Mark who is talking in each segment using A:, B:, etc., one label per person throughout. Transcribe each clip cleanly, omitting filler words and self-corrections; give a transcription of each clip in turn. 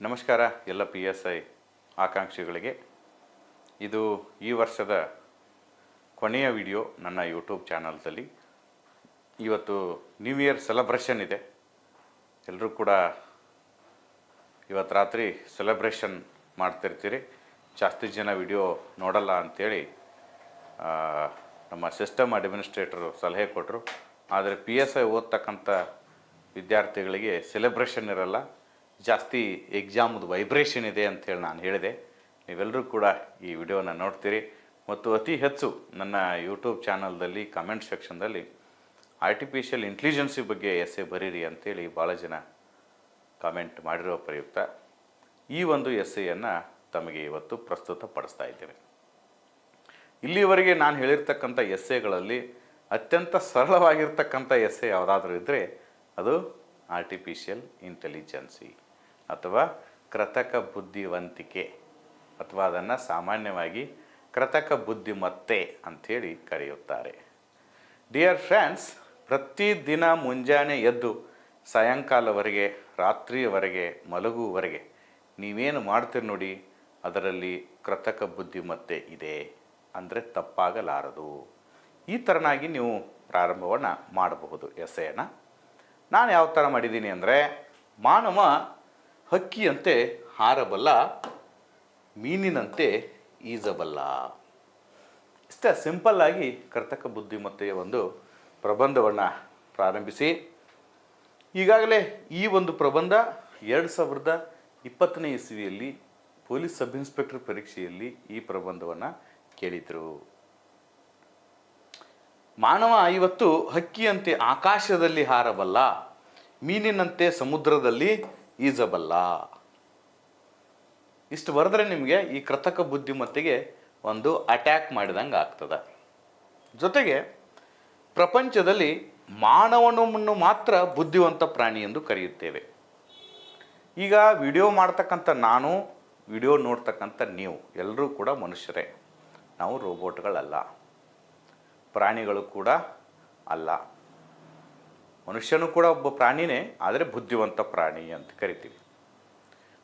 A: ನಮಸ್ಕಾರ ಎಲ್ಲ PSI ಆಕಾಂಕ್ಷಿಗಳಿಗೆ. ಇದು ಈ ವರ್ಷದ ಕೊನೆಯ ವಿಡಿಯೋ ನನ್ನ ಯೂಟ್ಯೂಬ್ ಚಾನಲ್ದಲ್ಲಿ. ಇವತ್ತು ನ್ಯೂ ಇಯರ್ ಸೆಲೆಬ್ರೇಷನ್ ಇದೆ. ಎಲ್ಲರೂ ಕೂಡ ಇವತ್ತು ರಾತ್ರಿ ಸೆಲೆಬ್ರೇಷನ್ ಮಾಡ್ತಿರ್ತೀರಿ. ಜಾಸ್ತಿ ಜನ ವಿಡಿಯೋ ನೋಡಲ್ಲ ಅಂಥೇಳಿ ನಮ್ಮ ಸಿಸ್ಟಮ್ ಅಡ್ಮಿನಿಸ್ಟ್ರೇಟರು ಸಲಹೆ ಕೊಟ್ಟರು. ಆದರೆ PSI ಓದ್ತಕ್ಕಂಥ ವಿದ್ಯಾರ್ಥಿಗಳಿಗೆ ಸೆಲೆಬ್ರೇಷನ್ ಇರಲ್ಲ, ಜಾಸ್ತಿ ಎಕ್ಸಾಮ್ದು ವೈಬ್ರೇಷನ್ ಇದೆ ಅಂಥೇಳಿ ನಾನು ಹೇಳಿದೆ. ನೀವೆಲ್ಲರೂ ಕೂಡ ಈ ವಿಡಿಯೋನ ನೋಡ್ತೀರಿ ಮತ್ತು ಅತಿ ಹೆಚ್ಚು ನನ್ನ ಯೂಟ್ಯೂಬ್ ಚಾನಲ್ದಲ್ಲಿ ಕಮೆಂಟ್ ಸೆಕ್ಷನ್ದಲ್ಲಿ ಆರ್ಟಿಫಿಷಿಯಲ್ ಇಂಟೆಲಿಜೆನ್ಸಿ ಬಗ್ಗೆ ಎಸ್ಸೆ ಬರೀರಿ ಅಂಥೇಳಿ ಭಾಳ ಜನ ಕಮೆಂಟ್ ಮಾಡಿರೋ ಪ್ರಯುಕ್ತ ಈ ಒಂದು ಎಸ್ಸೆಯನ್ನು ತಮಗೆ ಇವತ್ತು ಪ್ರಸ್ತುತಪಡಿಸ್ತಾ ಇದ್ದೇನೆ. ಇಲ್ಲಿವರೆಗೆ ನಾನು ಹೇಳಿರ್ತಕ್ಕಂಥ ಎಸ್ಸೆಗಳಲ್ಲಿ ಅತ್ಯಂತ ಸರಳವಾಗಿರ್ತಕ್ಕಂಥ ಎಸ್ಸೆ ಯಾವುದಾದ್ರೂ ಇದ್ದರೆ ಅದು ಆರ್ಟಿಫಿಷಿಯಲ್ ಇಂಟೆಲಿಜೆನ್ಸಿ ಅಥವಾ ಕೃತಕ ಬುದ್ಧಿವಂತಿಕೆ, ಅಥವಾ ಅದನ್ನು ಸಾಮಾನ್ಯವಾಗಿ ಕೃತಕ ಬುದ್ಧಿಮತ್ತೆ ಅಂಥೇಳಿ ಕರೆಯುತ್ತಾರೆ. ಡಿಯರ್ ಫ್ರೆಂಡ್ಸ್, ಪ್ರತಿದಿನ ಮುಂಜಾನೆ ಎದ್ದು ಸಾಯಂಕಾಲವರೆಗೆ, ರಾತ್ರಿಯವರೆಗೆ, ಮಲಗುವವರೆಗೆ ನೀವೇನು ಮಾಡ್ತೀರಿ ನೋಡಿ, ಅದರಲ್ಲಿ ಕೃತಕ ಬುದ್ಧಿಮತ್ತೆ ಇದೆ ಅಂದರೆ ತಪ್ಪಾಗಲಾರದು. ಈ ಥರನಾಗಿ ನೀವು ಪ್ರಾರಂಭವನ್ನು ಮಾಡಬಹುದು ಎಸ್ಸೆಯನ್ನು. ನಾನು ಯಾವ ಥರ ಮಾಡಿದ್ದೀನಿ ಅಂದರೆ, ಮಾನವ ಹಕ್ಕಿಯಂತೆ ಹಾರಬಲ್ಲ, ಮೀನಿನಂತೆ ಈಜಬಲ್ಲ. ಇಷ್ಟ ಸಿಂಪಲ್ಲಾಗಿ ಕೃತಕ ಬುದ್ಧಿಮತ್ತೆಯ ಒಂದು ಪ್ರಬಂಧವನ್ನು ಪ್ರಾರಂಭಿಸಿ, ಈಗಾಗಲೇ ಈ ಒಂದು ಪ್ರಬಂಧ 2020ನೇ ಇಸವಿಯಲ್ಲಿ ಪೊಲೀಸ್ ಸಬ್ ಇನ್ಸ್ಪೆಕ್ಟರ್ ಪರೀಕ್ಷೆಯಲ್ಲಿ ಈ ಪ್ರಬಂಧವನ್ನು ಕೇಳಿದರು. ಮಾನವ ಇವತ್ತು ಹಕ್ಕಿಯಂತೆ ಆಕಾಶದಲ್ಲಿ ಹಾರಬಲ್ಲ, ಮೀನಿನಂತೆ ಸಮುದ್ರದಲ್ಲಿ ಈಜಬಲ್ಲ. ಇಷ್ಟು ಬರೆದ್ರೆ ನಿಮಗೆ ಈ ಕೃತಕ ಬುದ್ಧಿಮತ್ತೆಗೆ ಒಂದು ಅಟ್ಯಾಕ್ ಮಾಡಿದಂಗೆ ಆಗ್ತದೆ. ಜೊತೆಗೆ ಪ್ರಪಂಚದಲ್ಲಿ ಮಾನವನನ್ನು ಮಾತ್ರ ಬುದ್ಧಿವಂತ ಪ್ರಾಣಿ ಎಂದು ಕರೆಯುತ್ತೇವೆ. ಈಗ ವಿಡಿಯೋ ಮಾಡ್ತಕ್ಕಂಥ ನಾನು, ವಿಡಿಯೋ ನೋಡ್ತಕ್ಕಂಥ ನೀವು ಎಲ್ಲರೂ ಕೂಡ ಮನುಷ್ಯರೇ. ನಾವು ರೋಬೋಟ್ಗಳಲ್ಲ, ಪ್ರಾಣಿಗಳು ಕೂಡ ಅಲ್ಲ. ಮನುಷ್ಯನು ಕೂಡ ಒಬ್ಬ ಪ್ರಾಣಿನೇ, ಆದರೆ ಬುದ್ಧಿವಂತ ಪ್ರಾಣಿ ಅಂತ ಕರಿತೀವಿ.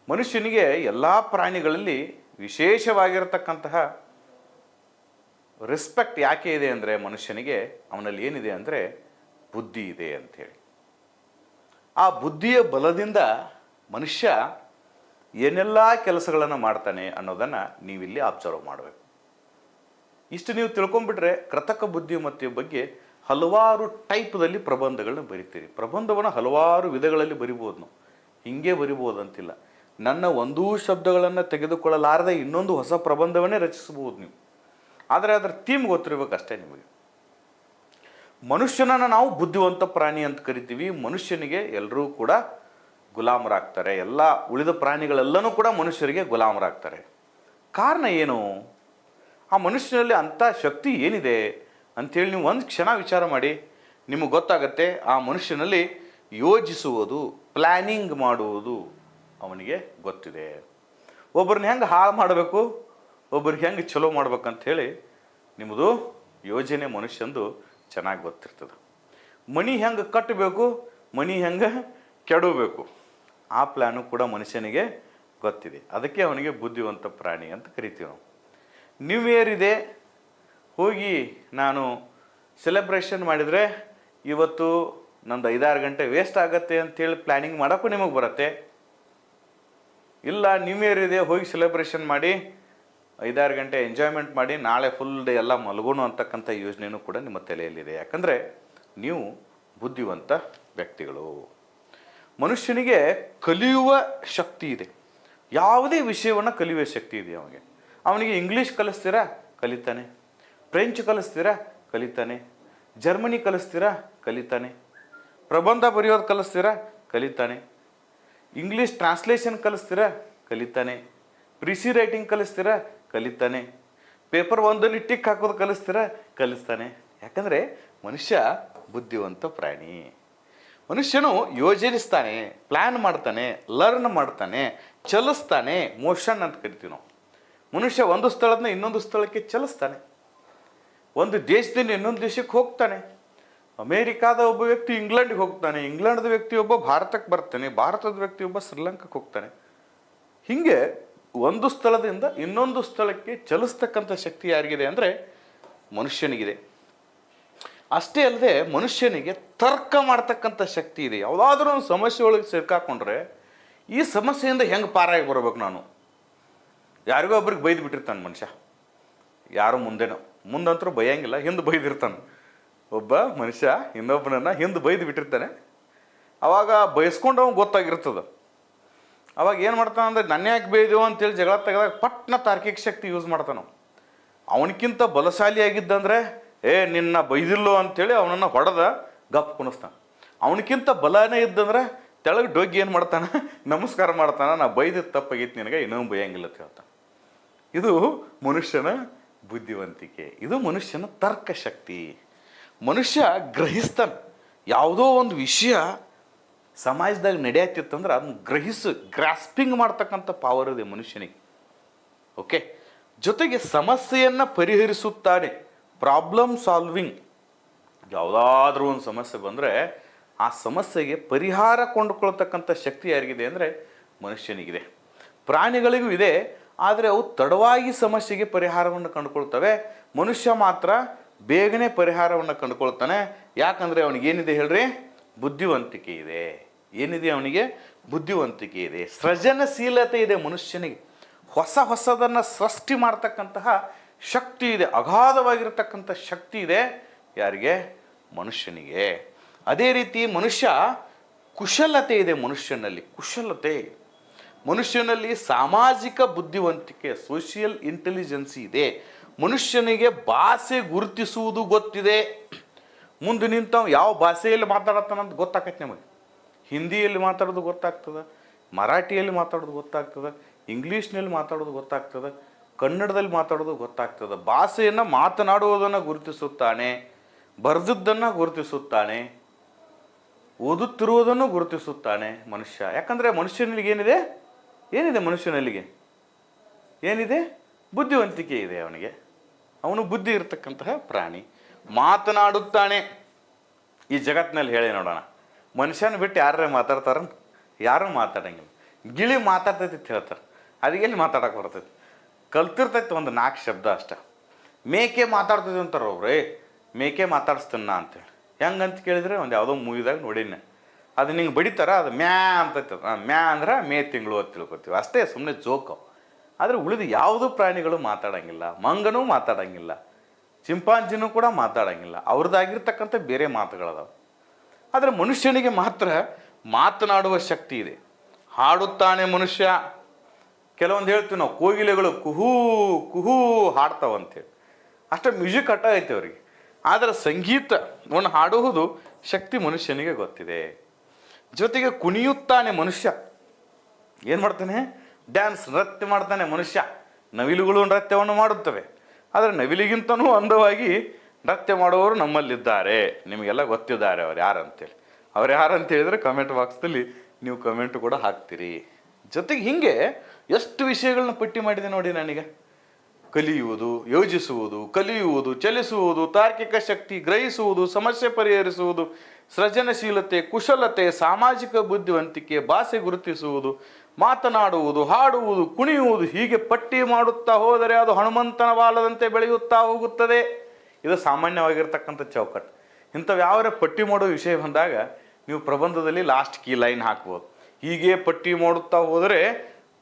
A: ಮನುಷ್ಯನಿಗೆ ಎಲ್ಲ ಪ್ರಾಣಿಗಳಲ್ಲಿ ವಿಶೇಷವಾಗಿರತಕ್ಕಂತಹ ರೆಸ್ಪೆಕ್ಟ್ ಯಾಕೆ ಇದೆ ಅಂದರೆ, ಮನುಷ್ಯನಿಗೆ ಅವನಲ್ಲಿ ಏನಿದೆ ಅಂದರೆ ಬುದ್ಧಿ ಇದೆ ಅಂಥೇಳಿ. ಆ ಬುದ್ಧಿಯ ಬಲದಿಂದ ಮನುಷ್ಯ ಏನೆಲ್ಲ ಕೆಲಸಗಳನ್ನು ಮಾಡ್ತಾನೆ ಅನ್ನೋದನ್ನು ನೀವಿಲ್ಲಿ ಅಬ್ಸರ್ವ್ ಮಾಡಬೇಕು. ಇಷ್ಟು ನೀವು ತಿಳ್ಕೊಂಡ್ಬಿಟ್ರೆ ಕೃತಕ ಬುದ್ಧಿಮತ್ತೆಯ ಬಗ್ಗೆ ಹಲವಾರು ಟೈಪ್ದಲ್ಲಿ ಪ್ರಬಂಧಗಳನ್ನ ಬರಿತೀರಿ. ಪ್ರಬಂಧವನ್ನು ಹಲವಾರು ವಿಧಗಳಲ್ಲಿ ಬರಿಬೋದು. ನಾವು ಹೀಗೆ ಬರಿಬೋದು ಅಂತಿಲ್ಲ. ನನ್ನ ಒಂದೂ ಶಬ್ದಗಳನ್ನು ತೆಗೆದುಕೊಳ್ಳಲಾರದೆ ಇನ್ನೊಂದು ಹೊಸ ಪ್ರಬಂಧವನ್ನೇ ರಚಿಸ್ಬೋದು ನೀವು. ಆದರೆ ಅದರ ಥೀಮ್ ಗೊತ್ತಿರಬೇಕಷ್ಟೇ ನಿಮಗೆ. ಮನುಷ್ಯನನ್ನು ನಾವು ಬುದ್ಧಿವಂತ ಪ್ರಾಣಿ ಅಂತ ಕರಿತೀವಿ. ಮನುಷ್ಯನಿಗೆ ಎಲ್ಲರೂ ಕೂಡ ಗುಲಾಮರಾಗ್ತಾರೆ. ಎಲ್ಲ ಉಳಿದ ಪ್ರಾಣಿಗಳೆಲ್ಲನೂ ಕೂಡ ಮನುಷ್ಯರಿಗೆ ಗುಲಾಮರಾಗ್ತಾರೆ. ಕಾರಣ ಏನು? ಆ ಮನುಷ್ಯನಲ್ಲಿ ಅಂಥ ಶಕ್ತಿ ಏನಿದೆ ಅಂಥೇಳಿ ನೀವು ಒಂದು ಕ್ಷಣ ವಿಚಾರ ಮಾಡಿ, ನಿಮಗೆ ಗೊತ್ತಾಗತ್ತೆ. ಆ ಮನುಷ್ಯನಲ್ಲಿ ಯೋಜಿಸುವುದು, ಪ್ಲ್ಯಾನಿಂಗ್ ಮಾಡುವುದು ಅವನಿಗೆ ಗೊತ್ತಿದೆ. ಒಬ್ಬರನ್ನ ಹೆಂಗೆ ಹಾಳು ಮಾಡಬೇಕು, ಒಬ್ಬರಿಗೆ ಹೆಂಗೆ ಚಲೋ ಮಾಡ್ಬೇಕಂಥೇಳಿ ನಿಮ್ಮದು ಯೋಜನೆ ಮನುಷ್ಯಂದು ಚೆನ್ನಾಗಿ ಗೊತ್ತಿರ್ತದೆ. ಮಣಿ ಹೆಂಗೆ ಕಟ್ಟಬೇಕು, ಮಣಿ ಹೆಂಗೆ ಕೆಡಬೇಕು, ಆ ಪ್ಲ್ಯಾನು ಕೂಡ ಮನುಷ್ಯನಿಗೆ ಗೊತ್ತಿದೆ. ಅದಕ್ಕೆ ಅವನಿಗೆ ಬುದ್ಧಿವಂತ ಪ್ರಾಣಿ ಅಂತ ಕರಿತೀವಿ ನಾವು. ನ್ಯೂ ಇಯರ್ ಇದೆ, ಹೋಗಿ ನಾನು ಸೆಲೆಬ್ರೇಷನ್ ಮಾಡಿದರೆ ಇವತ್ತು ನಂದು 5-6 ಗಂಟೆ ವೇಸ್ಟ್ ಆಗುತ್ತೆ ಅಂಥೇಳಿ ಪ್ಲ್ಯಾನಿಂಗ್ ಮಾಡೋಕ್ಕೂ ನಿಮಗೆ ಬರುತ್ತೆ. ಇಲ್ಲ, ನ್ಯೂ ಇಯರ್ ಇದೆ, ಹೋಗಿ ಸೆಲೆಬ್ರೇಷನ್ ಮಾಡಿ 5-6 ಗಂಟೆ ಎಂಜಾಯ್ಮೆಂಟ್ ಮಾಡಿ ನಾಳೆ ಫುಲ್ ಡೇ ಎಲ್ಲ ಮಲಗೋಣ ಅಂತಕ್ಕಂಥ ಯೋಜನೆಯೂ ಕೂಡ ನಿಮ್ಮ ತಲೆಯಲ್ಲಿದೆ. ಯಾಕಂದರೆ ನೀವು ಬುದ್ಧಿವಂತ ವ್ಯಕ್ತಿಗಳು. ಮನುಷ್ಯನಿಗೆ ಕಲಿಯುವ ಶಕ್ತಿ ಇದೆ. ಯಾವುದೇ ವಿಷಯವನ್ನು ಕಲಿಯುವ ಶಕ್ತಿ ಇದೆ ಅವನಿಗೆ. ಅವನಿಗೆ ಇಂಗ್ಲೀಷ್ ಕಲಿಸ್ತೀರಾ ಕಲಿತಾನೆ, ಫ್ರೆಂಚ್ ಕಲಿಸ್ತೀರಾ ಕಲಿತಾನೆ, ಜರ್ಮನಿ ಕಲಿಸ್ತೀರಾ ಕಲಿತಾನೆ, ಪ್ರಬಂಧ ಬರೆಯೋದು ಕಲಿಸ್ತೀರಾ ಕಲಿತಾನೆ, ಇಂಗ್ಲೀಷ್ ಟ್ರಾನ್ಸ್ಲೇಷನ್ ಕಲಿಸ್ತೀರಾ ಕಲಿತಾನೆ, ಪ್ರಿಸಿ ರೈಟಿಂಗ್ ಕಲಿಸ್ತೀರಾ ಕಲಿತಾನೆ, ಪೇಪರ್ ಒಂದಲ್ಲಿ ಟಿಕ್ ಹಾಕೋದು ಕಲಿಸ್ತೀರಾ ಕಲಿಸ್ತಾನೆ. ಯಾಕಂದರೆ ಮನುಷ್ಯ ಬುದ್ಧಿವಂತ ಪ್ರಾಣಿ. ಮನುಷ್ಯನು ಯೋಜಿಸ್ತಾನೆ, ಪ್ಲ್ಯಾನ್ ಮಾಡ್ತಾನೆ, ಲರ್ನ್ ಮಾಡ್ತಾನೆ, ಚಲಿಸ್ತಾನೆ. ಮೋಷನ್ ಅಂತ ಕರಿತೀವಿ ನಾವು. ಮನುಷ್ಯ ಒಂದು ಸ್ಥಳದಿಂದ ಇನ್ನೊಂದು ಸ್ಥಳಕ್ಕೆ ಚಲಿಸ್ತಾನೆ. ಒಂದು ದೇಶದಿಂದ ಇನ್ನೊಂದು ದೇಶಕ್ಕೆ ಹೋಗ್ತಾನೆ. ಅಮೇರಿಕಾದ ಒಬ್ಬ ವ್ಯಕ್ತಿ ಇಂಗ್ಲೆಂಡ್ಗೆ ಹೋಗ್ತಾನೆ, ಇಂಗ್ಲೆಂಡ್ದ ವ್ಯಕ್ತಿ ಒಬ್ಬ ಭಾರತಕ್ಕೆ ಬರ್ತಾನೆ, ಭಾರತದ ವ್ಯಕ್ತಿ ಒಬ್ಬ ಶ್ರೀಲಂಕಾಕ್ಕೆ ಹೋಗ್ತಾನೆ. ಹೀಗೆ ಒಂದು ಸ್ಥಳದಿಂದ ಇನ್ನೊಂದು ಸ್ಥಳಕ್ಕೆ ಚಲಿಸ್ತಕ್ಕಂಥ ಶಕ್ತಿ ಯಾರಿಗಿದೆ ಅಂದರೆ ಮನುಷ್ಯನಿಗಿದೆ. ಅಷ್ಟೇ ಅಲ್ಲದೆ ಮನುಷ್ಯನಿಗೆ ತರ್ಕ ಮಾಡ್ತಕ್ಕಂಥ ಶಕ್ತಿ ಇದೆ. ಯಾವುದಾದ್ರೂ ಒಂದು ಸಮಸ್ಯೆ ಒಳಗೆ ಸಿಕ್ಕಾಕೊಂಡ್ರೆ ಈ ಸಮಸ್ಯೆಯಿಂದ ಹೆಂಗೆ ಪಾರಾಗಿ ಬರ್ಬೇಕು ನಾನು, ಯಾರಿಗೋ ಒಬ್ರಿಗೆ ಬೈದು ಬಿಟ್ಟಿರ್ತಾನೆ ಮನುಷ್ಯ, ಯಾರು ಮುಂದಂತರೂ ಬೈಯಂಗಿಲ್ಲ, ಹಿಂದೆ ಬೈದಿರ್ತಾನೆ. ಒಬ್ಬ ಮನುಷ್ಯ ಇನ್ನೊಬ್ಬನನ್ನು ಹಿಂದೆ ಬೈದು ಬಿಟ್ಟಿರ್ತಾನೆ. ಅವಾಗ ಬಯಸ್ಕೊಂಡು ಅವ್ನು ಗೊತ್ತಾಗಿರ್ತದೆ. ಅವಾಗ ಏನು ಮಾಡ್ತಾನೆ ಅಂದರೆ ನನ್ನ ಯಾಕೆ ಬೈದೆವು ಅಂತೇಳಿ ಜಗಳ ತೆಗೆದಾಗ ಪಟ್ನ ತಾರ್ಕಿಕ ಶಕ್ತಿ ಯೂಸ್ ಮಾಡ್ತಾನೆ. ಅವನಕ್ಕಿಂತ ಬಲಶಾಲಿಯಾಗಿದ್ದಂದರೆ ನಿನ್ನ ಬೈದಿಲ್ಲೋ ಅಂಥೇಳಿ ಅವನನ್ನು ಹೊಡೆದ ಗಪ್ ಕುಣಿಸ್ತಾನೆ. ಅವನಕ್ಕಿಂತ ಬಲನೇ ಇದ್ದಂದ್ರೆ ತೆಳಗೆ ಡೊಗ್ಗಿ ಏನು ಮಾಡ್ತಾನೆ, ನಮಸ್ಕಾರ ಮಾಡ್ತಾನೆ, ನಾ ಬೈದಿದ್ದು ತಪ್ಪಾಗಿತ್ತು ನಿನಗೆ, ಇನ್ನೊಂದು ಬೈಯಂಗಿಲ್ಲ ಅಂತ ಹೇಳ್ತಾನೆ. ಇದು ಮನುಷ್ಯನ ಬುದ್ಧಿವಂತಿಕೆ, ಇದು ಮನುಷ್ಯನ ತರ್ಕ ಶಕ್ತಿ. ಮನುಷ್ಯ ಗ್ರಹಿಸ್ತಾನೆ. ಯಾವುದೋ ಒಂದು ವಿಷಯ ಸಮಾಜದಾಗ ನಡೆಯತ್ತಿತ್ತಂದ್ರೆ ಅದನ್ನ ಗ್ರಾಸ್ಪಿಂಗ್ ಮಾಡ್ತಕ್ಕಂಥ ಪವರ್ ಇದೆ ಮನುಷ್ಯನಿಗೆ. ಓಕೆ, ಜೊತೆಗೆ ಸಮಸ್ಯೆಯನ್ನು ಪರಿಹರಿಸುತ್ತಾನೆ, ಪ್ರಾಬ್ಲಮ್ ಸಾಲ್ವಿಂಗ್. ಯಾವುದಾದ್ರೂ ಒಂದು ಸಮಸ್ಯೆ ಬಂದರೆ ಆ ಸಮಸ್ಯೆಗೆ ಪರಿಹಾರ ಕೊಂಡುಕೊಳ್ತಕ್ಕಂಥ ಶಕ್ತಿ ಯಾರಿಗಿದೆ ಅಂದರೆ ಮನುಷ್ಯನಿಗಿದೆ. ಪ್ರಾಣಿಗಳಿಗೂ ಇದೆ, ಆದರೆ ಅವು ತಡವಾಗಿ ಸಮಸ್ಯೆಗೆ ಪರಿಹಾರವನ್ನು ಕಂಡುಕೊಳ್ತವೆ. ಮನುಷ್ಯ ಮಾತ್ರ ಬೇಗನೆ ಪರಿಹಾರವನ್ನು ಕಂಡುಕೊಳ್ತಾನೆ. ಯಾಕಂದರೆ ಅವನಿಗೇನಿದೆ ಹೇಳ್ರಿ, ಬುದ್ಧಿವಂತಿಕೆ ಇದೆ. ಏನಿದೆ ಅವನಿಗೆ? ಬುದ್ಧಿವಂತಿಕೆ ಇದೆ, ಸೃಜನಶೀಲತೆ ಇದೆ ಮನುಷ್ಯನಿಗೆ. ಹೊಸದನ್ನು ಸೃಷ್ಟಿ ಮಾಡ್ತಕ್ಕಂತಹ ಶಕ್ತಿ ಇದೆ, ಅಗಾಧವಾಗಿರ್ತಕ್ಕಂಥ ಶಕ್ತಿ ಇದೆ. ಯಾರಿಗೆ? ಮನುಷ್ಯನಿಗೆ. ಅದೇ ರೀತಿ ಮನುಷ್ಯ ಕುಶಲತೆ ಇದೆ ಮನುಷ್ಯನಲ್ಲಿ. ಮನುಷ್ಯನಲ್ಲಿ ಸಾಮಾಜಿಕ ಬುದ್ಧಿವಂತಿಕೆ, ಸೋಷಿಯಲ್ ಇಂಟೆಲಿಜೆನ್ಸಿ ಇದೆ. ಮನುಷ್ಯನಿಗೆ ಭಾಷೆ ಗುರುತಿಸುವುದು ಗೊತ್ತಿದೆ. ಮುಂದೆ ನಿಂತವ ಯಾವ ಭಾಷೆಯಲ್ಲಿ ಮಾತಾಡತ್ತಾನಂತ ಗೊತ್ತಾಗತ್ತೆ ನಮಗೆ. ಹಿಂದಿಯಲ್ಲಿ ಮಾತಾಡೋದು ಗೊತ್ತಾಗ್ತದೆ, ಮರಾಠಿಯಲ್ಲಿ ಮಾತಾಡೋದು ಗೊತ್ತಾಗ್ತದೆ, ಇಂಗ್ಲೀಷ್ನಲ್ಲಿ ಮಾತಾಡೋದು ಗೊತ್ತಾಗ್ತದೆ, ಕನ್ನಡದಲ್ಲಿ ಮಾತಾಡೋದು ಗೊತ್ತಾಗ್ತದೆ. ಭಾಷೆಯನ್ನು ಮಾತನಾಡುವುದನ್ನು ಗುರುತಿಸುತ್ತಾನೆ, ಬರೆದದ್ದನ್ನು ಗುರುತಿಸುತ್ತಾನೆ, ಓದುತ್ತಿರುವುದನ್ನು ಗುರುತಿಸುತ್ತಾನೆ ಮನುಷ್ಯ. ಯಾಕಂದರೆ ಮನುಷ್ಯನಿಗೆ ಏನಿದೆ ಮನುಷ್ಯನಲ್ಲಿಗೆ ಏನಿದೆ? ಬುದ್ಧಿವಂತಿಕೆ ಇದೆ ಅವನಿಗೆ. ಅವನು ಬುದ್ಧಿ ಇರತಕ್ಕಂತಹ ಪ್ರಾಣಿ. ಮಾತನಾಡುತ್ತಾನೆ. ಈ ಜಗತ್ತಿನಲ್ಲಿ ಹೇಳಿ ನೋಡೋಣ, ಮನುಷ್ಯನ ಬಿಟ್ಟು ಯಾರೇ ಮಾತಾಡ್ತಾರ? ಯಾರೂ ಮಾತಾಡಂಗಿಲ್ಲ. ಗಿಳಿ ಮಾತಾಡ್ತೈತಿ ಅಂತ ಹೇಳ್ತಾರೆ, ಅದಕ್ಕೆ ಎಲ್ಲಿ ಮಾತಾಡೋಕೆ ಬರ್ತೈತಿ? ಕಲ್ತಿರ್ತೈತಿ ಒಂದು 4 ಶಬ್ದ ಅಷ್ಟೆ. ಮೇಕೆ ಮಾತಾಡ್ತೈತಿ ಅಂತಾರೆ ಒಬ್ರು, ಮೇಕೆ ಮಾತಾಡಿಸ್ತೀನ ಅಂತೇಳಿ. ಹೆಂಗಂತ ಕೇಳಿದರೆ ಒಂದು ಯಾವುದೋ ಮೂವಿದಾಗ ನೋಡಿನಿ. ಅದು ನಿಂಗೆ ಬಡಿತಾರ, ಅದು ಮ್ಯಾ ಅಂತೈತೆ. ಮ್ಯಾ ಅಂದ್ರೆ ಮೇ ತಿಂಗಳು ಅಂತ ತಿಳ್ಕೊತೀವಿ ಅಷ್ಟೇ, ಸುಮ್ಮನೆ ಜೋಕು. ಆದರೆ ಉಳಿದು ಯಾವುದೂ ಪ್ರಾಣಿಗಳು ಮಾತಾಡೋಂಗಿಲ್ಲ. ಮಂಗನೂ ಮಾತಾಡೋಂಗಿಲ್ಲ, ಚಿಂಪಾಂಜಿನೂ ಕೂಡ ಮಾತಾಡೋಂಗಿಲ್ಲ. ಅವ್ರದ್ದಾಗಿರ್ತಕ್ಕಂಥ ಬೇರೆ ಮಾತುಗಳದಾವೆ. ಆದರೆ ಮನುಷ್ಯನಿಗೆ ಮಾತ್ರ ಮಾತನಾಡುವ ಶಕ್ತಿ ಇದೆ. ಹಾಡುತ್ತಾನೆ ಮನುಷ್ಯ. ಕೆಲವೊಂದು ಹೇಳ್ತೀವಿ ನಾವು, ಕೋಗಿಲೆಗಳು ಕುಹೂ ಕುಹೂ ಹಾಡ್ತಾವಂತೇಳಿ. ಅಷ್ಟೇ ಮ್ಯೂಸಿಕ್ ಅಟ್ಟ ಐತೆ ಅವರಿಗೆ. ಆದರೆ ಸಂಗೀತವನ್ನು ಹಾಡುವುದು ಶಕ್ತಿ ಮನುಷ್ಯನಿಗೆ ಗೊತ್ತಿದೆ. ಜೊತೆಗೆ ಕುಣಿಯುತ್ತಾನೆ ಮನುಷ್ಯ. ಏನು ಮಾಡ್ತಾನೆ? ಡ್ಯಾನ್ಸ್, ನೃತ್ಯ ಮಾಡ್ತಾನೆ ಮನುಷ್ಯ. ನವಿಲುಗಳು ನೃತ್ಯವನ್ನು ಮಾಡುತ್ತವೆ. ಆದರೆ ನವಿಲಿಗಿಂತನೂ ಅಂದವಾಗಿ ನೃತ್ಯ ಮಾಡುವವರು ನಮ್ಮಲ್ಲಿದ್ದಾರೆ. ನಿಮಗೆಲ್ಲ ಗೊತ್ತಿದ್ದಾರೆ ಅವ್ರು ಯಾರಂತೇಳಿ. ಅವ್ರು ಯಾರಂತ ಹೇಳಿದರೆ ಕಮೆಂಟ್ ಬಾಕ್ಸ್ದಲ್ಲಿ ನೀವು ಕಮೆಂಟ್ ಕೂಡ ಹಾಕ್ತೀರಿ. ಜೊತೆಗೆ ಹೀಗೆ ಎಷ್ಟು ವಿಷಯಗಳನ್ನ ಪಟ್ಟಿ ಮಾಡಿದೆ ನೋಡಿ ನನಗೆ. ಕಲಿಯುವುದು, ಯೋಜಿಸುವುದು, ಕಲಿಯುವುದು, ಚಲಿಸುವುದು, ತಾರ್ಕಿಕ ಶಕ್ತಿ, ಗ್ರಹಿಸುವುದು, ಸಮಸ್ಯೆ ಪರಿಹರಿಸುವುದು, ಸೃಜನಶೀಲತೆ, ಕುಶಲತೆ, ಸಾಮಾಜಿಕ ಬುದ್ಧಿವಂತಿಕೆ, ಭಾಷೆ ಗುರುತಿಸುವುದು, ಮಾತನಾಡುವುದು, ಹಾಡುವುದು, ಕುಣಿಯುವುದು, ಹೀಗೆ ಪಟ್ಟಿ ಮಾಡುತ್ತಾ ಹೋದರೆ ಅದು ಹನುಮಂತನ ಬಾಲದಂತೆ ಬೆಳೆಯುತ್ತಾ ಹೋಗುತ್ತದೆ. ಇದು ಸಾಮಾನ್ಯವಾಗಿರ್ತಕ್ಕಂಥ ಚೌಕಟ್ಟು. ಇಂಥವು ಯಾವರೇ ಪಟ್ಟಿ ಮಾಡೋ ವಿಷಯ ಬಂದಾಗ ನೀವು ಪ್ರಬಂಧದಲ್ಲಿ ಲಾಸ್ಟ್ ಕೀ ಲೈನ್ ಹಾಕ್ಬೋದು. ಹೀಗೆ ಪಟ್ಟಿ ಮಾಡುತ್ತಾ ಹೋದರೆ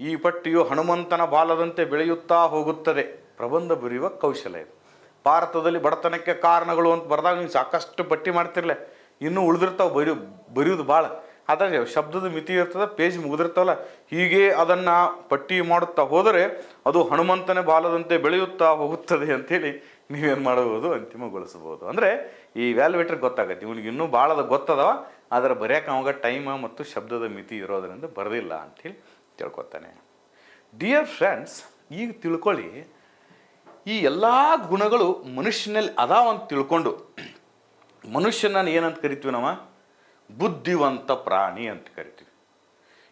A: ಈ ಪಟ್ಟಿಯು ಹನುಮಂತನ ಬಾಲದಂತೆ ಬೆಳೆಯುತ್ತಾ ಹೋಗುತ್ತದೆ. ಪ್ರಬಂಧ ಬರೆಯುವ ಕೌಶಲ ಇದು. ಭಾರತದಲ್ಲಿ ಬಡತನಕ್ಕೆ ಕಾರಣಗಳು ಅಂತ ಬರೆದಾಗ ನೀವು ಸಾಕಷ್ಟು ಪಟ್ಟಿ ಮಾಡ್ತಿರ್ಲೆ, ಇನ್ನೂ ಉಳಿದಿರ್ತಾವೆ ಬರೆಯೋದು ಭಾಳ. ಆದರೆ ಶಬ್ದದ ಮಿತಿ ಇರ್ತದೆ, ಪೇಜ್ ಮುಗಿದಿರ್ತಾವಲ್ಲ, ಹೀಗೆ ಅದನ್ನು ಪಟ್ಟಿ ಮಾಡುತ್ತಾ ಹೋದರೆ ಅದು ಹನುಮಂತನ ಬಾಲದಂತೆ ಬೆಳೆಯುತ್ತಾ ಹೋಗುತ್ತದೆ ಅಂಥೇಳಿ ನೀವೇನು ಮಾಡಬಹುದು, ಅಂತಿಮಗೊಳಿಸ್ಬೋದು. ಅಂದರೆ ಈ ವ್ಯಾಲ್ಯುವೇಟ್ರಿಗೆ ಗೊತ್ತಾಗತ್ತೆ, ಇವನಿಗೆ ಇನ್ನೂ ಭಾಳದ ಗೊತ್ತದವ, ಆದರೆ ಬರೆಯೋಕೆ ಅವಾಗ ಟೈಮ್ ಮತ್ತು ಶಬ್ದದ ಮಿತಿ ಇರೋದರಿಂದ ಬರೆದಿಲ್ಲ ಅಂಥೇಳಿ ತಿಳ್ಕೊತಾನೆ. ಡಿಯರ್ ಫ್ರೆಂಡ್ಸ್, ಈಗ ತಿಳ್ಕೊಳ್ಳಿ, ಈ ಎಲ್ಲ ಗುಣಗಳು ಮನುಷ್ಯನಲ್ಲಿ ಅದಾವಂತ ತಿಳ್ಕೊಂಡು ಮನುಷ್ಯನನ್ನು ಏನಂತ ಕರಿತೀವಿ ನಾವು? ಬುದ್ಧಿವಂತ ಪ್ರಾಣಿ ಅಂತ ಕರಿತೀವಿ.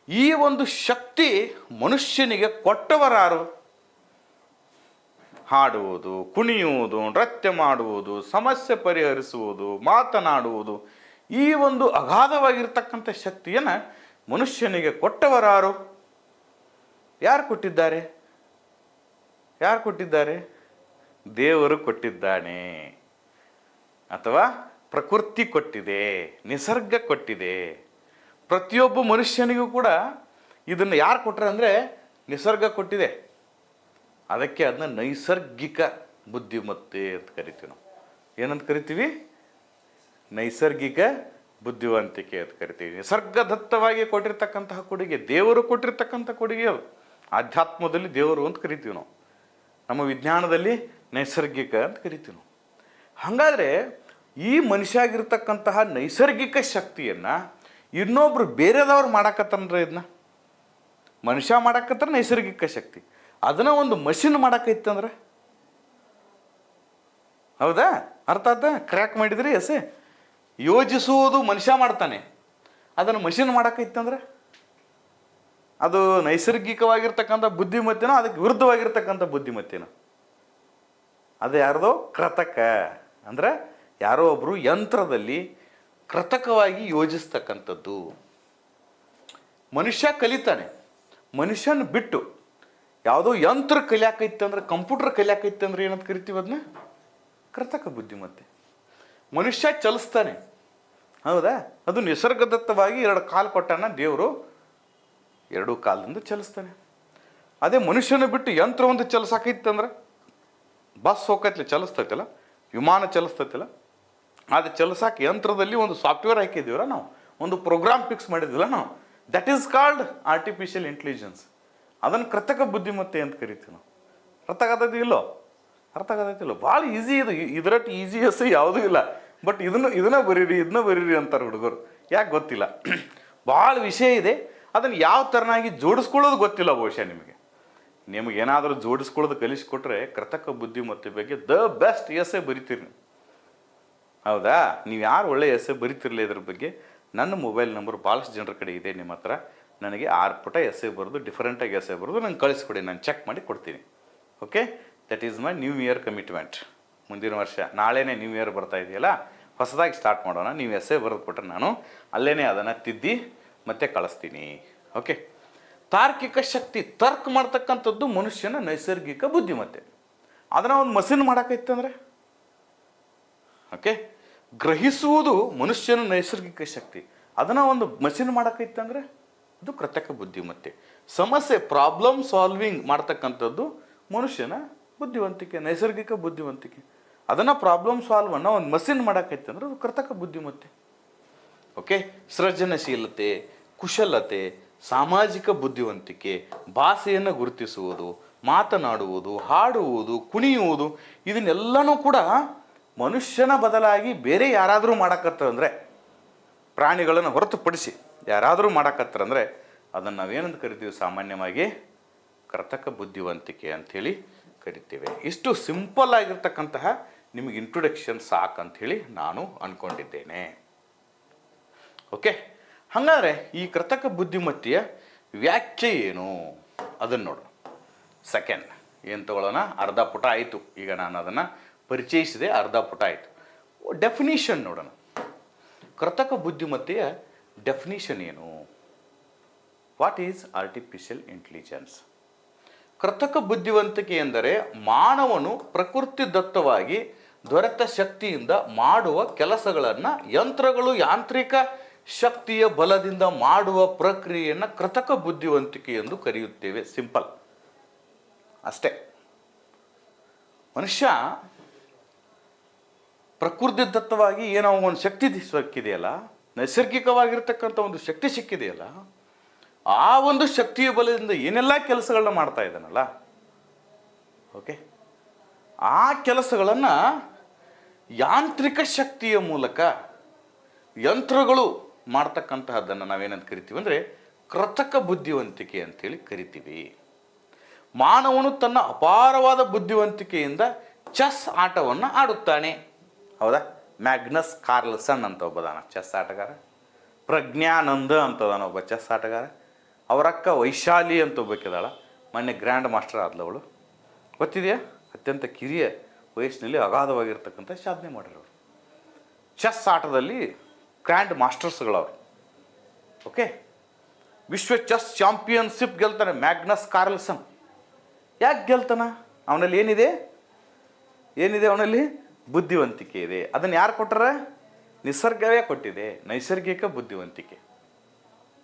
A: ಈ ಒಂದು ಶಕ್ತಿ ಮನುಷ್ಯನಿಗೆ ಕೊಟ್ಟವರಾರು? ಹಾಡುವುದು, ಕುಣಿಯುವುದು, ನೃತ್ಯ ಮಾಡುವುದು, ಸಮಸ್ಯೆ ಪರಿಹರಿಸುವುದು, ಮಾತನಾಡುವುದು, ಈ ಒಂದು ಅಗಾಧವಾಗಿರ್ತಕ್ಕಂಥ ಶಕ್ತಿಯನ್ನು ಮನುಷ್ಯನಿಗೆ ಕೊಟ್ಟವರಾರು? ಯಾರು ಕೊಟ್ಟಿದ್ದಾರೆ? ಯಾರು ಕೊಟ್ಟಿದ್ದಾರೆ? ದೇವರು ಕೊಟ್ಟಿದ್ದಾನೆ, ಅಥವಾ ಪ್ರಕೃತಿ ಕೊಟ್ಟಿದೆ, ನಿಸರ್ಗ ಕೊಟ್ಟಿದೆ. ಪ್ರತಿಯೊಬ್ಬ ಮನುಷ್ಯನಿಗೂ ಕೂಡ ಇದನ್ನು ಯಾರು ಕೊಟ್ಟರೆ ಅಂದರೆ ನಿಸರ್ಗ ಕೊಟ್ಟಿದೆ. ಅದಕ್ಕೆ ಅದನ್ನ ನೈಸರ್ಗಿಕ ಬುದ್ಧಿಮತ್ತೆ ಅಂತ ಕರಿತೀವಿ ನಾವು. ಏನಂತ ಕರಿತೀವಿ? ನೈಸರ್ಗಿಕ ಬುದ್ಧಿವಂತಿಕೆ ಅಂತ ಕರಿತೀವಿ. ನಿಸರ್ಗದತ್ತವಾಗಿ ಕೊಟ್ಟಿರ್ತಕ್ಕಂತಹ ಕೊಡುಗೆ, ದೇವರು ಕೊಟ್ಟಿರ್ತಕ್ಕಂಥ ಕೊಡುಗೆ ಅದು. ಆಧ್ಯಾತ್ಮದಲ್ಲಿ ದೇವರು ಅಂತ ಕರಿತೀವಿ ನಾವು, ನಮ್ಮ ವಿಜ್ಞಾನದಲ್ಲಿ ನೈಸರ್ಗಿಕ ಅಂತ ಕರಿತೀವಿ ನಾವು. ಹಾಗಾದರೆ ಈ ಮನುಷ್ಯಾಗಿರ್ತಕ್ಕಂತಹ ನೈಸರ್ಗಿಕ ಶಕ್ತಿಯನ್ನು ಇನ್ನೊಬ್ರು ಬೇರೆದವ್ರು ಮಾಡಾಕತ್ತನ್ರಿ. ಇದನ್ನ ಮನುಷ್ಯ ಮಾಡಾಕತ್ತಾರ ನೈಸರ್ಗಿಕ ಶಕ್ತಿ, ಅದನ್ನ ಒಂದು ಮಷಿನ್ ಮಾಡಾಕೈತಂದ್ರೆ, ಹೌದಾ? ಅರ್ಥ ಆಯ್ತಾ? ಕ್ರ್ಯಾಕ್ ಮಾಡಿದ್ರಿ ಎಸೆ. ಯೋಜಿಸುವುದು ಮನುಷ್ಯ ಮಾಡ್ತಾನೆ, ಅದನ್ನು ಮಷಿನ್ ಮಾಡಾಕೈತಂದ್ರೆ ಅದು ನೈಸರ್ಗಿಕವಾಗಿರ್ತಕ್ಕಂಥ ಬುದ್ಧಿಮತ್ತೆನೋ ಅದಕ್ಕೆ ವಿರುದ್ಧವಾಗಿರ್ತಕ್ಕಂಥ ಬುದ್ಧಿಮತ್ತೆನೋ? ಅದು ಯಾರ್ದೋ ಕೃತಕ, ಅಂದರೆ ಯಾರೋ ಒಬ್ಬರು ಯಂತ್ರದಲ್ಲಿ ಕೃತಕವಾಗಿ ಯೋಜಿಸ್ತಕ್ಕಂಥದ್ದು. ಮನುಷ್ಯ ಕಲಿತಾನೆ, ಮನುಷ್ಯನ ಬಿಟ್ಟು ಯಾವುದೋ ಯಂತ್ರ ಕಲಿಯಾಕೈತೆ ಕಂಪ್ಯೂಟರ್ ಕಲಿಯಾಕೈತೆ ಅಂದ್ರೆ ಏನಂತ ಕರಿತೀವಿ? ಅದನ್ನ ಕೃತಕ ಬುದ್ಧಿಮತ್ತೆ. ಮನುಷ್ಯ ಚಲಿಸ್ತಾನೆ, ಹೌದಾ? ಅದು ನಿಸರ್ಗದತ್ತವಾಗಿ 2 ಕಾಲು ಕೊಟ್ಟಾನ ದೇವರು, 2 ಕಾಲಿಂದ ಚಲಿಸ್ತಾನೆ. ಅದೇ ಮನುಷ್ಯನ ಬಿಟ್ಟು ಯಂತ್ರ ಒಂದು ಚಲಿಸಾಕೈತಂದ್ರೆ, ಬಸ್ ಹೋಗತ್ಲೆ ಚಲಿಸ್ತೈತಿಲ್ಲ, ವಿಮಾನ ಚಲಿಸ್ತೈತಿಲ್ಲ, ಅದು ಚಲಿಸಾಕ ಯಂತ್ರದಲ್ಲಿ ಒಂದು ಸಾಫ್ಟ್ವೇರ್ ಹಾಕಿದ್ದೀವಲ್ಲ ನಾವು, ಒಂದು ಪ್ರೋಗ್ರಾಮ್ ಫಿಕ್ಸ್ ಮಾಡಿದ್ವಿಲ್ಲ ನಾವು, that is called artificial intelligence. ಅದನ್ನು ಕೃತಕ ಬುದ್ಧಿಮತ್ತೆ ಅಂತ ಕರಿತೀವಿ ನಾವು. ಅರ್ಥ ಆಗತೈತಿ ಇಲ್ಲೋ? ಅರ್ಥ ಆಗತೈತಿಲ್ಲೋ? ಭಾಳ ಈಸಿ ಇದು, ಇದರಟ್ಟು ಈಸಿಯಸ್ ಯಾವುದೂ ಇಲ್ಲ. ಬಟ್ ಇದನ್ನ ಬರೀರಿ ಅಂತಾರೆ ಹುಡುಗರು. ಯಾಕೆ ಗೊತ್ತಿಲ್ಲ, ಭಾಳ ವಿಷಯ ಇದೆ. ಅದನ್ನು ಯಾವ ಥರನಾಗಿ ಜೋಡಿಸ್ಕೊಳ್ಳೋದು ಗೊತ್ತಿಲ್ಲ ಬಹುಶಃ ನಿಮಗೇನಾದರೂ ಜೋಡಿಸ್ಕೊಳ್ಳೋದು ಕಲಿಸ್ಕೊಟ್ರೆ ಕೃತಕ ಬುದ್ಧಿಮತ್ತೆ ಬಗ್ಗೆ ದ ಬೆಸ್ಟ್ ಎಸ್ಸೆ ಬರಿತೀರಿ ನೀವು, ಹೌದಾ? ನೀವು ಯಾರು ಒಳ್ಳೆ ಎಸ್ಸೆ ಬರಿತಿರಲಿಲ್ಲ ಇದ್ರ ಬಗ್ಗೆ, ನನ್ನ ಮೊಬೈಲ್ ನಂಬರ್ ಭಾಳಷ್ಟು ಜನರ ಕಡೆ ಇದೆ ನಿಮ್ಮ ಹತ್ರ. ನನಗೆ 6 ಪುಟ ಎಸ್ಸೆ ಬರೆದು ಡಿಫರೆಂಟಾಗಿ ಎಸ್ಸೆ ಬರೆದು ನಂಗೆ ಕಳಿಸ್ಕೊಡಿ, ನಾನು ಚೆಕ್ ಮಾಡಿ ಕೊಡ್ತೀನಿ. Okay, that is my new year commitment. ಮುಂದಿನ ವರ್ಷ ನಾಳೆನೇ ನ್ಯೂ ಇಯರ್ ಬರ್ತಾ ಇದೆಯಲ್ಲ, ಹೊಸದಾಗಿ ಸ್ಟಾರ್ಟ್ ಮಾಡೋಣ. ನೀವು ಎಸ್ಸೆ ಬರೆದು ಕೊಟ್ಟರೆ ನಾನು ಅಲ್ಲೇ ಅದನ್ನು ತಿದ್ದಿ ಮತ್ತೆ ಕಳಿಸ್ತೀನಿ. ಓಕೆ, ತಾರ್ಕಿಕ ಶಕ್ತಿ, ತರ್ಕ ಮಾಡ್ತಕ್ಕಂಥದ್ದು ಮನುಷ್ಯನ ನೈಸರ್ಗಿಕ ಬುದ್ಧಿಮತ್ತೆ. ಅದನ್ನು ಒಂದು ಮಷಿನ್ ಮಾಡೋಕೈತಂದ್ರೆ, ಓಕೆ, ಗ್ರಹಿಸುವುದು ಮನುಷ್ಯನ ನೈಸರ್ಗಿಕ ಶಕ್ತಿ, ಅದನ್ನು ಒಂದು ಮಷಿನ್ ಮಾಡೋಕೈತಂದ್ರೆ ಅದು ಕೃತಕ ಬುದ್ಧಿಮತ್ತೆ. ಸಮಸ್ಯೆ ಪ್ರಾಬ್ಲಮ್ ಸಾಲ್ವಿಂಗ್ ಮಾಡ್ತಕ್ಕಂಥದ್ದು ಮನುಷ್ಯನ ಬುದ್ಧಿವಂತಿಕೆ, ನೈಸರ್ಗಿಕ ಬುದ್ಧಿವಂತಿಕೆ. ಅದನ್ನು ಪ್ರಾಬ್ಲಮ್ ಸಾಲ್ವನ್ನು ಒಂದು ಮಷಿನ್ ಮಾಡೋಕೈತಂದ್ರೆ ಅದು ಕೃತಕ ಬುದ್ಧಿಮತ್ತೆ. ಓಕೆ, ಸೃಜನಶೀಲತೆ, ಕುಶಲತೆ, ಸಾಮಾಜಿಕ ಬುದ್ಧಿವಂತಿಕೆ, ಭಾಷೆಯನ್ನು ಗುರುತಿಸುವುದು, ಮಾತನಾಡುವುದು, ಹಾಡುವುದು, ಕುಣಿಯುವುದು, ಇದನ್ನೆಲ್ಲನೂ ಕೂಡ ಮನುಷ್ಯನ ಬದಲಾಗಿ ಬೇರೆ ಯಾರಾದರೂ ಮಾಡಕತ್ತಂದರೆ, ಪ್ರಾಣಿಗಳನ್ನು ಹೊರತುಪಡಿಸಿ ಯಾರಾದರೂ ಮಾಡಕತ್ತರಂದರೆ ಅದನ್ನು ನಾವೇನಂತ ಕರಿತೀವಿ? ಸಾಮಾನ್ಯವಾಗಿ ಕೃತಕ ಬುದ್ಧಿವಂತಿಕೆ ಅಂಥೇಳಿ ಕರಿತೀವಿ. ಇಷ್ಟು ಸಿಂಪಲ್ ಆಗಿರ್ತಕ್ಕಂತಹ ನಿಮಗೆ ಇಂಟ್ರೊಡಕ್ಷನ್ ಸಾಕಂಥೇಳಿ ನಾನು ಅಂದ್ಕೊಂಡಿದ್ದೇನೆ. ಓಕೆ, ಹಾಗಾದರೆ ಈ ಕೃತಕ ಬುದ್ಧಿಮತ್ತೆಯ ವ್ಯಾಖ್ಯೆ ಏನು ಅದನ್ನು ನೋಡೋಣ. ಸೆಕೆಂಡ್ ಏನು ತಗೊಳ್ಳೋಣ? ಅರ್ಧ ಪುಟ ಆಯಿತು, ಈಗ ನಾನು ಅದನ್ನು ಪರಿಚಯಿಸಿದೆ, ಅರ್ಧ ಪುಟ ಆಯಿತು. ಡೆಫಿನಿಷನ್ ನೋಡೋಣ. ಕೃತಕ ಬುದ್ಧಿಮತ್ತೆಯ ಡೆಫಿನಿಷನ್ ಏನು? What is artificial intelligence? ಕೃತಕ ಬುದ್ಧಿವಂತಿಕೆ ಎಂದರೆ ಮಾನವನು ಪ್ರಕೃತಿದತ್ತವಾಗಿ ದೊರೆತ ಶಕ್ತಿಯಿಂದ ಮಾಡುವ ಕೆಲಸಗಳನ್ನು ಯಂತ್ರಗಳು ಯಾಂತ್ರಿಕ ಶಕ್ತಿಯ ಬಲದಿಂದ ಮಾಡುವ ಪ್ರಕ್ರಿಯೆಯನ್ನು ಕೃತಕ ಬುದ್ಧಿವಂತಿಕೆ ಎಂದು ಕರೆಯುತ್ತೇವೆ. ಸಿಂಪಲ್ ಅಷ್ಟೇ. ಮನುಷ್ಯ ಪ್ರಕೃತಿದತ್ತವಾಗಿ ಏನೋ ಒಂದು ಶಕ್ತಿ ಸಿಕ್ಕಿದೆಯಲ್ಲ, ನೈಸರ್ಗಿಕವಾಗಿರ್ತಕ್ಕಂಥ ಒಂದು ಶಕ್ತಿ ಸಿಕ್ಕಿದೆಯಲ್ಲ, ಆ ಒಂದು ಶಕ್ತಿಯ ಬಲದಿಂದ ಏನೆಲ್ಲ ಕೆಲಸಗಳನ್ನ ಮಾಡ್ತಾ ಇದ್ದಾನಲ್ಲ, ಓಕೆ, ಆ ಕೆಲಸಗಳನ್ನು ಯಾಂತ್ರಿಕ ಶಕ್ತಿಯ ಮೂಲಕ ಯಂತ್ರಗಳು ಮಾಡ್ತಕ್ಕಂತಹದ್ದನ್ನು ನಾವೇನಂತ ಕರಿತೀವಿ ಅಂದರೆ ಕೃತಕ ಬುದ್ಧಿವಂತಿಕೆ ಅಂತೇಳಿ ಕರಿತೀವಿ. ಮಾನವನು ತನ್ನ ಅಪಾರವಾದ ಬುದ್ಧಿವಂತಿಕೆಯಿಂದ ಚೆಸ್ ಆಟವನ್ನು ಆಡುತ್ತಾನೆ, ಹೌದಾ? ಮ್ಯಾಗ್ನಸ್ ಕಾರ್ಲ್ಸನ್ ಅಂತ ಒಬ್ಬದಾನ ಚೆಸ್ ಆಟಗಾರ, ಪ್ರಜ್ಞಾನಂದ ಅಂತದಾನ ಒಬ್ಬ ಚೆಸ್ ಆಟಗಾರ, ಅವರಕ್ಕ ವೈಶಾಲಿ ಅಂತ ಒಬ್ಬಕ್ಕಿದಾಳ, ಮೊನ್ನೆ ಗ್ರ್ಯಾಂಡ್ ಮಾಸ್ಟರ್ ಆದ್ಲವಳು, ಗೊತ್ತಿದೆಯಾ? ಅತ್ಯಂತ ಕಿರಿಯ ವಯಸ್ಸಿನಲ್ಲಿ ಅಗಾಧವಾಗಿರ್ತಕ್ಕಂಥ ಸಾಧನೆ ಮಾಡಿರೋರು, ಚೆಸ್ ಆಟದಲ್ಲಿ ಗ್ರ್ಯಾಂಡ್ ಮಾಸ್ಟರ್ಸ್ಗಳವರು. ಓಕೆ, ವಿಶ್ವ ಚೆಸ್ ಚಾಂಪಿಯನ್ಶಿಪ್ ಗೆಲ್ತಾನೆ ಮ್ಯಾಗ್ನಸ್ ಕಾರ್ಲ್ಸನ್. ಯಾಕೆ ಗೆಲ್ತಾನ? ಅವನಲ್ಲಿ ಏನಿದೆ? ಅವನಲ್ಲಿ ಬುದ್ಧಿವಂತಿಕೆ ಇದೆ. ಅದನ್ನು ಯಾರು ಕೊಟ್ಟರೆ? ನಿಸರ್ಗವೇ ಕೊಟ್ಟಿದೆ, ನೈಸರ್ಗಿಕ ಬುದ್ಧಿವಂತಿಕೆ.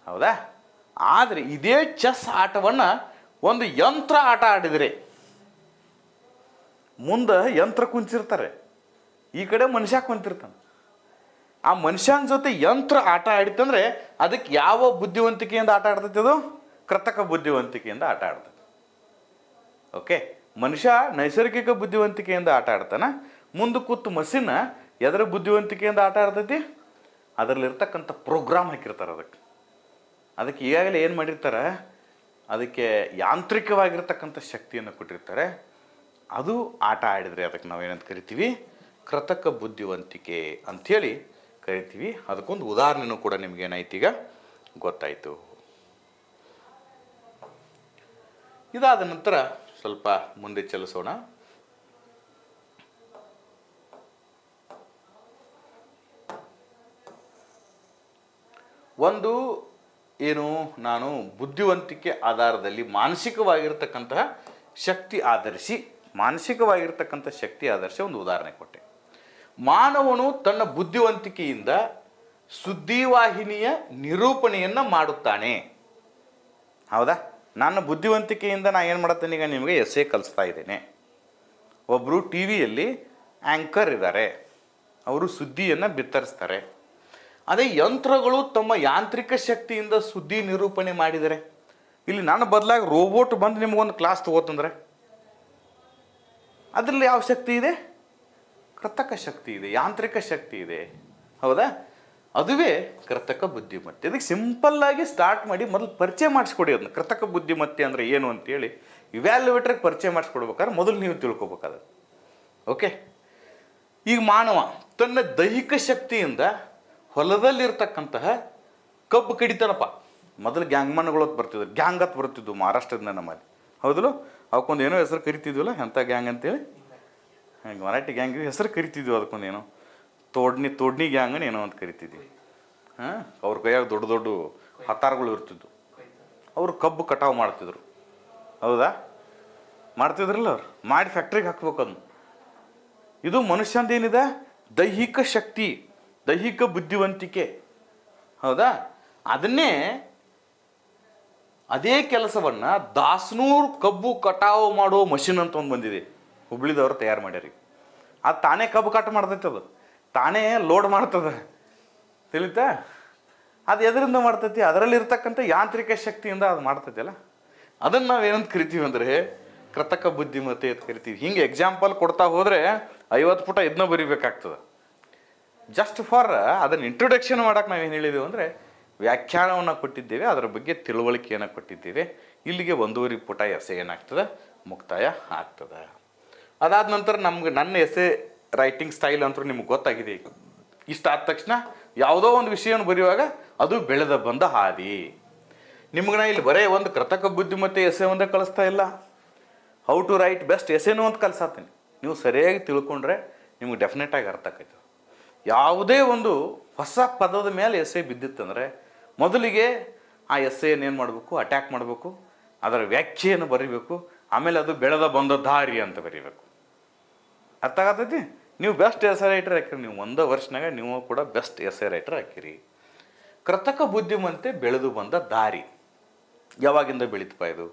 A: ಹೌದಾ? ಆದರೆ ಇದೇ ಚೆಸ್ ಆಟವನ್ನು ಒಂದು ಯಂತ್ರ ಆಟ ಆಡಿದರೆ, ಮುಂದೆ ಯಂತ್ರ ಕುಂತಿರ್ತಾರೆ, ಈ ಕಡೆ ಮನುಷ್ಯ ಕುಂತಿರ್ತಾನೆ. ಆ ಮನುಷ್ಯನ ಜೊತೆ ಯಂತ್ರ ಆಟ ಆಡಿತಂದ್ರೆ ಅದಕ್ಕೆ ಯಾವ ಬುದ್ಧಿವಂತಿಕೆಯಿಂದ ಆಟ ಆಡ್ತೈತೆ? ಅದು ಕೃತಕ ಬುದ್ಧಿವಂತಿಕೆಯಿಂದ ಆಟ ಆಡ್ತೈತೆ. ಓಕೆ, ಮನುಷ್ಯ ನೈಸರ್ಗಿಕ ಬುದ್ಧಿವಂತಿಕೆಯಿಂದ ಆಟ ಆಡ್ತಾನೆ. ಮುಂದೆ ಕೂತು ಮಷಿನ್ ಎದರ ಬುದ್ಧಿವಂತಿಕೆಯಿಂದ ಆಟ ಆಡ್ತೈತಿ? ಅದರಲ್ಲಿರ್ತಕ್ಕಂಥ ಪ್ರೋಗ್ರಾಮ್ ಹಾಕಿರ್ತಾರೆ ಅದಕ್ಕೆ ಈಗಾಗಲೇ ಏನು ಮಾಡಿರ್ತಾರೆ? ಅದಕ್ಕೆ ಯಾಂತ್ರಿಕವಾಗಿರ್ತಕ್ಕಂಥ ಶಕ್ತಿಯನ್ನು ಕೊಟ್ಟಿರ್ತಾರೆ. ಅದು ಆಟ ಆಡಿದರೆ ಅದಕ್ಕೆ ನಾವೇನಂತ ಕರಿತೀವಿ? ಕೃತಕ ಬುದ್ಧಿವಂತಿಕೆ ಅಂಥೇಳಿ ಕರಿತೀವಿ. ಅದಕ್ಕೊಂದು ಉದಾಹರಣೆನೂ ಕೂಡ ನಿಮಗೇನಾಯ್ತು ಈಗ ಗೊತ್ತಾಯಿತು. ಇದಾದ ನಂತರ ಸ್ವಲ್ಪ ಮುಂದೆ ಚಲಿಸೋಣ. ಒಂದು ಏನು, ನಾನು ಬುದ್ಧಿವಂತಿಕೆ ಆಧಾರದಲ್ಲಿ ಮಾನಸಿಕವಾಗಿರ್ತಕ್ಕಂತಹ ಶಕ್ತಿ ಆಧರಿಸಿ ಒಂದು ಉದಾಹರಣೆ ಕೊಟ್ಟೆ. ಮಾನವನು ತನ್ನ ಬುದ್ಧಿವಂತಿಕೆಯಿಂದ ಸುದ್ದಿವಾಹಿನಿಯ ನಿರೂಪಣೆಯನ್ನು ಮಾಡುತ್ತಾನೆ. ಹೌದಾ? ನನ್ನ ಬುದ್ಧಿವಂತಿಕೆಯಿಂದ ನಾನು ಏನು ಮಾಡ್ತೇನೆ? ಈಗ ನಿಮಗೆ ಎಸ್ಸೆ ಕಲಿಸ್ತಾ ಇದ್ದೇನೆ. ಒಬ್ಬರು ಟಿ ವಿಯಲ್ಲಿ ಆ್ಯಂಕರ್ ಇದ್ದಾರೆ, ಅವರು ಸುದ್ದಿಯನ್ನು ಬಿತ್ತರಿಸ್ತಾರೆ. ಅದೇ ಯಂತ್ರಗಳು ತಮ್ಮ ಯಾಂತ್ರಿಕ ಶಕ್ತಿಯಿಂದ ಸುದ್ದಿ ನಿರೂಪಣೆ ಮಾಡಿದರೆ, ಇಲ್ಲಿ ನನ್ನ ಬದಲಾಗಿ ರೋಬೋಟ್ ಬಂದು ನಿಮಗೊಂದು ಕ್ಲಾಸ್ ತಗೋತಂದ್ರೆ ಅದರಲ್ಲಿ ಯಾವ ಶಕ್ತಿ ಇದೆ? ಕೃತಕ ಶಕ್ತಿ ಇದೆ, ಯಾಂತ್ರಿಕ ಶಕ್ತಿ ಇದೆ. ಹೌದಾ? ಅದುವೇ ಕೃತಕ ಬುದ್ಧಿಮತ್ತೆ. ಇದಕ್ಕೆ ಸಿಂಪಲ್ಲಾಗಿ ಸ್ಟಾರ್ಟ್ ಮಾಡಿ ಮೊದಲು ಪರಿಚಯ ಮಾಡಿಸ್ಕೊಡಿ ಅದನ್ನ. ಕೃತಕ ಬುದ್ಧಿಮತ್ತೆ ಅಂದರೆ ಏನು ಅಂತೇಳಿ ಇವ್ಯಾಲ್ಯುವೇಟ್ರಿಗೆ ಪರಿಚಯ ಮಾಡಿಸ್ಕೊಡ್ಬೇಕಾದ್ರೆ ಮೊದಲು ನೀವು ತಿಳ್ಕೊಬೇಕಾದ. ಓಕೆ, ಈಗ ಮಾನವ ತನ್ನ ದೈಹಿಕ ಶಕ್ತಿಯಿಂದ ಹೊಲದಲ್ಲಿರ್ತಕ್ಕಂತಹ ಕಬ್ಬು ಕಡಿತಾನಪ್ಪ. ಮೊದಲು ಗ್ಯಾಂಗ್ಮನ್ಗಳು ಅಂತ ಬರ್ತಿದ್ರು, ಗ್ಯಾಂಗ್ ಅಂತ ಬರ್ತಿದ್ವು ಮಹಾರಾಷ್ಟ್ರದಿಂದ ನಮ್ಮಲ್ಲಿ. ಹೌದಲ್ಲ? ಅವಕ್ಕೊಂದು ಏನೋ ಹೆಸರು ಕರಿತಿದ್ವಲ್ಲ, ಎಂಥ ಗ್ಯಾಂಗ್ ಅಂತೇಳಿ. ಹಂಗೆ ಮರಾಠಿ ಗ್ಯಾಂಗಿಗೆ ಹೆಸರು ಕರಿತಿದ್ವಿ, ಅದಕ್ಕೊಂದು ಏನೋ ತೋಡ್ನಿ ಗ್ಯಾಂಗನ್ನು ಏನೋ ಅಂತ ಕರಿತಿದ್ವಿ. ಅವ್ರ ಕೈಯಾಗ ದೊಡ್ಡ ದೊಡ್ಡ ಹತ್ತಾರಗಳು ಇರ್ತಿದ್ವು. ಅವರು ಕಬ್ಬು ಕಟಾವು ಮಾಡ್ತಿದ್ರು. ಹೌದಾ? ಮಾಡ್ತಿದ್ರಲ್ಲ ಅವ್ರು, ಮಾಡಿ ಫ್ಯಾಕ್ಟ್ರಿಗೆ ಹಾಕ್ಬೇಕು ಅದನ್ನು. ಇದು ಮನುಷ್ಯಂದೇನಿದೆ? ದೈಹಿಕ ಶಕ್ತಿ, ದೈಹಿಕ ಬುದ್ಧಿವಂತಿಕೆ. ಹೌದಾ? ಅದೇ ಕೆಲಸವನ್ನು ದಾಸನೂರು ಕಬ್ಬು ಕಟಾವು ಮಾಡೋ ಮಷಿನ್ ಅಂತ ಒಂದು ಬಂದಿದೆ, ಹುಬ್ಳಿದವ್ರು ತಯಾರು ಮಾಡ್ಯಾರಿ. ಅದು ತಾನೇ ಕಬ್ಬು ಕಟ್ ಮಾಡ್ತೈತೆ, ಅದು ತಾನೇ ಲೋಡ್ ಮಾಡ್ತದೆ. ತಿಳಿತಾ? ಅದು ಎದರಿಂದ ಮಾಡ್ತೈತಿ? ಅದರಲ್ಲಿರ್ತಕ್ಕಂಥ ಯಾಂತ್ರಿಕ ಶಕ್ತಿಯಿಂದ ಅದು ಮಾಡ್ತೈತಲ್ಲ, ಅದನ್ನು ನಾವೇನಂತ ಕರಿತೀವಿ ಅಂದರೆ ಕೃತಕ ಬುದ್ಧಿಮತ್ತೆ ಅಂತ ಕರಿತೀವಿ. ಹಿಂಗೆ ಎಕ್ಸಾಂಪಲ್ ಕೊಡ್ತಾ ಹೋದರೆ 50 ಪುಟ ಇದನ್ನ ಬರಿಬೇಕಾಗ್ತದೆ. ಜಸ್ಟ್ ಫಾರ್ ಅದನ್ನು ಇಂಟ್ರೊಡಕ್ಷನ್ ಮಾಡೋಕೆ ನಾವೇನು ಹೇಳಿದ್ದೀವಿ ಅಂದರೆ ವ್ಯಾಖ್ಯಾನವನ್ನು ಕೊಟ್ಟಿದ್ದೇವೆ, ಅದರ ಬಗ್ಗೆ ತಿಳುವಳಿಕೆಯನ್ನು ಕೊಟ್ಟಿದ್ದೇವೆ. ಇಲ್ಲಿಗೆ 1.5 ಪುಟ ಎಸೆ ಏನಾಗ್ತದೆ? ಮುಕ್ತಾಯ ಆಗ್ತದೆ. ಅದಾದ ನಂತರ ನನ್ನ ಎಸೆ ರೈಟಿಂಗ್ ಸ್ಟೈಲ್ ಅಂತೂ ನಿಮ್ಗೆ ಗೊತ್ತಾಗಿದೆ. ಇಷ್ಟ ಆದ ತಕ್ಷಣ ಯಾವುದೋ ಒಂದು ವಿಷಯವನ್ನು ಬರೆಯುವಾಗ ಅದು ಬೆಳೆದ ಬಂದ ಹಾದಿ. ನಿಮ್ಗೆ ನಾ ಇಲ್ಲಿ ಬರೀ ಒಂದು ಕೃತಕ ಬುದ್ಧಿಮತ್ತೆ ಎಸೆ ಒಂದೇ ಕಳಿಸ್ತಾ ಇಲ್ಲ, ಹೌ ಟು ರೈಟ್ ಬೆಸ್ಟ್ ಎಸೆನೂ ಅಂತ ಕಲಿಸಾತೀನಿ. ನೀವು ಸರಿಯಾಗಿ ತಿಳ್ಕೊಂಡ್ರೆ ನಿಮ್ಗೆ ಡೆಫಿನೆಟಾಗಿ ಅರ್ಥ ಆಕೈತೆ. ಯಾವುದೇ ಒಂದು ಹೊಸ ಪದದ ಮೇಲೆ ಎಸೆ ಬಿದ್ದಿತ್ತಂದರೆ ಮೊದಲಿಗೆ ಆ ಎಸ್ಸೆಯನ್ನು ಏನು ಮಾಡಬೇಕು? ಅಟ್ಯಾಕ್ ಮಾಡಬೇಕು, ಅದರ ವ್ಯಾಖ್ಯೆಯನ್ನು ಬರೀಬೇಕು, ಆಮೇಲೆ ಅದು ಬೆಳೆದ ಬಂದ ದಾರಿ ಅಂತ ಬರೀಬೇಕು. ಅರ್ಥ ಆಗತೈತಿ? ನೀವು ಬೆಸ್ಟ್ ಎಸ್ಸೆ ರೈಟರ್ ಹಾಕಿರಿ, ನೀವು 1 ವರ್ಷನಾಗ ನೀವು ಕೂಡ ಬೆಸ್ಟ್ ಎಸ್ಸೆ ರೈಟರ್ ಹಾಕಿರಿ. ಕೃತಕ ಬುದ್ಧಿಮತ್ತೆ ಬೆಳೆದು ಬಂದ ದಾರಿ ಯಾವಾಗಿಂದ ಬೆಳೀತಪ್ಪ? ಇದು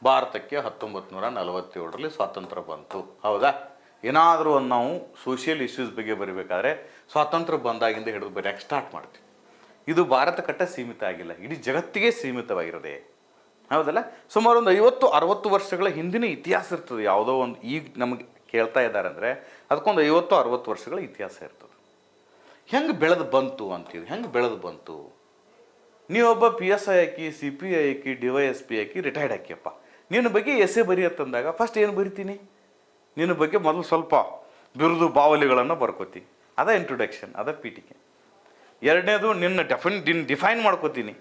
A: ಭಾರತಕ್ಕೆ 1947ರಲ್ಲಿ ಸ್ವಾತಂತ್ರ್ಯ ಬಂತು. ಹೌದಾ? ಏನಾದರೂ ಒಂದು ನಾವು ಸೋಷಿಯಲ್ ಇಶ್ಯೂಸ್ ಬಗ್ಗೆ ಬರೀಬೇಕಾದ್ರೆ ಸ್ವಾತಂತ್ರ್ಯ ಬಂದಾಗಿಂದ ಹಿಡಿದು ಬರೆಯೋಕ್ಕೆ ಸ್ಟಾರ್ಟ್ ಮಾಡ್ತೀವಿ. ಇದು ಭಾರತಕ್ಕಟ್ಟ ಸೀಮಿತ ಆಗಿಲ್ಲ, ಇಡೀ ಜಗತ್ತಿಗೆ ಸೀಮಿತವಾಗಿರೋದೆ. ಹೌದಲ್ಲ? ಸುಮಾರು ಒಂದು 50-60 ವರ್ಷಗಳ ಹಿಂದಿನ ಇತಿಹಾಸ ಇರ್ತದೆ. ಯಾವುದೋ ಒಂದು ಈಗ ನಮಗೆ ಕೇಳ್ತಾ ಇದ್ದಾರೆ ಅಂದರೆ ಅದಕ್ಕೊಂದು 50-60 ವರ್ಷಗಳ ಇತಿಹಾಸ ಇರ್ತದೆ. ಹೆಂಗೆ ಬೆಳೆದು ಬಂತು ಅಂತೀವಿ. ಹೆಂಗೆ ಬೆಳೆದು ಬಂತು? ನೀವೊಬ್ಬ PSI ಹಾಕಿ, CPI ಹಾಕಿ, DYSP ಹಾಕಿ, ರಿಟೈರ್ಡ್ ಹಾಕಿಯಪ್ಪ, ನಿನ್ನ ಬಗ್ಗೆ ಎಸೆ ಬರೆಯತ್ತಂದಾಗ ಫಸ್ಟ್ ಏನು ಬರಿತೀನಿ? ನಿನ್ನ ಬಗ್ಗೆ ಮೊದಲು ಸ್ವಲ್ಪ ಬಿರುದು ಬಾವಲಿಗಳನ್ನು ಬರ್ಕೋತೀನಿ. ಅದ ಇಂಟ್ರೊಡಕ್ಷನ್, ಅದ ಪೀಠಿಕೆ. ಎರಡನೇದು ನಿನ್ನ ಡಿಫೈನ್ ಮಾಡ್ಕೋತೀನಿ.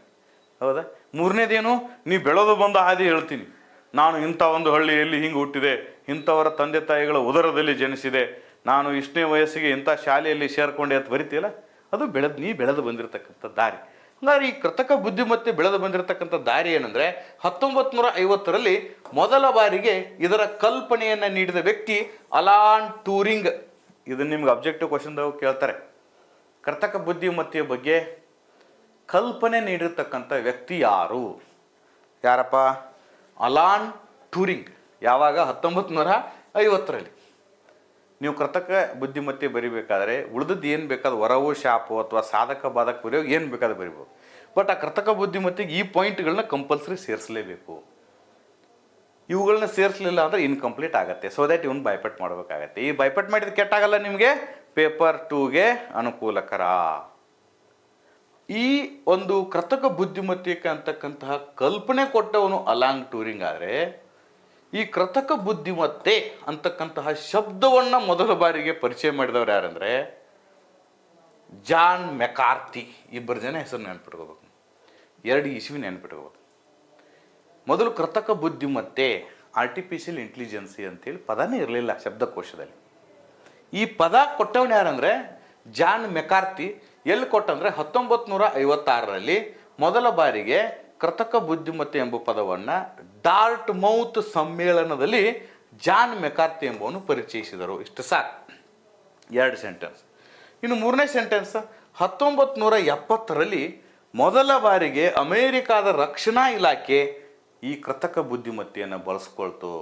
A: ಹೌದಾ? ಮೂರನೇದೇನು? ನೀ ಬೆಳೆದು ಬಂದ ಹಾದಿ ಹೇಳ್ತೀನಿ. ನಾನು ಇಂಥ ಒಂದು ಹಳ್ಳಿಯಲ್ಲಿ ಹಿಂಗೆ ಹುಟ್ಟಿದೆ, ಇಂಥವರ ತಂದೆ ತಾಯಿಗಳ ಉದರದಲ್ಲಿ ಜನಿಸಿದೆ, ನಾನು ಇಷ್ಟನೇ ವಯಸ್ಸಿಗೆ ಇಂಥ ಶಾಲೆಯಲ್ಲಿ ಸೇರಿಕೊಂಡೆ ಅಂತ ಬರಿತೀಯಲ್ಲ, ಅದು ನೀ ಬೆಳೆದು ಬಂದಿರತಕ್ಕಂಥ ದಾರಿ. ಹಂಗಾರೆ ಈ ಕೃತಕ ಬುದ್ಧಿಮತ್ತೆ ಬೆಳೆದು ಬಂದಿರತಕ್ಕಂಥ ದಾರಿ ಏನಂದ್ರೆ 1950ರಲ್ಲಿ ಮೊದಲ ಬಾರಿಗೆ ಇದರ ಕಲ್ಪನೆಯನ್ನ ನೀಡಿದ ವ್ಯಕ್ತಿ ಅಲಾನ್ ಟ್ಯೂರಿಂಗ್. ಇದನ್ನ ನಿಮ್ಗೆ ಅಬ್ಜೆಕ್ಟಿವ್ ಕ್ವಶನ್ದಾಗ ಕೇಳ್ತಾರೆ. ಕೃತಕ ಬುದ್ಧಿಮತ್ತೆಯ ಬಗ್ಗೆ ಕಲ್ಪನೆ ನೀಡಿರ್ತಕ್ಕಂಥ ವ್ಯಕ್ತಿ ಯಾರು? ಯಾರಪ್ಪ? Alone Turing. ಯಾವಾಗ? 1950ರಲ್ಲಿ. ನೀವು ಕೃತಕ ಬುದ್ಧಿಮತ್ತೆ ಬರಿಬೇಕಾದ್ರೆ ಉಳಿದದ್ದು ಏನು ಬೇಕಾದ್ರೆ ವರವು ಶಾಪು ಅಥವಾ ಸಾಧಕ ಬಾಧಕ ಬರೆಯೋ ಏನು ಬೇಕಾದ್ರೆ ಬರಿಬೋದು. ಬಟ್ ಆ ಕೃತಕ ಬುದ್ಧಿಮತ್ತೆಗೆ ಈ ಪಾಯಿಂಟ್ಗಳನ್ನ ಕಂಪಲ್ಸರಿ ಸೇರಿಸಲೇಬೇಕು. ಇವುಗಳನ್ನ ಸೇರಿಸಲಿಲ್ಲ ಅಂದರೆ ಇನ್ಕಂಪ್ಲೀಟ್ ಆಗುತ್ತೆ. ಸೊ ದ್ಯಾಟ್ ಇವನು ಬೈಪಟ್ ಮಾಡಬೇಕಾಗತ್ತೆ. ಈ ಬೈಪಟ್ ಮಾಡಿದ ಕೆಟ್ಟಾಗಲ್ಲ, ನಿಮಗೆ ಪೇಪರ್ 2ಗೆ ಅನುಕೂಲಕರ. ಈ ಒಂದು ಕೃತಕ ಬುದ್ಧಿಮತ್ತೆಗೆ ಅಂತಕ್ಕಂತಹ ಕಲ್ಪನೆ ಕೊಟ್ಟವನು ಅಲಾನ್ ಟ್ಯೂರಿಂಗ್ ಆದರೆ, ಈ ಕೃತಕ ಬುದ್ಧಿಮತ್ತೆ ಅಂತಕ್ಕಂತಹ ಶಬ್ದವನ್ನು ಮೊದಲ ಬಾರಿಗೆ ಪರಿಚಯ ಮಾಡಿದವರು ಯಾರಂದರೆ ಜಾನ್ ಮೆಕಾರ್ಥಿ. ಇಬ್ಬರು ಜನ ಹೆಸರು ನೆನ್ಪಿಟ್ಕೋಬೇಕು, 2 ಇಸ್ವಿ ನೆನ್ಪಿಟ್ಕೋಬೇಕು. ಮೊದಲು ಕೃತಕ ಬುದ್ಧಿಮತ್ತೆ, ಆರ್ಟಿಫಿಷಿಯಲ್ ಇಂಟೆಲಿಜೆನ್ಸಿ ಅಂತೇಳಿ ಪದನೇ ಇರಲಿಲ್ಲ ಶಬ್ದಕೋಶದಲ್ಲಿ. ಈ ಪದ ಕೊಟ್ಟವನು ಯಾರಂದರೆ ಜಾನ್ ಮೆಕಾರ್ಥಿ. ಎಲ್ಲಿ ಕೊಟ್ಟಂದರೆ 1956ರಲ್ಲಿ ಮೊದಲ ಬಾರಿಗೆ ಕೃತಕ ಬುದ್ಧಿಮತ್ತೆ ಎಂಬ ಪದವನ್ನು ಡಾರ್ಟ್ ಮೌತ್ ಸಮ್ಮೇಳನದಲ್ಲಿ ಜಾನ್ ಮೆಕಾರ್ಥಿ ಎಂಬುವನು ಪರಿಚಯಿಸಿದರು. ಇಷ್ಟು ಸಾಕು, 2 ಸೆಂಟೆನ್ಸ್. ಇನ್ನು 3ನೇ ಸೆಂಟೆನ್ಸ್, 1970ರಲ್ಲಿ ಮೊದಲ ಬಾರಿಗೆ ಅಮೇರಿಕಾದ ರಕ್ಷಣಾ ಇಲಾಖೆ ಈ ಕೃತಕ ಬುದ್ಧಿಮತ್ತೆಯನ್ನು ಬಳಸ್ಕೊಳ್ತು.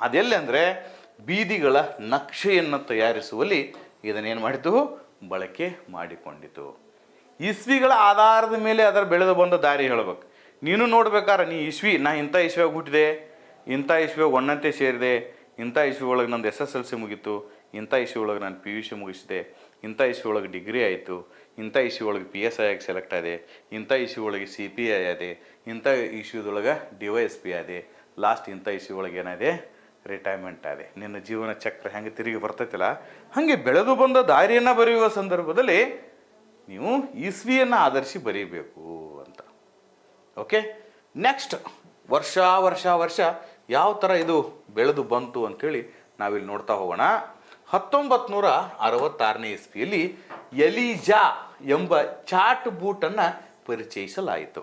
A: ಅದೆಲ್ಲಿ ಅಂದರೆ ಬೀದಿಗಳ ನಕ್ಷೆಯನ್ನು ತಯಾರಿಸುವಲ್ಲಿ ಇದನ್ನೇನು ಮಾಡಿತು? ಬಳಕೆ ಮಾಡಿಕೊಂಡಿತು. ಇಸ್ವಿಗಳ ಆಧಾರದ ಮೇಲೆ ಅದರ ಬೆಳೆದು ಬಂದ ದಾರಿ ಹೇಳಬೇಕು. ನೀನು ನೋಡ್ಬೇಕಾರೆ ನೀ ಇಸ್ವಿ, ನಾ ಇಂಥ ಇಸ್ವಿಯಾಗಿ ಹುಟ್ಟಿದೆ, ಇಂಥ ಇಸ್ವಿಯಾಗಿ ಒಣ್ಣಂತೆ ಸೇರಿದೆ, ಇಂಥ ಇಸ್ವಿ ಒಳಗೆ ನಂದು SSLC ಮುಗೀತು, ಇಂಥ ಇಸ್ವಿ ಒಳಗೆ ನಾನು PUC ಮುಗಿಸಿದೆ, ಇಂಥ ಇಸ್ವಿ ಒಳಗೆ ಡಿಗ್ರಿ ಆಯಿತು, ಇಂಥ ಇಸ್ವಿ ಒಳಗೆ PSI ಆಗಿ ಸೆಲೆಕ್ಟ್ ಆದೆ, ಇಂಥ ಇಸ್ವಿ ಒಳಗೆ CPI ಆದೆ, ಇಂಥ ಇಸ್ವಿದೊಳಗೆ DYSP ಆದೆ, ಲಾಸ್ಟ್ ಇಂಥ ಇಸ್ವಿ ಒಳಗೆ ಏನಾದೆ? ರಿಟೈರ್ಮೆಂಟ್ ಆದೆ. ನಿನ್ನ ಜೀವನ ಚಕ್ರ ಹೆಂಗೆ ತಿರುಗಿ ಬರ್ತೈತಿಲ್ಲ, ಹಾಗೆ ಬೆಳೆದು ಬಂದ ದಾರಿಯನ್ನು ಬರೆಯುವ ಸಂದರ್ಭದಲ್ಲಿ ನೀವು ಇಸ್ವಿಯನ್ನು ಆಧರಿಸಿ ಬರೀಬೇಕು ಅಂತ. ಓಕೆ, ನೆಕ್ಸ್ಟ್ ವರ್ಷ ವರ್ಷ ವರ್ಷ ಯಾವ ಥರ ಇದು ಬೆಳೆದು ಬಂತು ಅಂಥೇಳಿ ನಾವಿಲ್ಲಿ ನೋಡ್ತಾ ಹೋಗೋಣ. 1966ನೇ ಇಸ್ವಿಯಲ್ಲಿ ಎಲಿಜಾ ಎಂಬ ಚಾಟ್ ಬೂಟನ್ನು ಪರಿಚಯಿಸಲಾಯಿತು.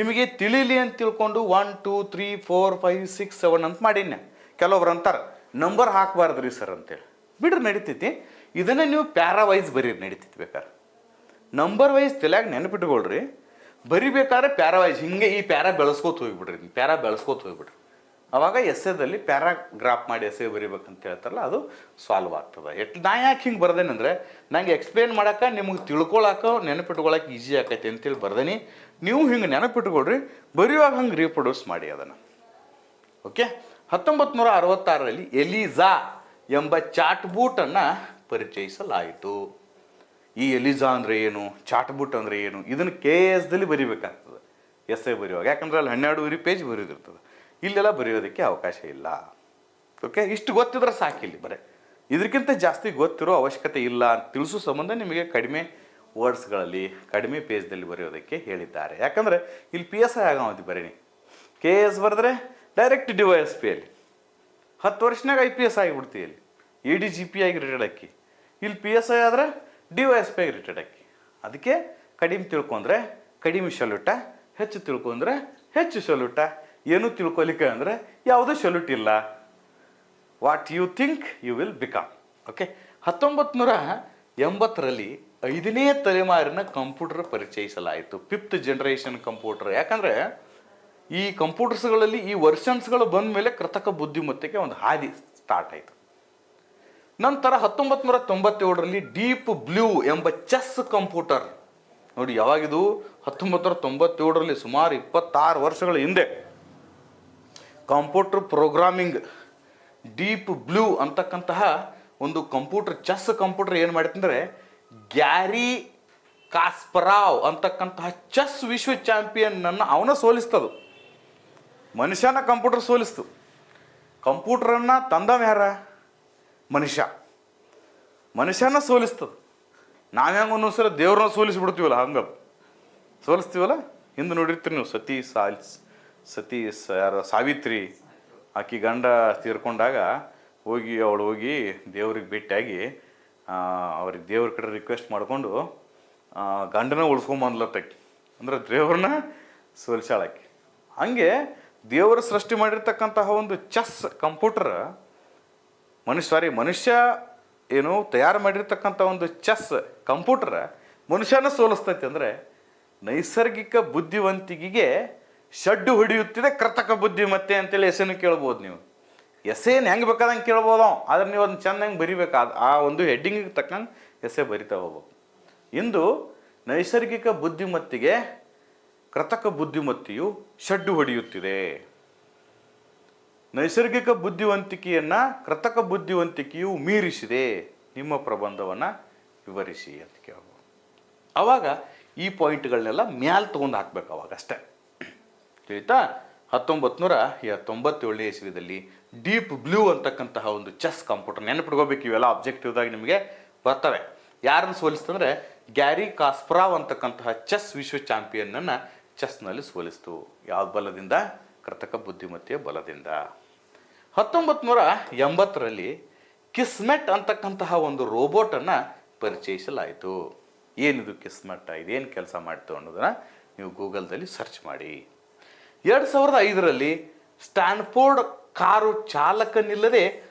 A: ನಿಮಗೆ ತಿಳಿಲಿ ಅಂತ ತಿಳ್ಕೊಂಡು 1 2 3 4 5 6 7 ಅಂತ ಮಾಡೀನಿ. ಕೆಲವೊಬ್ರು ಅಂತಾರೆ ನಂಬರ್ ಹಾಕಬಾರ್ದು ರೀ ಸರ್ ಅಂತೇಳಿ. ಬಿಡ್ರಿ, ನಡೀತೈತಿ. ಇದನ್ನು ನೀವು ಪ್ಯಾರಾವೈಸ್ ಬರೀರಿ, ನಡೀತೈತಿ. ಬೇಕಾದ್ರೆ ನಂಬರ್ ವೈಸ್ ತಲೆಯಾಗ ನೆನಪಿಟ್ಕೊಳ್ರಿ. ಬರಿಬೇಕಾದ್ರೆ ಪ್ಯಾರಾವೈಸ್ ಹಿಂಗೆ ಈ ಪ್ಯಾರಾ ಬೆಳೆಸ್ಕೋತ ಹೋಗ್ಬಿಡ್ರಿ, ಪ್ಯಾರಾ ಬೆಳೆಸ್ಕೋತ ಹೋಗ್ಬಿಡ್ರಿ. ಅವಾಗ ಎಸ್ಸೆದಲ್ಲಿ ಪ್ಯಾರಾಗ್ರಾಫ್ ಮಾಡಿ ಎಸ್ಸೆ ಬರಿಬೇಕಂತ ಹೇಳ್ತಾರಲ್ಲ, ಅದು ಸಾಲ್ವ್ ಆಗ್ತದೆ. ನಾ ಯಾಕೆ ಹಿಂಗೆ ಬರ್ದೇನೆಂದರೆ ನಂಗೆ ಎಕ್ಸ್ಪ್ಲೇನ್ ಮಾಡೋಕೆ, ನಿಮಗೆ ತಿಳ್ಕೊಳಕ್ಕೆ, ನೆನಪಿಟ್ಕೊಳಕ್ಕೆ ಈಸಿ ಆಕೈತಿ ಅಂತೇಳಿ ಬರ್ದೇನಿ. ನೀವು ಹಿಂಗೆ ನೆನಪಿಟ್ಕೊಳ್ರಿ, ಬರೆಯುವಾಗ ಹಂಗೆ ರೀಪ್ರೊಡ್ಯೂಸ್ ಮಾಡಿ ಅದನ್ನು. ಓಕೆ, 1966ರಲ್ಲಿ ಎಲಿಜಾ ಎಂಬ ಚಾಟ್ ಬೂಟನ್ನು ಪರಿಚಯಿಸಲಾಯಿತು. ಈ ಎಲಿಜಾ ಅಂದರೆ ಏನು, ಚಾಟ್ ಬೂಟ್ ಅಂದರೆ ಏನು, ಇದನ್ನು KSದಲ್ಲಿ ಬರಿಬೇಕಾಗ್ತದೆ ಎಸ್ಸೆ ಬರೆಯುವಾಗ. ಯಾಕಂದ್ರೆ ಅಲ್ಲಿ 12 ಪೇಜ್ ಬರೆಯೋದಿರ್ತದೆ, ಇಲ್ಲೆಲ್ಲ ಬರೆಯೋದಕ್ಕೆ ಅವಕಾಶ ಇಲ್ಲ. ಓಕೆ, ಇಷ್ಟು ಗೊತ್ತಿದ್ರೆ ಸಾಕಿಲ್ಲಿ. ಬರೀ ಇದಕ್ಕಿಂತ ಜಾಸ್ತಿ ಗೊತ್ತಿರೋ ಅವಶ್ಯಕತೆ ಇಲ್ಲ ಅಂತ ತಿಳಿಸೋ ಸಂಬಂಧ ನಿಮಗೆ ಕಡಿಮೆ ವರ್ಡ್ಸ್ಗಳಲ್ಲಿ ಕಡಿಮೆ ಪೇಜ್ದಲ್ಲಿ ಬರೆಯೋದಕ್ಕೆ ಹೇಳಿದ್ದಾರೆ. ಯಾಕಂದರೆ ಇಲ್ಲಿ PSI ಆಗೋದು ಬರೀನಿ. KS ಬರೆದ್ರೆ ಡೈರೆಕ್ಟ್ DYSP ಅಲ್ಲಿ 10 ವರ್ಷನಾಗ IPS ಆಗಿಬಿಡ್ತೀವಿ. ಇಲ್ಲಿ ADGP ಆಗಿ ರಿಟೈರ್ಡ್ ಆಕಿ, ಇಲ್ಲಿ PSI ಆದರೆ DYSP ಆಗಿ ರಿಟೈರ್ಡ್ ಆಕಿ. ಅದಕ್ಕೆ ಕಡಿಮೆ ತಿಳ್ಕೊಂಡ್ರೆ ಕಡಿಮೆ ಸಲ್ಯೂಟ, ಹೆಚ್ಚು ತಿಳ್ಕೊಂಡ್ರೆ ಹೆಚ್ಚು ಸಲ್ಯೂಟ. ಏನು ತಿಳ್ಕೊಲಿಕ್ಕೆ ಅಂದರೆ ಯಾವುದೂ ಸಲ್ಯೂಟ್ ಇಲ್ಲ. What you think you will become. Okay, 1980ರಲ್ಲಿ 5ನೇ ತಲೆಮಾರಿನ ಕಂಪ್ಯೂಟರ್ ಪರಿಚಯಿಸಲಾಯಿತು. 5th generation computer. ಯಾಕಂದರೆ ಈ ಕಂಪ್ಯೂಟರ್ಸ್ಗಳಲ್ಲಿ ಈ ವರ್ಷನ್ಸ್ಗಳು ಬಂದ ಮೇಲೆ ಕೃತಕ ಬುದ್ಧಿಮತ್ತೆಗೆ ಒಂದು ಹಾದಿ ಸ್ಟಾರ್ಟ್ ಆಯಿತು. ನಂತರ 1997ರಲ್ಲಿ ಡೀಪ್ ಬ್ಲೂ ಎಂಬ ಚೆಸ್ ಕಂಪ್ಯೂಟರ್. ನೋಡಿ, ಯಾವಾಗಿದು? 1997ರಲ್ಲಿ, ಸುಮಾರು 26 ವರ್ಷಗಳ ಹಿಂದೆ. ಕಂಪ್ಯೂಟರ್ ಪ್ರೋಗ್ರಾಮಿಂಗ್ ಡೀಪ್ ಬ್ಲೂ ಅಂತಕ್ಕಂತಹ ಒಂದು ಕಂಪ್ಯೂಟರ್, ಚೆಸ್ ಕಂಪ್ಯೂಟರ್ ಏನು ಮಾಡಿತ್ತಂದರೆ ಗ್ಯಾರಿ ಕಾಸ್ಪರಾವ್ ಅಂತಕ್ಕಂತಹ ಚೆಸ್ ವಿಶ್ವ ಚಾಂಪಿಯನ್ನನ್ನು ಅವನ ಸೋಲಿಸ್ತದು. ಮನುಷ್ಯನ ಕಂಪ್ಯೂಟರ್ ಸೋಲಿಸ್ತು. ಕಂಪ್ಯೂಟರನ್ನು ತಂದವ ಯಾರ? ಮನುಷ್ಯನ ಸೋಲಿಸ್ತದೆ. ನಾವು ಹೆಂಗೆ ಒಂದೊಂದ್ಸಲ ದೇವ್ರನ್ನ ಸೋಲಿಸ್ಬಿಡ್ತೀವಲ್ಲ, ಹಂಗೆ ಸೋಲಿಸ್ತೀವಲ್ಲ. ಹಿಂದೆ ನೋಡಿರ್ತೀರಿ ನೀವು, ಯಾರು ಸಾವಿತ್ರಿ, ಆಕಿ ಗಂಡ ತೀರ್ಕೊಂಡಾಗ ಅವಳು ಹೋಗಿ ದೇವ್ರಿಗೆ ಭೇಟಿಯಾಗಿ ಅವ್ರಿಗೆ ದೇವ್ರ ಕಡೆ ರಿಕ್ವೆಸ್ಟ್ ಮಾಡಿಕೊಂಡು ಗಂಡನ ಉಳಿಸ್ಕೊಂಬಂದ್ಲತ್ತಕ್ಕೆ. ಅಂದ್ರೆ ದೇವ್ರನ್ನ ಸೋಲಿಸಾಳಕ್ಕೆ. ಹಂಗೆ ದೇವರು ಸೃಷ್ಟಿ ಮಾಡಿರ್ತಕ್ಕಂತಹ ಒಂದು ಚೆಸ್ ಕಂಪ್ಯೂಟರ್ ಮನುಷ್ಯ ಏನು ತಯಾರು ಮಾಡಿರ್ತಕ್ಕಂಥ ಒಂದು ಚೆಸ್ ಕಂಪ್ಯೂಟರ್ ಮನುಷ್ಯನ ಸೋಲಿಸ್ತೈತಿ. ಅಂದರೆ ನೈಸರ್ಗಿಕ ಬುದ್ಧಿವಂತಿಕೆಗೆ ಶಡ್ಡು ಹೊಡೆಯುತ್ತಿದೆ ಕೃತಕ ಬುದ್ಧಿಮತ್ತೆ ಅಂತೇಳಿ ಹೆಸರನ್ನು ಕೇಳ್ಬೋದು. ನೀವು ಎಸೆಯನ್ನು ಹೆಂಗೆ ಬೇಕಾದಂಗೆ ಕೇಳ್ಬೋದು, ಆದ್ರೆ ನೀವು ಅದನ್ನ ಚೆನ್ನಾಗಿ ಬರಿಬೇಕಾದ ಆ ಒಂದು ಹೆಡ್ಡಿಂಗಿಗೆ ತಕ್ಕಂಗೆ ಎಸೆ ಬರಿತಾ ಹೋಗ್ಬೇಕು. ಇಂದು ನೈಸರ್ಗಿಕ ಬುದ್ಧಿಮತ್ತೆಗೆ ಕೃತಕ ಬುದ್ಧಿಮತ್ತೆಯು ಶಡ್ಡು ಹೊಡೆಯುತ್ತಿದೆ. ನೈಸರ್ಗಿಕ ಬುದ್ಧಿವಂತಿಕೆಯನ್ನು ಕೃತಕ ಬುದ್ಧಿವಂತಿಕೆಯು ಮೀರಿಸಿದೆ. ನಿಮ್ಮ ಪ್ರಬಂಧವನ್ನು ವಿವರಿಸಿ ಅಂತ ಕೇಳ್ಬೋದು. ಆವಾಗ ಈ ಪಾಯಿಂಟ್ಗಳನ್ನೆಲ್ಲ ಮ್ಯಾಲೆ ತೊಗೊಂಡು ಹಾಕ್ಬೇಕು ಅವಾಗ ಅಷ್ಟೇ. ತಿಳಿತಾ? 1997 ಇಸ್ವಿದಲ್ಲಿ ಡೀಪ್ ಬ್ಲೂ ಅಂತಕ್ಕಂತಹ ಒಂದು ಚೆಸ್ ಕಂಪ್ಯೂಟರ್, ನೆನಪಿಟ್ಕೋಬೇಕು ಇವೆಲ್ಲ ಆಬ್ಜೆಕ್ಟಿವ್ದಾಗ ನಿಮಗೆ ಬರ್ತವೆ. ಯಾರನ್ನು ಸೋಲಿಸ್ತಂದ್ರೆ ಗ್ಯಾರಿ ಕಾಸ್ಪರಾವ್ ಅಂತಕ್ಕಂತಹ ಚೆಸ್ ವಿಶ್ವ ಚಾಂಪಿಯನ್ನನ್ನು ಚೆಸ್ನಲ್ಲಿ ಸೋಲಿಸ್ತು. ಯಾವ ಬಲದಿಂದ? ಕೃತಕ ಬುದ್ಧಿಮತ್ತೆಯ ಬಲದಿಂದ. 1980ರಲ್ಲಿ ಕಿಸ್ಮೆಟ್ ಅಂತಕ್ಕಂತಹ ಒಂದು ರೋಬೋಟನ್ನು ಪರಿಚಯಿಸಲಾಯಿತು. ಏನಿದು ಕಿಸ್ಮೆಟ್, ಇದೇನು ಕೆಲಸ ಮಾಡ್ತು ಅನ್ನೋದನ್ನು ನೀವು ಗೂಗಲ್ದಲ್ಲಿ ಸರ್ಚ್ ಮಾಡಿ. 2005ರಲ್ಲಿ ಸ್ಟ್ಯಾನ್ಫೋರ್ಡ್ ಕಾರು ಚಾಲಕನಿಲ್ಲದೆ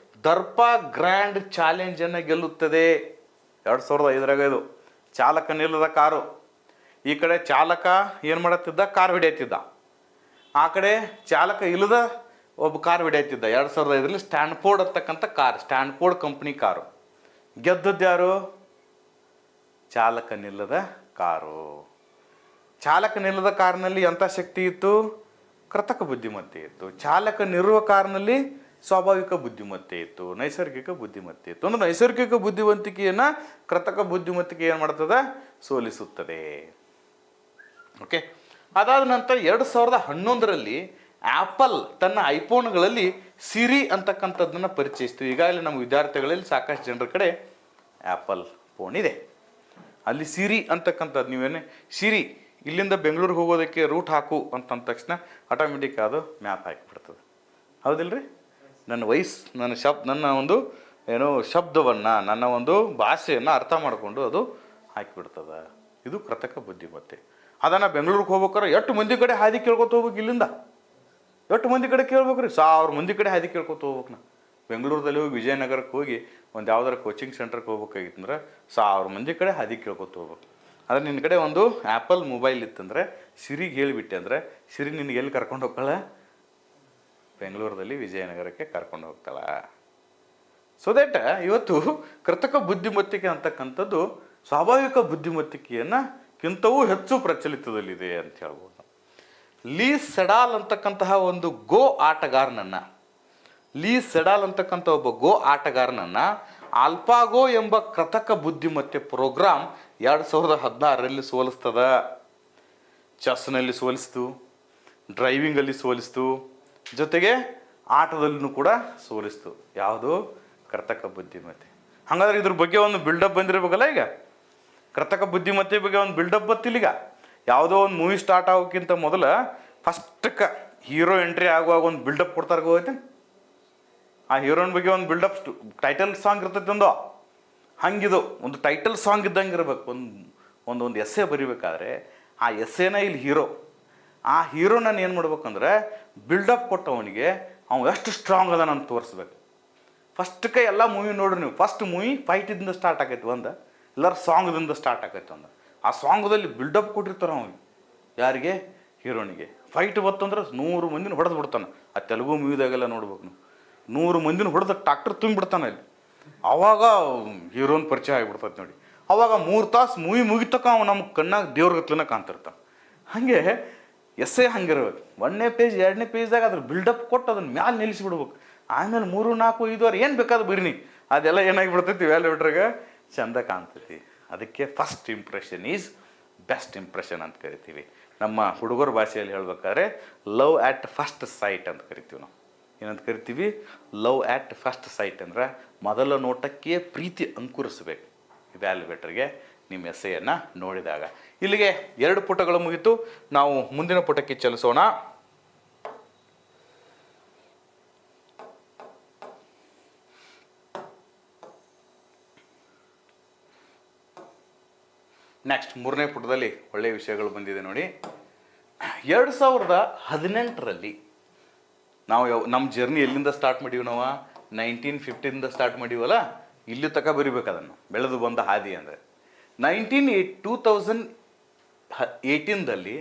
A: ದರ್ಪಾ ಗ್ರ್ಯಾಂಡ್ ಚಾಲೆಂಜನ್ನು ಗೆಲ್ಲುತ್ತದೆ. 2005ರಾಗ ಇದು ಚಾಲಕನಿಲ್ಲದ ಕಾರು. ಈ ಕಡೆ ಚಾಲಕ ಏನು ಮಾಡತ್ತಿದ್ದ? ಕಾರ್ ಹಿಡಿಯತ್ತಿದ್ದ. ಆ ಕಡೆ ಚಾಲಕ ಇಲ್ಲದ ಒಬ್ಬ ಕಾರ್ ಹಿಡಿಯತ್ತಿದ್ದ. 2005ರಲ್ಲಿ ಸ್ಟ್ಯಾನ್ಫೋರ್ಡ್ ಅಂತಕ್ಕಂಥ ಕಾರ್, ಸ್ಟ್ಯಾನ್ಫೋರ್ಡ್ ಕಂಪ್ನಿ ಕಾರು. ಗೆದ್ದದ್ದು ಯಾರು? ಚಾಲಕನಿಲ್ಲದ ಕಾರು. ಚಾಲಕನಿಲ್ಲದ ಕಾರಿನಲ್ಲಿ ಎಂಥ ಶಕ್ತಿ ಇತ್ತು? ಕೃತಕ ಬುದ್ಧಿಮತ್ತೆ ಇತ್ತು. ಚಾಲಕನಿರುವ ಕಾರಿನಲ್ಲಿ ಸ್ವಾಭಾವಿಕ ಬುದ್ಧಿಮತ್ತೆ ಇತ್ತು, ನೈಸರ್ಗಿಕ ಬುದ್ಧಿಮತ್ತೆ ಇತ್ತು. ಅಂದ್ರೆ ನೈಸರ್ಗಿಕ ಬುದ್ಧಿವಂತಿಕೆಯನ್ನು ಕೃತಕ ಬುದ್ಧಿಮತ್ತಿಗೆ ಏನು ಮಾಡ್ತದೆ? ಸೋಲಿಸುತ್ತದೆ. ಓಕೆ. ಅದಾದ ನಂತರ 2011ರಲ್ಲಿ ಆ್ಯಪಲ್ ತನ್ನ ಐಫೋನ್ಗಳಲ್ಲಿ ಸಿರಿ ಅಂತಕ್ಕಂಥದ್ದನ್ನು ಪರಿಚಯಿಸ್ತು. ಈಗಾಗಲೇ ನಮ್ಮ ವಿದ್ಯಾರ್ಥಿಗಳಲ್ಲಿ ಸಾಕಷ್ಟು ಜನರ ಕಡೆ ಆ್ಯಪಲ್ ಫೋನ್ ಇದೆ. ಅಲ್ಲಿ ಸಿರಿ ಅಂತಕ್ಕಂಥದ್ದು, ನೀವೇನೇ ಸಿರಿ ಇಲ್ಲಿಂದ ಬೆಂಗಳೂರಿಗೆ ಹೋಗೋದಕ್ಕೆ ರೂಟ್ ಹಾಕು ಅಂತಂದ ತಕ್ಷಣ ಆಟೋಮೆಟಿಕ್ ಅದು ಮ್ಯಾಪ್ ಹಾಕಿಬಿಡ್ತದೆ. ಹೌದಿಲ್ರಿ? ನನ್ನ ನನ್ನ ಒಂದು ಏನೋ ಶಬ್ದವನ್ನು, ನನ್ನ ಒಂದು ಭಾಷೆಯನ್ನು ಅರ್ಥ ಮಾಡಿಕೊಂಡು ಅದು ಹಾಕಿಬಿಡ್ತದೆ. ಇದು ಕೃತಕ ಬುದ್ಧಿಮತ್ತೆ. ಅದನ್ನು ಬೆಂಗಳೂರಿಗೆ ಹೋಗ್ಬೇಕಾರೆ ಎಷ್ಟು ಮಂದಿ ಕಡೆ ಹಾದಿ ಕೇಳ್ಕೊತ ಹೋಗ್ಬೇಕು. ಇಲ್ಲಿಂದ ಎಷ್ಟು ಮಂದಿ ಕಡೆ ಕೇಳ್ಬೇಕು ರೀ? 1000 ಮಂದಿ ಕಡೆ ಹಾದಿ ಕೇಳ್ಕೊತ ಹೋಗ್ಬೇಕು. ನಾ ಬೆಂಗಳೂರಲ್ಲಿ ಹೋಗಿ ವಿಜಯನಗರಕ್ಕೆ ಹೋಗಿ ಒಂದು ಯಾವ್ದಾರು ಕೋಚಿಂಗ್ ಸೆಂಟರ್ಗೆ ಹೋಗ್ಬೇಕಾಗಿತ್ತಂದ್ರೆ 1000 ಮಂದಿ ಕಡೆ ಹಾದಿ ಕೇಳ್ಕೊತ ಹೋಗ್ಬೇಕು. ಆದರೆ ನಿನ್ನ ಕಡೆ ಒಂದು ಆ್ಯಪಲ್ ಮೊಬೈಲ್ ಇತ್ತಂದರೆ ಸಿರಿಗೆ ಹೇಳಿಬಿಟ್ಟೆ ಅಂದರೆ ಸಿರಿ ನಿನಗೆ ಎಲ್ಲಿ ಕರ್ಕೊಂಡು ಹೋಗ್ತಾಳೆ? ಬೆಂಗಳೂರಲ್ಲಿ ವಿಜಯನಗರಕ್ಕೆ ಕರ್ಕೊಂಡು ಹೋಗ್ತಾಳೆ. ಸೊ ದಟ್ ಇವತ್ತು ಕೃತಕ ಬುದ್ಧಿಮತ್ತಿಕೆ ಅಂತಕ್ಕಂಥದ್ದು ಸ್ವಾಭಾವಿಕ ಬುದ್ಧಿಮತ್ತಿಕೆಯನ್ನಕ್ಕಿಂತವೂ ಹೆಚ್ಚು ಪ್ರಚಲಿತದಲ್ಲಿದೆ ಅಂತ ಹೇಳ್ಬೋದು. ಲೀ ಸೆಡಾಲ್ ಅಂತಕ್ಕಂತಹ ಒಂದು ಲೀ ಸೆಡಾಲ್ ಅಂತಕ್ಕಂಥ ಒಬ್ಬ ಗೋ ಆಟಗಾರನನ್ನು ಆಲ್ಫಾಗೋ ಎಂಬ ಕೃತಕ ಬುದ್ಧಿಮತ್ತೆ ಪ್ರೋಗ್ರಾಮ್ 2016ರಲ್ಲಿ ಸೋಲಿಸ್ತದ. ಚೆಸ್ನಲ್ಲಿ ಸೋಲಿಸ್ತು, ಡ್ರೈವಿಂಗಲ್ಲಿ ಸೋಲಿಸ್ತು, ಜೊತೆಗೆ ಆಟದಲ್ಲೂ ಕೂಡ ಸೋಲಿಸ್ತು. ಯಾವುದು? ಕೃತಕ ಬುದ್ಧಿಮತ್ತೆ. ಹಾಗಾದ್ರೆ ಇದ್ರ ಬಗ್ಗೆ ಒಂದು ಬಿಲ್ಡಪ್ ಬಂದಿರಬೇಕಲ್ಲ. ಈಗ ಕೃತಕ ಬುದ್ಧಿಮತ್ತೆ ಬಗ್ಗೆ ಒಂದು ಬಿಲ್ಡಪ್ ಬತ್ತಿಲ್ಲ. ಈಗ ಯಾವುದೋ ಒಂದು ಮೂವಿ ಸ್ಟಾರ್ಟ್ ಆಗೋಕ್ಕಿಂತ ಮೊದಲು ಫಸ್ಟಕ್ಕೆ ಹೀರೋ ಎಂಟ್ರಿ ಆಗುವಾಗ ಒಂದು ಬಿಲ್ಡಪ್ ಕೊಡ್ತಾರೆ. ಹೋಯ್ತು ಆ ಹೀರೋಯಿನ್ ಬಗ್ಗೆ ಒಂದು ಬಿಲ್ಡಪ್ ಟೈಟಲ್ ಸಾಂಗ್ ಇರ್ತೈತೆ ಒಂದು. ಹಂಗಿದು ಒಂದು ಟೈಟಲ್ ಸಾಂಗ್ ಇದ್ದಂಗೆ ಇರಬೇಕು. ಒಂದು ಎಸ್ಸೆ ಬರಿಬೇಕಾದ್ರೆ ಆ ಎಸ್ಸೆನ ಇಲ್ಲಿ ಆ ಹೀರೋ ನಾನು ಏನು ಮಾಡ್ಬೇಕಂದ್ರೆ ಬಿಲ್ಡಪ್ ಕೊಟ್ಟವನಿಗೆ ಅವ್ನು ಎಷ್ಟು ಸ್ಟ್ರಾಂಗ್ ಅದ ನಾನು ತೋರಿಸ್ಬೇಕು. ಫಸ್ಟ್ಗೆ ಎಲ್ಲ ಮೂವಿ ನೋಡ್ರಿ ನೀವು. ಫಸ್ಟ್ ಮೂವಿ ಫೈಟಿಂದ ಸ್ಟಾರ್ಟ್ ಆಗೈತೆ ಒಂದು, ಎಲ್ಲರೂ ಸಾಂಗ್ದಿಂದ ಸ್ಟಾರ್ಟ್ ಆಗೈತೆ ಒಂದು. ಆ ಸಾಂಗ್ದಲ್ಲಿ ಬಿಲ್ಡಪ್ ಕೊಟ್ಟಿರ್ತಾರೆ ಅವನಿಗೆ. ಯಾರಿಗೆ? ಹೀರೋನಿಗೆ. ಫೈಟ್ ಬತ್ತಂದ್ರೆ 100 ಮಂದಿನ ಹೊಡೆದು ಬಿಡ್ತಾನೆ. ಆ ತೆಲುಗು ಮೂವಿದಾಗೆಲ್ಲ ನೋಡ್ಬೇಕು ನೀವು. 100 ಮಂದಿನ ಹೊಡೆದ ಟ್ರಾಕ್ಟರ್ ತುಂಬಿಬಿಡ್ತಾನೆ ಅಲ್ಲಿ. ಆವಾಗ ಹೀರೋನ್ ಪರಿಚಯ ಆಗಿಬಿಡ್ತೈತೆ ನೋಡಿ. ಆವಾಗ 3 ತಾಸು ಮೂವಿ ಮುಗಿತಕ್ಕ ಅವ್ನು ನಮ್ಮ ಕಣ್ಣಾಗ ದೇವ್ರ ಗತ್ಲನ ಕಾಣ್ತಿರ್ತಾನೆ. ಹಾಗೆ ಎಸ್ಸೆ ಹಂಗಿರ್ಬೇಕು. 1ನೇ ಪೇಜ್ 2ನೇ ಪೇಜ್ದಾಗ ಅದ್ರ ಬಿಲ್ಡಪ್ ಕೊಟ್ಟು ಅದನ್ನ ಮ್ಯಾಲೆ ನಿಲ್ಲಿಸ್ಬಿಡ್ಬೇಕು. ಆಮೇಲೆ 3, 4, 5 ವಾರ ಏನು ಬೇಕಾದ್ರೆ ಬರೀನಿ, ಅದೆಲ್ಲ ಏನಾಗಿಬಿಡ್ತೈತಿ ವ್ಯಾಲ್ಯೂಟ್ರಾಗ ಚಂದ ಕಾಣ್ತೈತಿ. ಅದಕ್ಕೆ first impression is best impression ಅಂತ ಕರಿತೀವಿ. ನಮ್ಮ ಹುಡುಗರ ಭಾಷೆಯಲ್ಲಿ ಹೇಳ್ಬೇಕಾದ್ರೆ ಲವ್ ಆ್ಯಟ್ ಫಸ್ಟ್ ಸೈಟ್ ಅಂತ ಕರಿತೀವಿ ನಾವು. ಏನಂತ ಕರಿತೀವಿ? ಲವ್ ಆ್ಯಟ್ ಫಸ್ಟ್ ಸೈಟ್ ಅಂದ್ರೆ ಮೊದಲ ನೋಟಕ್ಕೆ ಪ್ರೀತಿ ಅಂಕುರಿಸಬೇಕು ವ್ಯಾಲ್ಯೂವೇಟರ್ಗೆ ನಿಮ್ಮ ಎಸ್ಸೆಯನ್ನು ನೋಡಿದಾಗ. ಇಲ್ಲಿಗೆ 2 ಪುಟಗಳು ಮುಗಿತು. ನಾವು ಮುಂದಿನ ಪುಟಕ್ಕೆ ಚಲಿಸೋಣ. ನೆಕ್ಸ್ಟ್ 3ನೇ ಪುಟದಲ್ಲಿ ಒಳ್ಳೆಯ ವಿಷಯಗಳು ಬಂದಿದೆ ನೋಡಿ. 2018ರಲ್ಲಿ ನಾವು ನಮ್ಮ ಜರ್ನಿ ಎಲ್ಲಿಂದ ಸ್ಟಾರ್ಟ್ ಮಾಡೀವಿ ನಾವು 1950 ಸ್ಟಾರ್ಟ್ ಮಾಡೀವಲ್ಲ, ಇಲ್ಲಿ ತನಕ ಬರಿಬೇಕು ಅದನ್ನು ಬೆಳೆದು ಬಂದ ಹಾದಿ ಅಂದರೆ 2018ದಲ್ಲಿ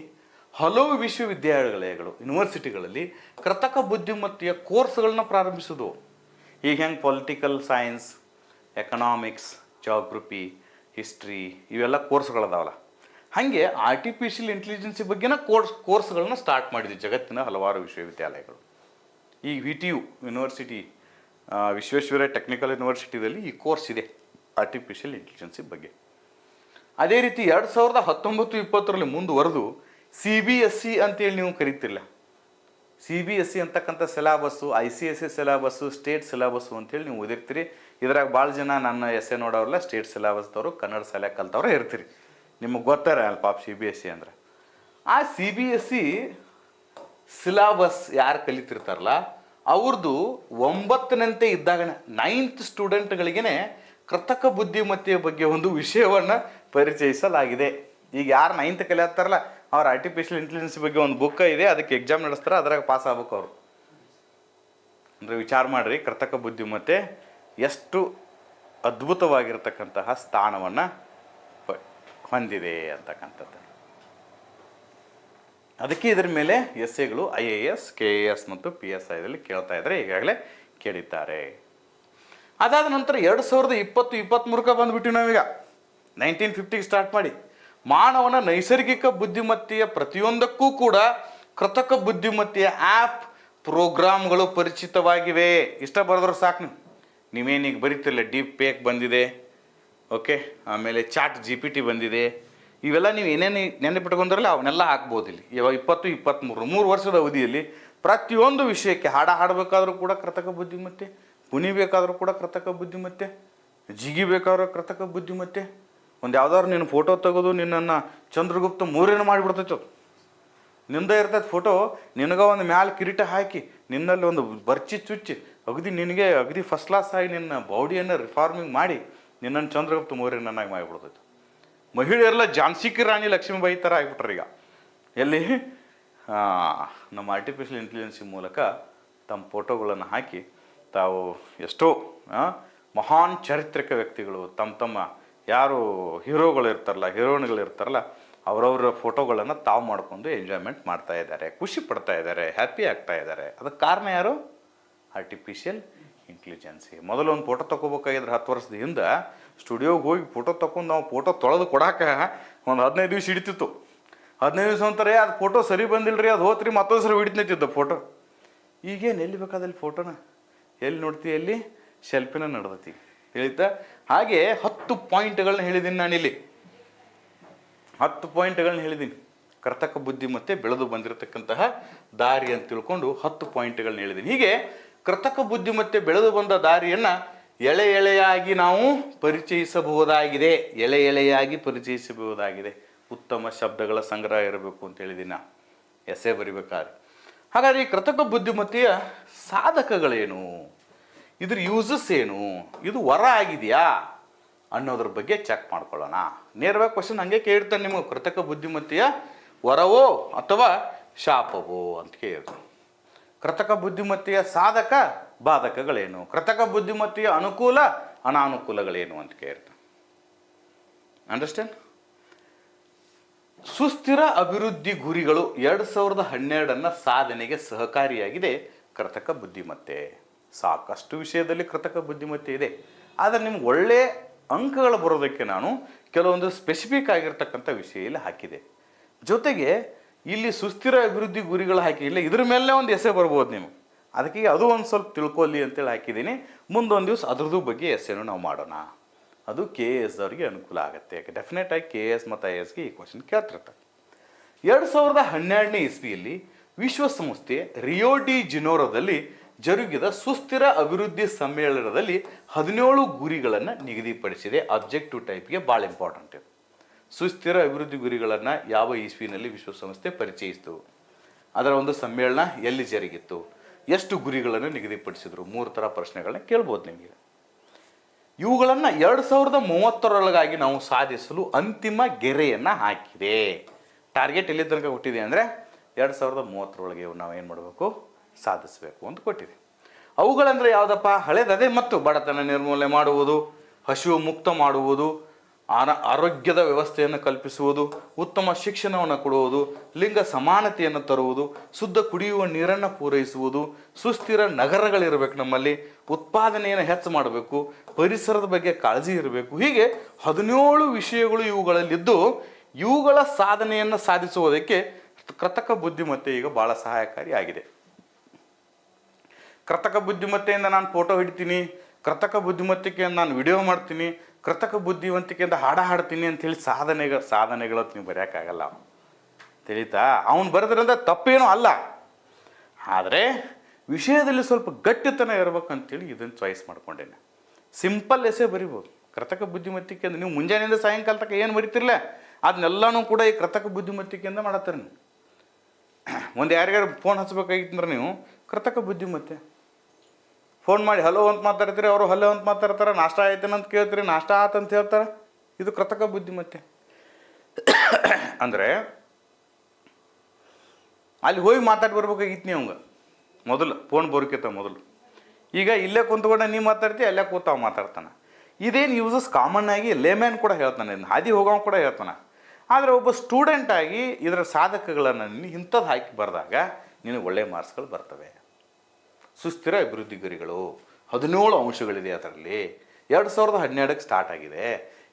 A: ಹಲವು ವಿಶ್ವವಿದ್ಯಾಲಯಗಳು ಯೂನಿವರ್ಸಿಟಿಗಳಲ್ಲಿ ಕೃತಕ ಬುದ್ಧಿಮತ್ತೆಯ ಕೋರ್ಸ್ಗಳನ್ನ ಪ್ರಾರಂಭಿಸಿದವು. ಈಗ ಹೆಂಗೆ political science, economics, geography, history ಇವೆಲ್ಲ ಕೋರ್ಸ್ಗಳದಾವಲ್ಲ, ಹಾಗೆ ಆರ್ಟಿಫಿಷಿಯಲ್ ಇಂಟೆಲಿಜೆನ್ಸಿ ಬಗ್ಗೆನ ಕೋರ್ಸ್ಗಳನ್ನ ಸ್ಟಾರ್ಟ್ ಮಾಡಿದ್ವಿ ಜಗತ್ತಿನ ಹಲವಾರು ವಿಶ್ವವಿದ್ಯಾಲಯಗಳು. ಈ VTU ಯೂನಿವರ್ಸಿಟಿ, ವಿಶ್ವೇಶ್ವರಯ್ಯ ಟೆಕ್ನಿಕಲ್ ಯೂನಿವರ್ಸಿಟಿದಲ್ಲಿ ಈ ಕೋರ್ಸ್ ಇದೆ ಆರ್ಟಿಫಿಷಿಯಲ್ ಇಂಟೆಲಿಜೆನ್ಸಿ ಬಗ್ಗೆ. ಅದೇ ರೀತಿ 2019-20ರಲ್ಲಿ ಮುಂದುವರೆದು CBSE ಅಂತೇಳಿ ನೀವು ಕರಿತಿರಲ್ಲ, CBSE ಅಂತಕ್ಕಂಥ syllabus, ICSE syllabus, state syllabus ಅಂತೇಳಿ ನೀವು ಓದಿರ್ತೀರಿ. ಇದ್ರಾಗ ಭಾಳ ಜನ ನನ್ನ ಎಸ್ಸೆ ನೋಡೋರಲ್ಲ ಸ್ಟೇಟ್ ಸಿಲೆಬಸ್ದವರು, ಕನ್ನಡ ಶಾಲೆ ಕಲ್ತವ್ರೆ ಇರ್ತೀರಿ, ನಿಮಗೆ ಗೊತ್ತಾರ ಅಲ್ಲ ಪಾಪ CBSE ಅಂದ್ರೆ. ಆ CBSE ಸಿಲೆಬಸ್ ಯಾರು ಕಲಿತಿರ್ತಾರಲ್ಲ ಅವ್ರದ್ದು 9ನಂತೆ ಇದ್ದಾಗ 9th ಸ್ಟೂಡೆಂಟ್ಗಳಿಗೇ ಕೃತಕ ಬುದ್ಧಿಮತ್ತೆಯ ಬಗ್ಗೆ ಒಂದು ವಿಷಯವನ್ನು ಪರಿಚಯಿಸಲಾಗಿದೆ. ಈಗ ಯಾರು 9th ಕಲಿಯತ್ತಾರಲ್ಲ ಅವ್ರು ಆರ್ಟಿಫಿಷಿಯಲ್ ಇಂಟೆಲಿಜೆನ್ಸ್ ಬಗ್ಗೆ ಒಂದು ಬುಕ್ ಇದೆ, ಅದಕ್ಕೆ ಎಕ್ಸಾಮ್ ನಡೆಸ್ತಾರೆ, ಅದ್ರಾಗ ಪಾಸ್ ಆಗ್ಬೇಕು ಅವರು. ಅಂದರೆ ವಿಚಾರ ಮಾಡಿರಿ, ಕೃತಕ ಬುದ್ಧಿಮತ್ತೆ ಎಷ್ಟು ಅದ್ಭುತವಾಗಿರ್ತಕ್ಕಂತಹ ಸ್ಥಾನವನ್ನು ಹೊಂದಿದೆ ಅಂತಕ್ಕಂಥದ್ದು. ಅದಕ್ಕೆ ಇದರ ಮೇಲೆ ಎಸ್ಸೆಗಳು IAS, KAS ಮತ್ತು PSIದಲ್ಲಿ ಕೇಳ್ತಾ ಇದ್ದಾರೆ, ಈಗಾಗಲೇ ಕೇಳಿದ್ದಾರೆ. ಅದಾದ ನಂತರ 2020-23ಕ್ಕೆ ಬಂದುಬಿಟ್ಟು ನಾವೀಗ 1950 ಸ್ಟಾರ್ಟ್ ಮಾಡಿ ಮಾನವನ ನೈಸರ್ಗಿಕ ಬುದ್ಧಿಮತ್ತೆಯ ಪ್ರತಿಯೊಂದಕ್ಕೂ ಕೂಡ ಕೃತಕ ಬುದ್ಧಿಮತ್ತೆಯ ಆ್ಯಪ್, ಪ್ರೋಗ್ರಾಮ್ಗಳು ಪರಿಚಿತವಾಗಿವೆ. ಇಷ್ಟ ಬರೆದ್ರು ಸಾಕು. ನೀವೇನೀಗ ಬರೀತಿರಲ್ಲ, ಡೀಪ್ ಫೇಕ್ ಬಂದಿದೆ, ಓಕೆ, ಆಮೇಲೆ ChatGPT ಬಂದಿದೆ, ಇವೆಲ್ಲ ನೀವು ಏನೇನು ನೆನಪಿಟ್ಕೊಂಡ್ರಲ್ಲ ಅವನ್ನೆಲ್ಲ ಹಾಕ್ಬೋದು ಇಲ್ಲಿ. ಇವಾಗ 20-23 3 ವರ್ಷದ ಅವಧಿಯಲ್ಲಿ ಪ್ರತಿಯೊಂದು ವಿಷಯಕ್ಕೆ ಹಾಡಬೇಕಾದ್ರೂ ಕೂಡ ಕೃತಕ ಬುದ್ಧಿಮತ್ತೆ, ಕುಣಿಬೇಕಾದ್ರೂ ಕೂಡ ಕೃತಕ ಬುದ್ಧಿಮತ್ತೆ, ಜಿಗಿಬೇಕಾದ್ರೂ ಕೃತಕ ಬುದ್ಧಿಮತ್ತೆ. ಒಂದು ಯಾವ್ದಾದ್ರು ನೀನು ಫೋಟೋ ತೆಗೆದು ನಿನ್ನನ್ನು ಚಂದ್ರಗುಪ್ತ ಮೌರ್ಯನ ಮಾಡಿಬಿಡ್ತೈತೆ, ನಿಂದ ಇರ್ತೈತೆ ಫೋಟೋ, ನಿನಗೆ ಒಂದು ಮ್ಯಾಲೆ ಕಿರೀಟ ಹಾಕಿ ನಿನ್ನಲ್ಲಿ ಒಂದು ಬರ್ಚಿ ಚುಚ್ಚಿ ನಿನಗೆ ಅಗದಿ ಫಸ್ಟ್ ಕ್ಲಾಸ್ ಆಗಿ ನಿನ್ನ ಬಾಡಿಯನ್ನು ರಿಫಾರ್ಮಿಂಗ್ ಮಾಡಿ ನಿನ್ನನ್ನು ಚಂದ್ರಗುಪ್ತ ಮೌರ್ಯನನ್ನಾಗಿ ಮಾಡಿಬಿಡ್ತೈತೆ. ಮಹಿಳೆಯರೆಲ್ಲ ಝಾನ್ಸಿ ಕಿ ರಾಣಿ ಲಕ್ಷ್ಮೀಬಾಯಿ ಥರ ಆಗಿಬಿಟ್ರೆ ಈಗ. ಎಲ್ಲಿ ನಮ್ಮ ಆರ್ಟಿಫಿಷಿಯಲ್ ಇಂಟೆಲಿಜೆನ್ಸಿ ಮೂಲಕ ತಮ್ಮ ಫೋಟೋಗಳನ್ನು ಹಾಕಿ ತಾವು ಎಷ್ಟೋ ಮಹಾನ್ ಚಾರಿತ್ರಿಕ ವ್ಯಕ್ತಿಗಳು ತಮ್ಮ ಯಾರು ಹೀರೋಗಳು ಇರ್ತಾರಲ್ಲ, ಹೀರೋಯಿನ್ಗಳು ಇರ್ತಾರಲ್ಲ, ಅವರವರ ಫೋಟೋಗಳನ್ನು ತಾವು ಮಾಡ್ಕೊಂಡು ಎಂಜಾಯ್ಮೆಂಟ್ ಮಾಡ್ತಾ ಇದ್ದಾರೆ, ಖುಷಿ ಪಡ್ತಾ ಇದ್ದಾರೆ, ಹ್ಯಾಪಿ ಆಗ್ತಾ ಇದ್ದಾರೆ. ಅದಕ್ಕೆ ಕಾರಣ ಯಾರು? Artificial intelligence. ಮೊದಲು ಒಂದು ಫೋಟೋ ತೊಗೋಬೇಕಾಗಿದ್ರೆ 10 ವರ್ಷದ ಹಿಂದೆ ಸ್ಟುಡಿಯೋಗೆ ಹೋಗಿ ಫೋಟೋ ತೊಗೊಂಡು ನಾವು ಫೋಟೋ ತೊಳೆದು ಕೊಡೋಕೆ ಒಂದು 15 ದಿವಸ ಹಿಡಿತಿತ್ತು. 15 ದಿವಸ ಅಂತಾರೆ ಅದು ಫೋಟೋ ಸರಿ ಬಂದಿಲ್ಲರಿ, ಅದು ಹೋತ್ರಿ ಮತ್ತೊಂದು ಸರಿ ಹಿಡಿತಿದ್ದ ಫೋಟೋ. ಈಗೇನು ಎಲ್ಲಿ ಬೇಕಾದಲ್ಲಿ ಫೋಟೋನ ಎಲ್ಲಿ ನೋಡ್ತೀವಿ, ಎಲ್ಲಿ ಶೆಲ್ಫಿನ ನಡೆದತಿ ಹೇಳಿತ. ಹಾಗೆ 10 ಪಾಯಿಂಟ್ಗಳನ್ನ ಹೇಳಿದ್ದೀನಿ ನಾನಿಲ್ಲಿ, 10 ಪಾಯಿಂಟ್ಗಳನ್ನ ಹೇಳಿದ್ದೀನಿ. ಕೃತಕ ಬುದ್ಧಿಮತ್ತೆ ಬೆಳೆದು ಬಂದಿರತಕ್ಕಂತಹ ದಾರಿ ಅಂತ ತಿಳ್ಕೊಂಡು 10 ಪಾಯಿಂಟ್ಗಳನ್ನ ಹೇಳಿದ್ದೀನಿ. ಹೀಗೆ ಕೃತಕ ಬುದ್ಧಿಮತ್ತೆ ಬೆಳೆದು ಬಂದ ದಾರಿಯನ್ನು ಎಳೆ ಎಳೆಯಾಗಿ ನಾವು ಪರಿಚಯಿಸಬಹುದಾಗಿದೆ, ಎಳೆ ಎಳೆಯಾಗಿ ಪರಿಚಯಿಸಬಹುದಾಗಿದೆ. ಉತ್ತಮ ಶಬ್ದಗಳ ಸಂಗ್ರಹ ಇರಬೇಕು ಅಂತ ಹೇಳಿದ್ದೀನಿ ನಾ ಎಸ್ಸೆ ಬರಿಬೇಕಾದ್ರೆ. ಹಾಗಾದರೆ ಈ ಕೃತಕ ಬುದ್ಧಿಮತ್ತೆಯ ಸಾಧಕಗಳೇನು, ಇದ್ರ ಯೂಸಸ್ ಏನು, ಇದು ವರ ಆಗಿದೆಯಾ ಅನ್ನೋದ್ರ ಬಗ್ಗೆ ಚೆಕ್ ಮಾಡ್ಕೊಳ್ಳೋಣ. ನೇರವಾಗಿ ಕ್ವಶನ್ ಹಂಗೆ ಕೇಳ್ತಾನೆ ನಿಮಗೆ, ಕೃತಕ ಬುದ್ಧಿಮತ್ತೆಯ ವರವೋ ಅಥವಾ ಶಾಪವೋ ಅಂತ ಕೇಳ್ತಾನೆ. ಕೃತಕ ಬುದ್ಧಿಮತ್ತೆಯ ಸಾಧಕ ಬಾಧಕಗಳೇನು, ಕೃತಕ ಬುದ್ಧಿಮತ್ತೆಯ ಅನುಕೂಲ ಅನಾನುಕೂಲಗಳೇನು ಅಂತ ಕೇಳ್ತಾನೆ. ಅಂಡರ್ಸ್ಟ್ಯಾಂಡ್? ಸುಸ್ಥಿರ ಅಭಿವೃದ್ಧಿ ಗುರಿಗಳು 2012 ಸಾಧನೆಗೆ ಸಹಕಾರಿಯಾಗಿದೆ ಕೃತಕ ಬುದ್ಧಿಮತ್ತೆ. ಸಾಕಷ್ಟು ವಿಷಯದಲ್ಲಿ ಕೃತಕ ಬುದ್ಧಿಮತ್ತೆ ಇದೆ, ಆದರೆ ನಿಮ್ಗೆ ಒಳ್ಳೆಯ ಅಂಕಗಳು ಬರೋದಕ್ಕೆ ನಾನು ಕೆಲವೊಂದು ಸ್ಪೆಸಿಫಿಕ್ ಆಗಿರ್ತಕ್ಕಂಥ ವಿಷಯ ಇಲ್ಲಿ ಹಾಕಿದೆ. ಜೊತೆಗೆ ಇಲ್ಲಿ ಸುಸ್ಥಿರ ಅಭಿವೃದ್ಧಿ ಗುರಿಗಳು ಹಾಕಿಲ್ಲ, ಇದ್ರ ಮೇಲೆ ಒಂದು ಎಸ್ಸೆ ಬರ್ಬೋದು ನಿಮಗೆ. ಅದಕ್ಕೆ ಅದು ಒಂದು ಸ್ವಲ್ಪ ತಿಳ್ಕೊಳ್ಳಿ ಅಂತೇಳಿ ಹಾಕಿದ್ದೀನಿ. ಮುಂದೊಂದು ದಿವಸ ಅದ್ರದ್ದು ಬಗ್ಗೆ ಎಸ್ಸೆನೂ ನಾವು ಮಾಡೋಣ. ಅದು KAS ಅವ್ರಿಗೆ ಅನುಕೂಲ ಆಗುತ್ತೆ. ಯಾಕೆ ಡೆಫಿನೆಟ್ ಆಗಿ KAS ಮತ್ತು IASಗೆ ಈ ಕ್ವಶನ್ ಕೇಳ್ತಿರ್ತಾರೆ. 2012ನೇ ಇಸ್ವಿಯಲ್ಲಿ ವಿಶ್ವಸಂಸ್ಥೆ ರಿಯೋ ಡಿ ಜನೈರೊದಲ್ಲಿ ಜರುಗಿದ ಸುಸ್ಥಿರ ಅಭಿವೃದ್ಧಿ ಸಮ್ಮೇಳನದಲ್ಲಿ 17 ಗುರಿಗಳನ್ನು ನಿಗದಿಪಡಿಸಿದೆ. ಅಬ್ಜೆಕ್ಟಿವ್ ಟೈಪ್ಗೆ ಭಾಳ ಇಂಪಾರ್ಟೆಂಟ್ ಇದೆ. ಸುಸ್ಥಿರ ಅಭಿವೃದ್ಧಿ ಗುರಿಗಳನ್ನು ಯಾವ ಇಸ್ವಿನಲ್ಲಿ ವಿಶ್ವಸಂಸ್ಥೆ ಪರಿಚಯಿಸಿತು, ಅದರ ಒಂದು ಸಮ್ಮೇಳನ ಎಲ್ಲಿ ಜರುಗಿತ್ತು, ಎಷ್ಟು ಗುರಿಗಳನ್ನು ನಿಗದಿಪಡಿಸಿದ್ರು, 3 ಥರ ಪ್ರಶ್ನೆಗಳನ್ನ ಕೇಳ್ಬೋದು ನಿಮಗೆ. ಇವುಗಳನ್ನು 2030ರೊಳಗಾಗಿ ನಾವು ಸಾಧಿಸಲು ಅಂತಿಮ ಗೆರೆಯನ್ನು ಹಾಕಿದೆ. ಟಾರ್ಗೆಟ್ ಎಲ್ಲಿ ತನಕ ಕೊಟ್ಟಿದೆ ಅಂದರೆ 2030ರೊಳಗೆ ನಾವು ಏನು ಮಾಡಬೇಕು, ಸಾಧಿಸಬೇಕು ಅಂತ ಕೊಟ್ಟಿದೆ. ಅವುಗಳಂದರೆ ಯಾವುದಪ್ಪ? ಹಳೇದದೇ ಮತ್ತು ಬಡತನ ನಿರ್ಮೂಲನೆ ಮಾಡುವುದು, ಹಸಿವು ಮುಕ್ತ ಮಾಡುವುದು, ಆರೋಗ್ಯದ ವ್ಯವಸ್ಥೆಯನ್ನು ಕಲ್ಪಿಸುವುದು, ಉತ್ತಮ ಶಿಕ್ಷಣವನ್ನು ಕೊಡುವುದು, ಲಿಂಗ ಸಮಾನತೆಯನ್ನು ತರುವುದು, ಶುದ್ಧ ಕುಡಿಯುವ ನೀರನ್ನು ಪೂರೈಸುವುದು, ಸುಸ್ಥಿರ ನಗರಗಳಿರಬೇಕು, ನಮ್ಮಲ್ಲಿ ಉತ್ಪಾದನೆಯನ್ನು ಹೆಚ್ಚು ಮಾಡಬೇಕು, ಪರಿಸರದ ಬಗ್ಗೆ ಕಾಳಜಿ ಇರಬೇಕು. ಹೀಗೆ 17 ವಿಷಯಗಳು ಇವುಗಳಲ್ಲಿದ್ದು ಇವುಗಳ ಸಾಧನೆಯನ್ನು ಸಾಧಿಸುವುದಕ್ಕೆ ಕೃತಕ ಬುದ್ಧಿಮತ್ತೆ ಈಗ ಭಾಳ ಸಹಾಯಕಾರಿಯಾಗಿದೆ. ಕೃತಕ ಬುದ್ಧಿಮತ್ತೆಯಿಂದ ನಾನು ಫೋಟೋ ಹಿಡ್ತೀನಿ, ಕೃತಕ ಬುದ್ಧಿಮತ್ತಿಕೆಯಿಂದ ನಾನು ವಿಡಿಯೋ ಮಾಡ್ತೀನಿ, ಕೃತಕ ಬುದ್ಧಿವಂತಿಕೆಯಿಂದ ಹಾಡ್ತೀನಿ ಅಂಥೇಳಿ ಸಾಧನೆಗಳು ನೀವು ಬರೆಯೋಕ್ಕಾಗಲ್ಲ. ತಿಳಿತಾ? ಅವನು ಬರೆದ್ರಿಂದ ತಪ್ಪೇನೂ ಅಲ್ಲ, ಆದರೆ ವಿಷಯದಲ್ಲಿ ಸ್ವಲ್ಪ ಗಟ್ಟಿತನ ಇರ್ಬೇಕಂತೇಳಿ ಇದನ್ನು ಚಾಯ್ಸ್ ಮಾಡ್ಕೊಂಡೇನೆ. ಸಿಂಪಲ್ ಎಸೆ ಬರಿಬೋದು. ಕೃತಕ ಬುದ್ಧಿಮತ್ತಿಕೆ ಅಂದ್ರೆ ನೀವು ಮುಂಜಾನೆಯಿಂದ ಸಾಯಂಕಾಲ ತನಕ ಏನು ಬರಿತಿರಲ್ಲ ಅದನ್ನೆಲ್ಲನೂ ಕೂಡ ಈ ಕೃತಕ ಬುದ್ಧಿಮತ್ತಿಕೆಯಿಂದ ಮಾಡತ್ತಾರೆ. ನೀವು ಒಂದು ಯಾರಿಗಾರು ಫೋನ್ ಹಚ್ಬೇಕಾಗಿತ್ತಂದ್ರೆ ನೀವು ಕೃತಕ ಬುದ್ಧಿಮತ್ತೆ ಫೋನ್ ಮಾಡಿ ಹಲೋ ಅಂತ ಮಾತಾಡ್ತೀರಿ, ಅವರು ಹಲೋ ಅಂತ ಮಾತಾಡ್ತಾರೆ. ನಾಷ್ಟ ಆಯ್ತೇನಂತ ಕೇಳ್ತೀರಿ, ನಾಷ್ಟ ಆತಂತ ಹೇಳ್ತಾರೆ. ಇದು ಕೃತಕ ಬುದ್ಧಿಮತ್ತೆ. ಅಂದರೆ ಅಲ್ಲಿ ಹೋಗಿ ಮಾತಾಡಿ ಬರ್ಬೇಕಾಗಿತ್ತು ನೀವು ಅವಂಗೆ ಮೊದಲು, ಫೋನ್ ಬರೋಕ್ಕಿಂತ ಮೊದಲು. ಈಗ ಇಲ್ಲೇ ಕುಂತ್ಕೊಂಡೆ ನೀವು ಮಾತಾಡ್ತೀವಿ, ಅಲ್ಲೇ ಕೂತಾವ ಮಾತಾಡ್ತಾನೆ. ಇದೇನು ಯೂಸಸ್ ಕಾಮನ್ ಆಗಿ ಲೇಮ್ಯಾನ್ ಕೂಡ ಹೇಳ್ತಾನೆ, ಹಾದಿ ಹೋಗೋನು ಕೂಡ ಹೇಳ್ತಾನೆ. ಆದರೆ ಒಬ್ಬ ಸ್ಟೂಡೆಂಟಾಗಿ ಇದರ ಸಾಧಕಗಳನ್ನು ಇಂಥದ್ದು ಹಾಕಿ ಬರೆದಾಗ ನಿನಗೆ ಒಳ್ಳೆಯ ಮಾರ್ಕ್ಸ್ಗಳು ಬರ್ತವೆ. ಸುಸ್ಥಿರ ಅಭಿವೃದ್ಧಿ ಗುರಿಗಳು 17 ಅಂಶಗಳಿದೆ ಅದರಲ್ಲಿ. 2012ಕ್ಕೆ ಸ್ಟಾರ್ಟ್ ಆಗಿದೆ.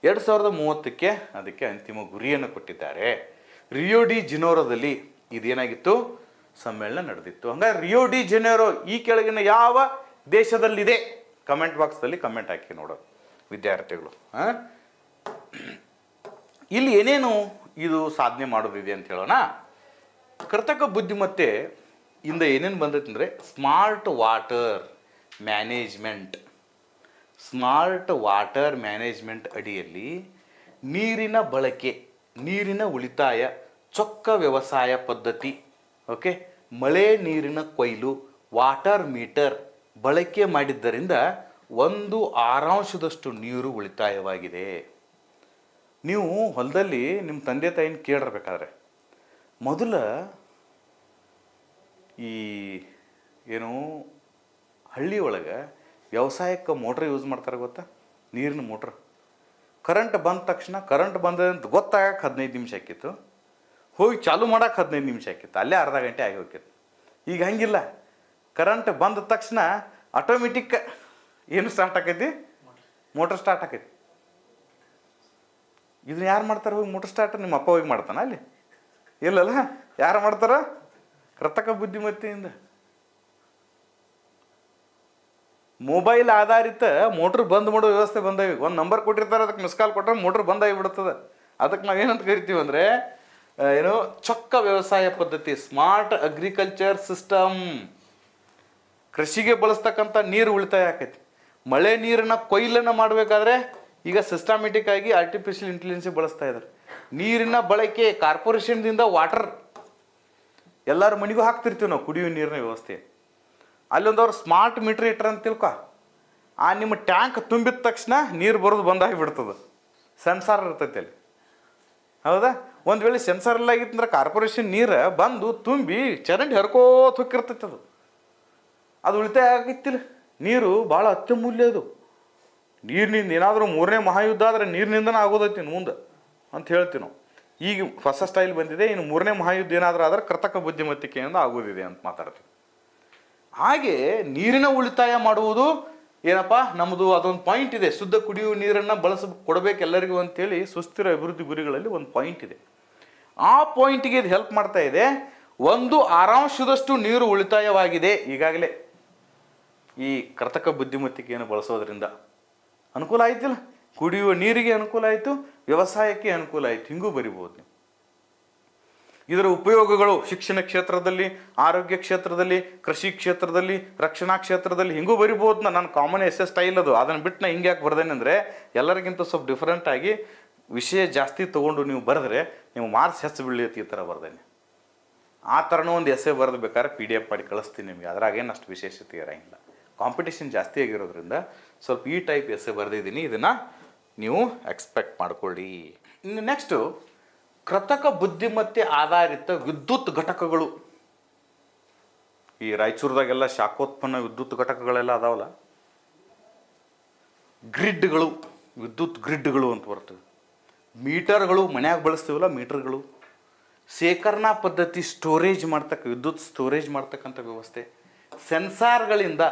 A: 2030ಕ್ಕೆ ಅದಕ್ಕೆ ಅಂತಿಮ ಗುರಿಯನ್ನು ಕೊಟ್ಟಿದ್ದಾರೆ. ರಿಯೋ ಡಿ ಜನೈರೋದಲ್ಲಿ ಇದೇನಾಗಿತ್ತು, ಸಮ್ಮೇಳನ ನಡೆದಿತ್ತು. ಹಂಗಾರೆ ರಿಯೋ ಡಿ ಜನೈರೋ ಈ ಕೆಳಗಿನ ಯಾವ ದೇಶದಲ್ಲಿದೆ? ಕಮೆಂಟ್ ಬಾಕ್ಸ್ದಲ್ಲಿ ಕಮೆಂಟ್ ಹಾಕಿ ನೋಡೋದು ವಿದ್ಯಾರ್ಥಿಗಳು. ಇಲ್ಲಿ ಏನೇನು ಇದು ಸಾಧನೆ ಮಾಡೋದಿದೆ ಅಂತ ಹೇಳೋಣ. ಕೃತಕ ಬುದ್ಧಿಮತ್ತೆ ಇಂದ ಏನೇನು ಬಂದೈತೆ ಅಂದರೆ ಸ್ಮಾರ್ಟ್ ವಾಟರ್ ಮ್ಯಾನೇಜ್ಮೆಂಟ್ ಅಡಿಯಲ್ಲಿ ನೀರಿನ ಬಳಕೆ, ನೀರಿನ ಉಳಿತಾಯ, ಚೊಕ್ಕ ವ್ಯವಸಾಯ ಪದ್ಧತಿ, ಓಕೆ, ಮಳೆ ನೀರಿನ ಕೊಯ್ಲು, ವಾಟರ್ ಮೀಟರ್ ಬಳಕೆ ಮಾಡಿದ್ದರಿಂದ 1/6 ನೀರು ಉಳಿತಾಯವಾಗಿದೆ. ನೀವು ಹೊಲದಲ್ಲಿ ನಿಮ್ಮ ತಂದೆ ತಾಯಿನ ಕೇಳಿರ್ಬೇಕಾದ್ರೆ ಮೊದಲ ಈ ಏನು ಹಳ್ಳಿ ಒಳಗೆ ವ್ಯವಸಾಯಕ್ಕೆ ಮೋಟ್ರ್ ಯೂಸ್ ಮಾಡ್ತಾರೆ ಗೊತ್ತಾ? ನೀರಿನ ಮೋಟ್ರ್. ಕರೆಂಟ್ ಬಂದ ತಕ್ಷಣ ಕರೆಂಟ್ ಬಂದಂತ ಗೊತ್ತಾಗಕ್ಕೆ 15 ನಿಮಿಷ ಆಕಿತ್ತು, ಹೋಗಿ ಚಾಲು ಮಾಡೋಕೆ 15 ನಿಮಿಷ ಆಕಿತ್ತು, ಅಲ್ಲೇ ಅರ್ಧ ಗಂಟೆ ಆಗಿ ಹೋಗಿತ್ತು. ಈಗ ಹಂಗಿಲ್ಲ, ಕರೆಂಟ್ ಬಂದ ತಕ್ಷಣ ಆಟೋಮೆಟಿಕ್ ಏನು ಸ್ಟಾರ್ಟ್ ಆಕೈತಿ, ಮೋಟ್ರ್ ಸ್ಟಾರ್ಟ್ ಆಕೈತಿ. ಇದನ್ನ ಯಾರು ಮಾಡ್ತಾರೆ? ಹೋಗಿ ಮೋಟ್ರ್ ಸ್ಟಾರ್ಟ್ ನಿಮ್ಮ ಅಪ್ಪ ಹೋಗಿ ಮಾಡ್ತಾನೆ ಅಲ್ಲಿ? ಇಲ್ಲಲ್ಲ, ಯಾರು ಮಾಡ್ತಾರ? ಕೃತಕ ಬುದ್ಧಿಮತ್ತೆಯಿಂದ. ಮೊಬೈಲ್ ಆಧಾರಿತ ಮೋಟ್ರ್ ಬಂದ್ ಮಾಡೋ ವ್ಯವಸ್ಥೆ ಬಂದಾಗಿ. ಒಂದು ನಂಬರ್ ಕೊಟ್ಟಿರ್ತಾರೆ, ಅದಕ್ಕೆ ಮಿಸ್ ಕಾಲ್ ಕೊಟ್ಟರೆ ಮೋಟ್ರ್ ಬಂದಾಗಿ ಬಿಡ್ತದೆ. ಅದಕ್ಕೆ ನಾವೇನಂತ ಕರಿತೀವಿ ಅಂದರೆ ಏನು, ಚೊಕ್ಕ ವ್ಯವಸಾಯ ಪದ್ಧತಿ, ಸ್ಮಾರ್ಟ್ ಅಗ್ರಿಕಲ್ಚರ್ ಸಿಸ್ಟಮ್. ಕೃಷಿಗೆ ಬಳಸ್ತಕ್ಕಂಥ ನೀರು ಉಳಿತಾಯ ಆಕೈತಿ. ಮಳೆ ನೀರನ್ನ ಕೊಯ್ಲನ್ನು ಮಾಡಬೇಕಾದ್ರೆ ಈಗ ಸಿಸ್ಟಮೆಟಿಕ್ ಆಗಿ ಆರ್ಟಿಫಿಷಿಯಲ್ ಇಂಟೆಲಿಜೆನ್ಸ್ ಬಳಸ್ತಾ ಇದ್ದಾರೆ. ನೀರಿನ ಬಳಕೆ ಕಾರ್ಪೊರೇಷನ್ದಿಂದ ವಾಟರ್ ಎಲ್ಲರ ಮನೆಗೂ ಹಾಕ್ತಿರ್ತೀವಿ ನಾವು, ಕುಡಿಯುವ ನೀರಿನ ವ್ಯವಸ್ಥೆ. ಅಲ್ಲೊಂದವ್ರು ಸ್ಮಾರ್ಟ್ ಮೀಟ್ರ್ ಇಟ್ರ ಅಂತ ತಿಳ್ಕೊ, ಆ ನಿಮ್ಮ ಟ್ಯಾಂಕ್ ತುಂಬಿದ ತಕ್ಷಣ ನೀರು ಬರೋದು ಬಂದಾಗಿ ಬಿಡ್ತದೆ. ಸೆನ್ಸಾರ್ ಇರ್ತೈತೆ ಅಲ್ಲಿ, ಹೌದಾ? ಒಂದು ವೇಳೆ ಸೆನ್ಸಾರ್ ಎಲ್ಲ ಆಗಿತ್ತಂದ್ರೆ ಕಾರ್ಪೊರೇಷನ್ ನೀರು ಬಂದು ತುಂಬಿ ಚರಂಡಿ ಹರ್ಕೋತ ಹೋಗಿರ್ತೈತೆ. ಅದು ಉಳಿತಾಯ ಆಗಿತ್ತಿಲ್ಲ. ನೀರು ಭಾಳ ಅತ್ಯಮೂಲ್ಯ. ಅದು ನೀರಿನಿಂದ ಏನಾದರೂ 3ನೇ ಮಹಾಯುದ್ಧ ಆದರೆ ನೀರಿನಿಂದನೇ ಆಗೋದೈತಿ ಮುಂದೆ ಅಂತ ಹೇಳ್ತೀವಿ ನಾವು. ಈಗ ಹೊಸ ಸ್ಟೈಲ್ ಬಂದಿದೆ, ಇನ್ನು 3ನೇ ಮಹಾಯುದ್ಧ ಏನಾದರೂ ಆದರೆ ಕೃತಕ ಬುದ್ಧಿಮತ್ತಿಕೆಯಿಂದ ಆಗೋದಿದೆ ಅಂತ ಮಾತಾಡ್ತೀವಿ. ಹಾಗೆ ನೀರಿನ ಉಳಿತಾಯ ಮಾಡುವುದು ಏನಪ್ಪ ನಮ್ಮದು ಅದೊಂದು ಪಾಯಿಂಟ್ ಇದೆ. ಶುದ್ಧ ಕುಡಿಯುವ ನೀರನ್ನು ಕೊಡಬೇಕು ಎಲ್ಲರಿಗೂ ಅಂತೇಳಿ ಸುಸ್ಥಿರ ಅಭಿವೃದ್ಧಿ ಗುರಿಗಳಲ್ಲಿ ಒಂದು ಪಾಯಿಂಟ್ ಇದೆ. ಆ ಪಾಯಿಂಟಿಗೆ ಇದು ಹೆಲ್ಪ್ ಮಾಡ್ತಾ ಇದೆ. 1/6 ನೀರು ಉಳಿತಾಯವಾಗಿದೆ ಈಗಾಗಲೇ ಈ ಕೃತಕ ಬುದ್ಧಿಮತ್ತಿಕೆಯನ್ನು ಬಳಸೋದ್ರಿಂದ. ಅನುಕೂಲ ಆಯ್ತಿಲ್ಲ, ಕುಡಿಯುವ ನೀರಿಗೆ ಅನುಕೂಲ ಆಯಿತು, ವ್ಯವಸಾಯಕ್ಕೆ ಅನುಕೂಲ ಆಯಿತು. ಹಿಂಗೂ ಬರಿಬೋದು ನೀವು. ಇದರ ಉಪಯೋಗಗಳು ಶಿಕ್ಷಣ ಕ್ಷೇತ್ರದಲ್ಲಿ, ಆರೋಗ್ಯ ಕ್ಷೇತ್ರದಲ್ಲಿ, ಕೃಷಿ ಕ್ಷೇತ್ರದಲ್ಲಿ, ರಕ್ಷಣಾ ಕ್ಷೇತ್ರದಲ್ಲಿ ಹಿಂಗೂ ಬರಿಬೋದು. ನಾನು ಕಾಮನ್ ಎಸ್ ಸ್ಟೈಲ್ ಅದು, ಅದನ್ನು ಬಿಟ್ಟು ನಾ ಹಿಂಗೆ ಯಾಕೆ ಬರ್ದೇನೆ ಅಂದರೆ ಎಲ್ಲರಿಗಿಂತ ಸ್ವಲ್ಪ ಡಿಫ್ರೆಂಟ್ ಆಗಿ ವಿಷಯ ಜಾಸ್ತಿ ತೊಗೊಂಡು ನೀವು ಬರೆದ್ರೆ ನೀವು ಮಾರ್ಕ್ಸ್ ಹೆಚ್ಚು ಬೀಳೈತಿ. ಈ ಥರ ಬರ್ದೇನೆ. ಆ ಥರನೂ ಒಂದು ಎಸ್ಸೆ ಬರೆದು ಬೇಕಾದ್ರೆ PDF ಮಾಡಿ ಕಳಿಸ್ತೀನಿ ನಿಮಗೆ. ಅದ್ರಾಗೇನು ಅಷ್ಟು ವಿಶೇಷತೆ ಇರೋಂಗಿಲ್ಲ. ಕಾಂಪಿಟೇಷನ್ ಜಾಸ್ತಿ ಆಗಿರೋದ್ರಿಂದ ಸ್ವಲ್ಪ ಈ ಟೈಪ್ ಎಸ್ಸೆ ಬರೆದಿದ್ದೀನಿ, ಇದನ್ನು ನೀವು ಎಕ್ಸ್ಪೆಕ್ಟ್ ಮಾಡ್ಕೊಳ್ಳಿ. ಇನ್ನು ನೆಕ್ಸ್ಟು ಕೃತಕ ಬುದ್ಧಿಮತ್ತೆ ಆಧಾರಿತ ವಿದ್ಯುತ್ ಘಟಕಗಳು. ಈ ರಾಯಚೂರದಾಗೆಲ್ಲ ಶಾಖೋತ್ಪನ್ನ ವಿದ್ಯುತ್ ಘಟಕಗಳೆಲ್ಲ ಅದಾವಲ್ಲ, ಗ್ರಿಡ್ಗಳು, ವಿದ್ಯುತ್ ಗ್ರಿಡ್ಗಳು ಅಂತ ಬರ್ತವೆ. ಮೀಟರ್ಗಳು, ಮನ್ಯಾಗ ಬಳಸ್ತೀವಲ್ಲ ಮೀಟರ್ಗಳು. ಶೇಖರಣಾ ಪದ್ಧತಿ, ಸ್ಟೋರೇಜ್ ವಿದ್ಯುತ್ ಸ್ಟೋರೇಜ್ ಮಾಡ್ತಕ್ಕಂಥ ವ್ಯವಸ್ಥೆ. ಸೆನ್ಸಾರ್ಗಳಿಂದ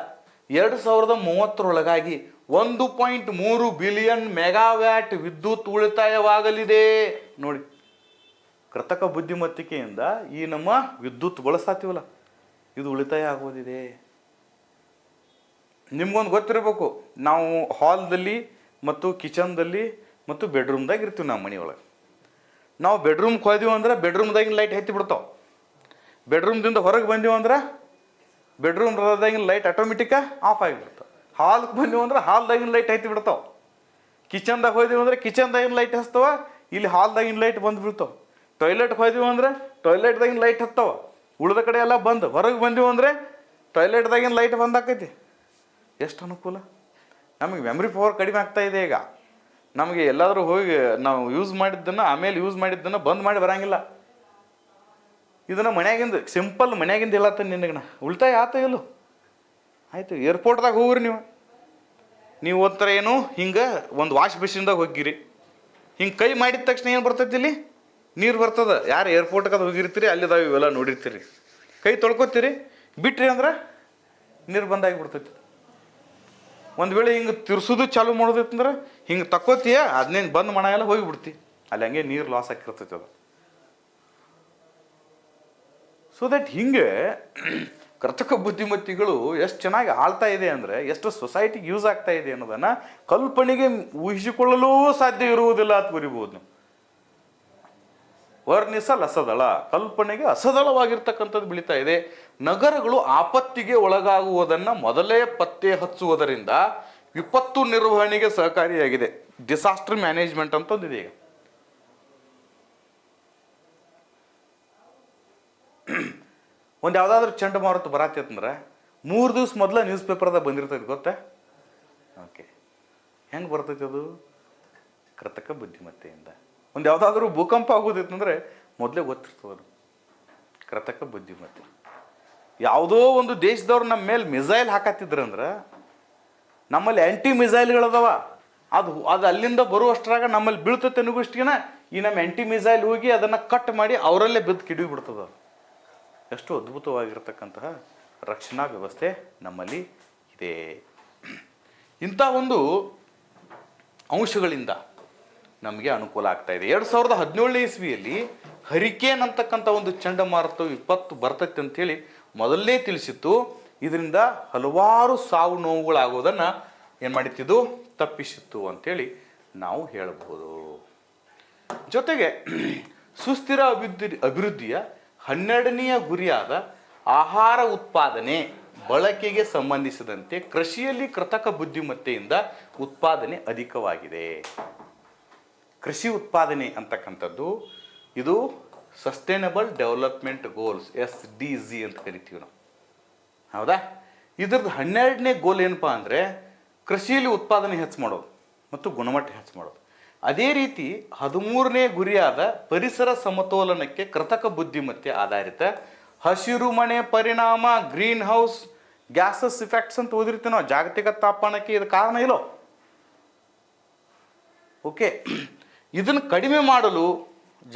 A: 2030ರೊಳಗಾಗಿ 1.3 ಬಿಲಿಯನ್ ಮೆಗಾವ್ಯಾಟ್ ವಿದ್ಯುತ್ ಉಳಿತಾಯವಾಗಲಿದೆ. ನೋಡಿ, ಕೃತಕ ಬುದ್ಧಿಮತ್ತಿಕೆಯಿಂದ ಈ ನಮ್ಮ ವಿದ್ಯುತ್ ಬಳಸ್ತೀವಲ್ಲ ಇದು ಉಳಿತಾಯ ಆಗೋದಿದೆ. ನಿಮ್ಗೊಂದು ಗೊತ್ತಿರಬೇಕು, ನಾವು ಹಾಲ್ದಲ್ಲಿ ಮತ್ತು ಕಿಚನ್ದಲ್ಲಿ ಮತ್ತು ಬೆಡ್ರೂಮ್ದಾಗ ಇರ್ತೀವಿ. ನಮ್ಮ ಮನೆಯೊಳಗೆ ನಾವು ಬೆಡ್ರೂಮ್ಗೆ ಹೋದೀವಿ ಅಂದ್ರೆ ಬೆಡ್ರೂಮ್ದಾಗಿನ ಲೈಟ್ ಹತ್ತಿ ಬಿಡ್ತಾವೆ. ಬೆಡ್ರೂಮ್ದಿಂದ ಹೊರಗೆ ಬಂದೀವಿ ಅಂದ್ರೆ ಬೆಡ್ರೂಮ್ದಾಗಿನ ಲೈಟ್ ಆಟೋಮೆಟಿಕ್ಕ ಆಫ್ ಆಗಿಬಿಡ್ತಾವೆ. ಹಾಲ್ಗೆ ಬಂದೀವಿ ಅಂದ್ರೆ ಹಾಲ್ದಾಗಿನ ಲೈಟ್ ಹತ್ತಿ ಬಿಡ್ತಾವೆ. ಕಿಚನ್ದಾಗ ಹೋದೀವಿ ಅಂದ್ರೆ ಕಿಚನ್ದಾಗಿನ ಲೈಟ್ ಹಚ್ತಾವ, ಇಲ್ಲಿ ಹಾಲ್ದಾಗಿನ ಲೈಟ್ ಬಂದು ಬೀಳ್ತಾವೆ. ಟಾಯ್ಲೆಟ್ಗೆ ಹೋದೀವಿ ಅಂದ್ರೆ ಟಾಯ್ಲೆಟ್ದಾಗಿನ ಲೈಟ್ ಹತ್ತಾವ, ಉಳಿದ ಕಡೆ ಎಲ್ಲ ಬಂದು. ಹೊರಗೆ ಬಂದೀವಿ ಅಂದರೆ ಟಾಯ್ಲೆಟ್ದಾಗಿನ ಲೈಟ್ ಬಂದು ಹಾಕೈತಿ. ಎಷ್ಟು ಅನುಕೂಲ. ನಮಗೆ ಮೆಮ್ರಿ ಪವರ್ ಕಡಿಮೆ ಆಗ್ತಾಯಿದೆ ಈಗ. ನಮಗೆ ಎಲ್ಲಾದರೂ ಹೋಗಿ ನಾವು ಯೂಸ್ ಮಾಡಿದ್ದನ್ನು ಆಮೇಲೆ ಯೂಸ್ ಮಾಡಿದ್ದನ್ನು ಬಂದ್ ಮಾಡಿ ಬರೋಂಗಿಲ್ಲ. ಇದನ್ನು ಮನ್ಯಾಗಿಂದ ಸಿಂಪಲ್ ಮನ್ಯಾಗಿಂದ ಹೇಳತ್ತ ನಿನಗೆ ಉಳಿತಾಯ ಆತ ಇಲ್ಲೋ ಆಯಿತು. ಏರ್ಪೋರ್ಟ್ದಾಗ ಹೋಗ್ರಿ ನೀವು ಒಂಥರ ಏನು ಹಿಂಗೆ ಒಂದು ವಾಶ್ ಬೇಸಿನ್ದಾಗ ಹೋಗಿರಿ, ಹಿಂಗೆ ಕೈ ಮಾಡಿದ ತಕ್ಷಣ ಏನು ಬರ್ತೈತಿ, ಇಲ್ಲಿ ನೀರು ಬರ್ತದೆ. ಯಾರು ಏರ್ಪೋರ್ಟ್ಗೆ ಅದು ಹೋಗಿರ್ತೀರಿ ಅಲ್ಲಿದಾವೆ ಇವೆಲ್ಲ ನೋಡಿರ್ತೀರಿ. ಕೈ ತೊಳ್ಕೊತೀರಿ, ಬಿಟ್ರಿ ಅಂದ್ರೆ ನೀರು ಬಂದಾಗಿಬಿಡ್ತೈತಿ. ಒಂದು ವೇಳೆ ಹಿಂಗೆ ತಿರ್ಸೋದು ಚಾಲು ಮಾಡೋದೈತಂದ್ರೆ ಹಿಂಗೆ ತಕ್ಕೋತೀಯ, ಅದನ್ನೇನು ಬಂದ್ ಮಾಡಂಗೆಲ್ಲ ಹೋಗಿಬಿಡ್ತಿ, ಅಲ್ಲಿ ಹಂಗೆ ನೀರು ಲಾಸ್ ಆಗಿರ್ತೈತಿ ಅದು. ಸೊ ದಟ್ ಹಿಂಗೆ ಕೃತಕ ಬುದ್ಧಿಮತ್ತಿಗಳು ಎಷ್ಟು ಚೆನ್ನಾಗಿ ಆಳ್ತಾ ಇದೆ ಅಂದರೆ, ಎಷ್ಟು ಸೊಸೈಟಿಗೆ ಯೂಸ್ ಆಗ್ತಾ ಇದೆ ಅನ್ನೋದನ್ನು ಕಲ್ಪನೆಗೆ ಊಹಿಸಿಕೊಳ್ಳಲೂ ಸಾಧ್ಯ ಇರುವುದಿಲ್ಲ ಅಂತ ಬರಿಬೋದು ನೀವು. ವರ್ಣಿಸಲಸದಳ, ಕಲ್ಪನೆಗೆ ಅಸದಳವಾಗಿರ್ತಕ್ಕಂಥದ್ದು ಬೆಳೀತಾ ಇದೆ. ನಗರಗಳು ಆಪತ್ತಿಗೆ ಒಳಗಾಗುವುದನ್ನು ಮೊದಲೇ ಪತ್ತೆ ಹಚ್ಚುವುದರಿಂದ ವಿಪತ್ತು ನಿರ್ವಹಣೆಗೆ ಸಹಕಾರಿಯಾಗಿದೆ. ಡಿಸಾಸ್ಟರ್ ಮ್ಯಾನೇಜ್ಮೆಂಟ್ ಅಂತಂದಿದೆ. ಈಗ ಒಂದು ಯಾವುದಾದ್ರೂ ಚಂಡಮಾರುತ ಬರತ್ತಂದ್ರೆ 3 ದಿವಸ ಮೊದಲ ನ್ಯೂಸ್ ಪೇಪರ್ದಾಗ ಬಂದಿರ್ತೈತೆ, ಗೊತ್ತಾ? ಓಕೆ, ಹೆಂಗೆ ಬರ್ತೈತೆ ಅದು? ಕೃತಕ ಬುದ್ಧಿಮತ್ತೆಯಿಂದ. ಒಂದು ಯಾವುದಾದ್ರೂ ಭೂಕಂಪ ಆಗೋದಿತ್ತಂದ್ರೆ ಮೊದಲೇ ಗೊತ್ತಿರ್ತದೆ. ಕೃತಕ ಬುದ್ಧಿಮತ್ತೆ. ಯಾವುದೋ ಒಂದು ದೇಶದವ್ರು ನಮ್ಮ ಮೇಲೆ ಮಿಸೈಲ್ ಹಾಕತ್ತಿದ್ರಂದ್ರೆ ನಮ್ಮಲ್ಲಿ ಆ್ಯಂಟಿ ಮಿಸೈಲ್ಗಳದಾವ, ಅದು ಅಲ್ಲಿಂದ ಬರುವಷ್ಟರಾಗ ನಮ್ಮಲ್ಲಿ ಬೀಳ್ತೈತೆ ಅನ್ನೋಷ್ಟಿಗೆನ ಈ ನಮ್ಮ ಆ್ಯಂಟಿ ಮಿಸೈಲ್ ಹೋಗಿ ಅದನ್ನು ಕಟ್ ಮಾಡಿ ಅವರಲ್ಲೇ ಬಿದ್ದು ಕಿಡಿವಿ ಬಿಡ್ತದೆ. ಎಷ್ಟು ಅದ್ಭುತವಾಗಿರ್ತಕ್ಕಂತಹ ರಕ್ಷಣಾ ವ್ಯವಸ್ಥೆ ನಮ್ಮಲ್ಲಿ ಇದೆ. ಇಂಥ ಒಂದು ಅಂಶಗಳಿಂದ ನಮಗೆ ಅನುಕೂಲ ಆಗ್ತಾ ಇದೆ. 2017ನೇ ಇಸ್ವಿಯಲ್ಲಿ ಹರಿಕೇನ್ ಅಂತಕ್ಕಂಥ ಒಂದು ಚಂಡಮಾರುತ ವಿಪತ್ತು ಬರ್ತೈತೆ ಅಂಥೇಳಿ ಮೊದಲನೇ ತಿಳಿಸಿತ್ತು. ಇದರಿಂದ ಹಲವಾರು ಸಾವು ನೋವುಗಳಾಗೋದನ್ನು ಏನು ಮಾಡಿತ್ತಿದ್ದು, ತಪ್ಪಿಸಿತ್ತು ಅಂಥೇಳಿ ನಾವು ಹೇಳಬಹುದು. ಜೊತೆಗೆ ಸುಸ್ಥಿರ ಅಭಿವೃದ್ಧಿಯ 12ನೆಯ ಗುರಿಯಾದ ಆಹಾರ ಉತ್ಪಾದನೆ ಬಳಕೆಗೆ ಸಂಬಂಧಿಸಿದಂತೆ ಕೃಷಿಯಲ್ಲಿ ಕೃತಕ ಬುದ್ಧಿಮತ್ತೆಯಿಂದ ಉತ್ಪಾದನೆ ಅಧಿಕವಾಗಿದೆ. ಕೃಷಿ ಉತ್ಪಾದನೆ ಅಂತಕ್ಕಂಥದ್ದು ಇದು ಸಸ್ಟೈನಬಲ್ ಡೆವಲಪ್ಮೆಂಟ್ ಗೋಲ್ಸ್, SDG ಅಂತ ಕರಿತೀವಿ ನಾವು, ಹೌದಾ? ಇದ್ರದ್ದು 12ನೇ ಗೋಲ್ ಏನಪ್ಪ ಅಂದರೆ ಕೃಷಿಯಲ್ಲಿ ಉತ್ಪಾದನೆ ಹೆಚ್ಚು ಮಾಡೋದು ಮತ್ತು ಗುಣಮಟ್ಟ ಹೆಚ್ಚು ಮಾಡೋದು. ಅದೇ ರೀತಿ 13ನೇ ಗುರಿಯಾದ ಪರಿಸರ ಸಮತೋಲನಕ್ಕೆ ಕೃತಕ ಬುದ್ಧಿಮತ್ತೆ ಆಧಾರಿತ ಹಸಿರುಮನೆ ಪರಿಣಾಮ, ಗ್ರೀನ್ ಹೌಸ್ ಗ್ಯಾಸಸ್ ಇಫೆಕ್ಟ್ಸ್ ಅಂತ ಓದಿರ್ತೀವಿ ನಾವು. ಜಾಗತಿಕ ತಾಪಮಾನಕ್ಕೆ ಇದು ಕಾರಣ ಇಲ್ಲೋ? ಓಕೆ, ಇದನ್ನು ಕಡಿಮೆ ಮಾಡಲು,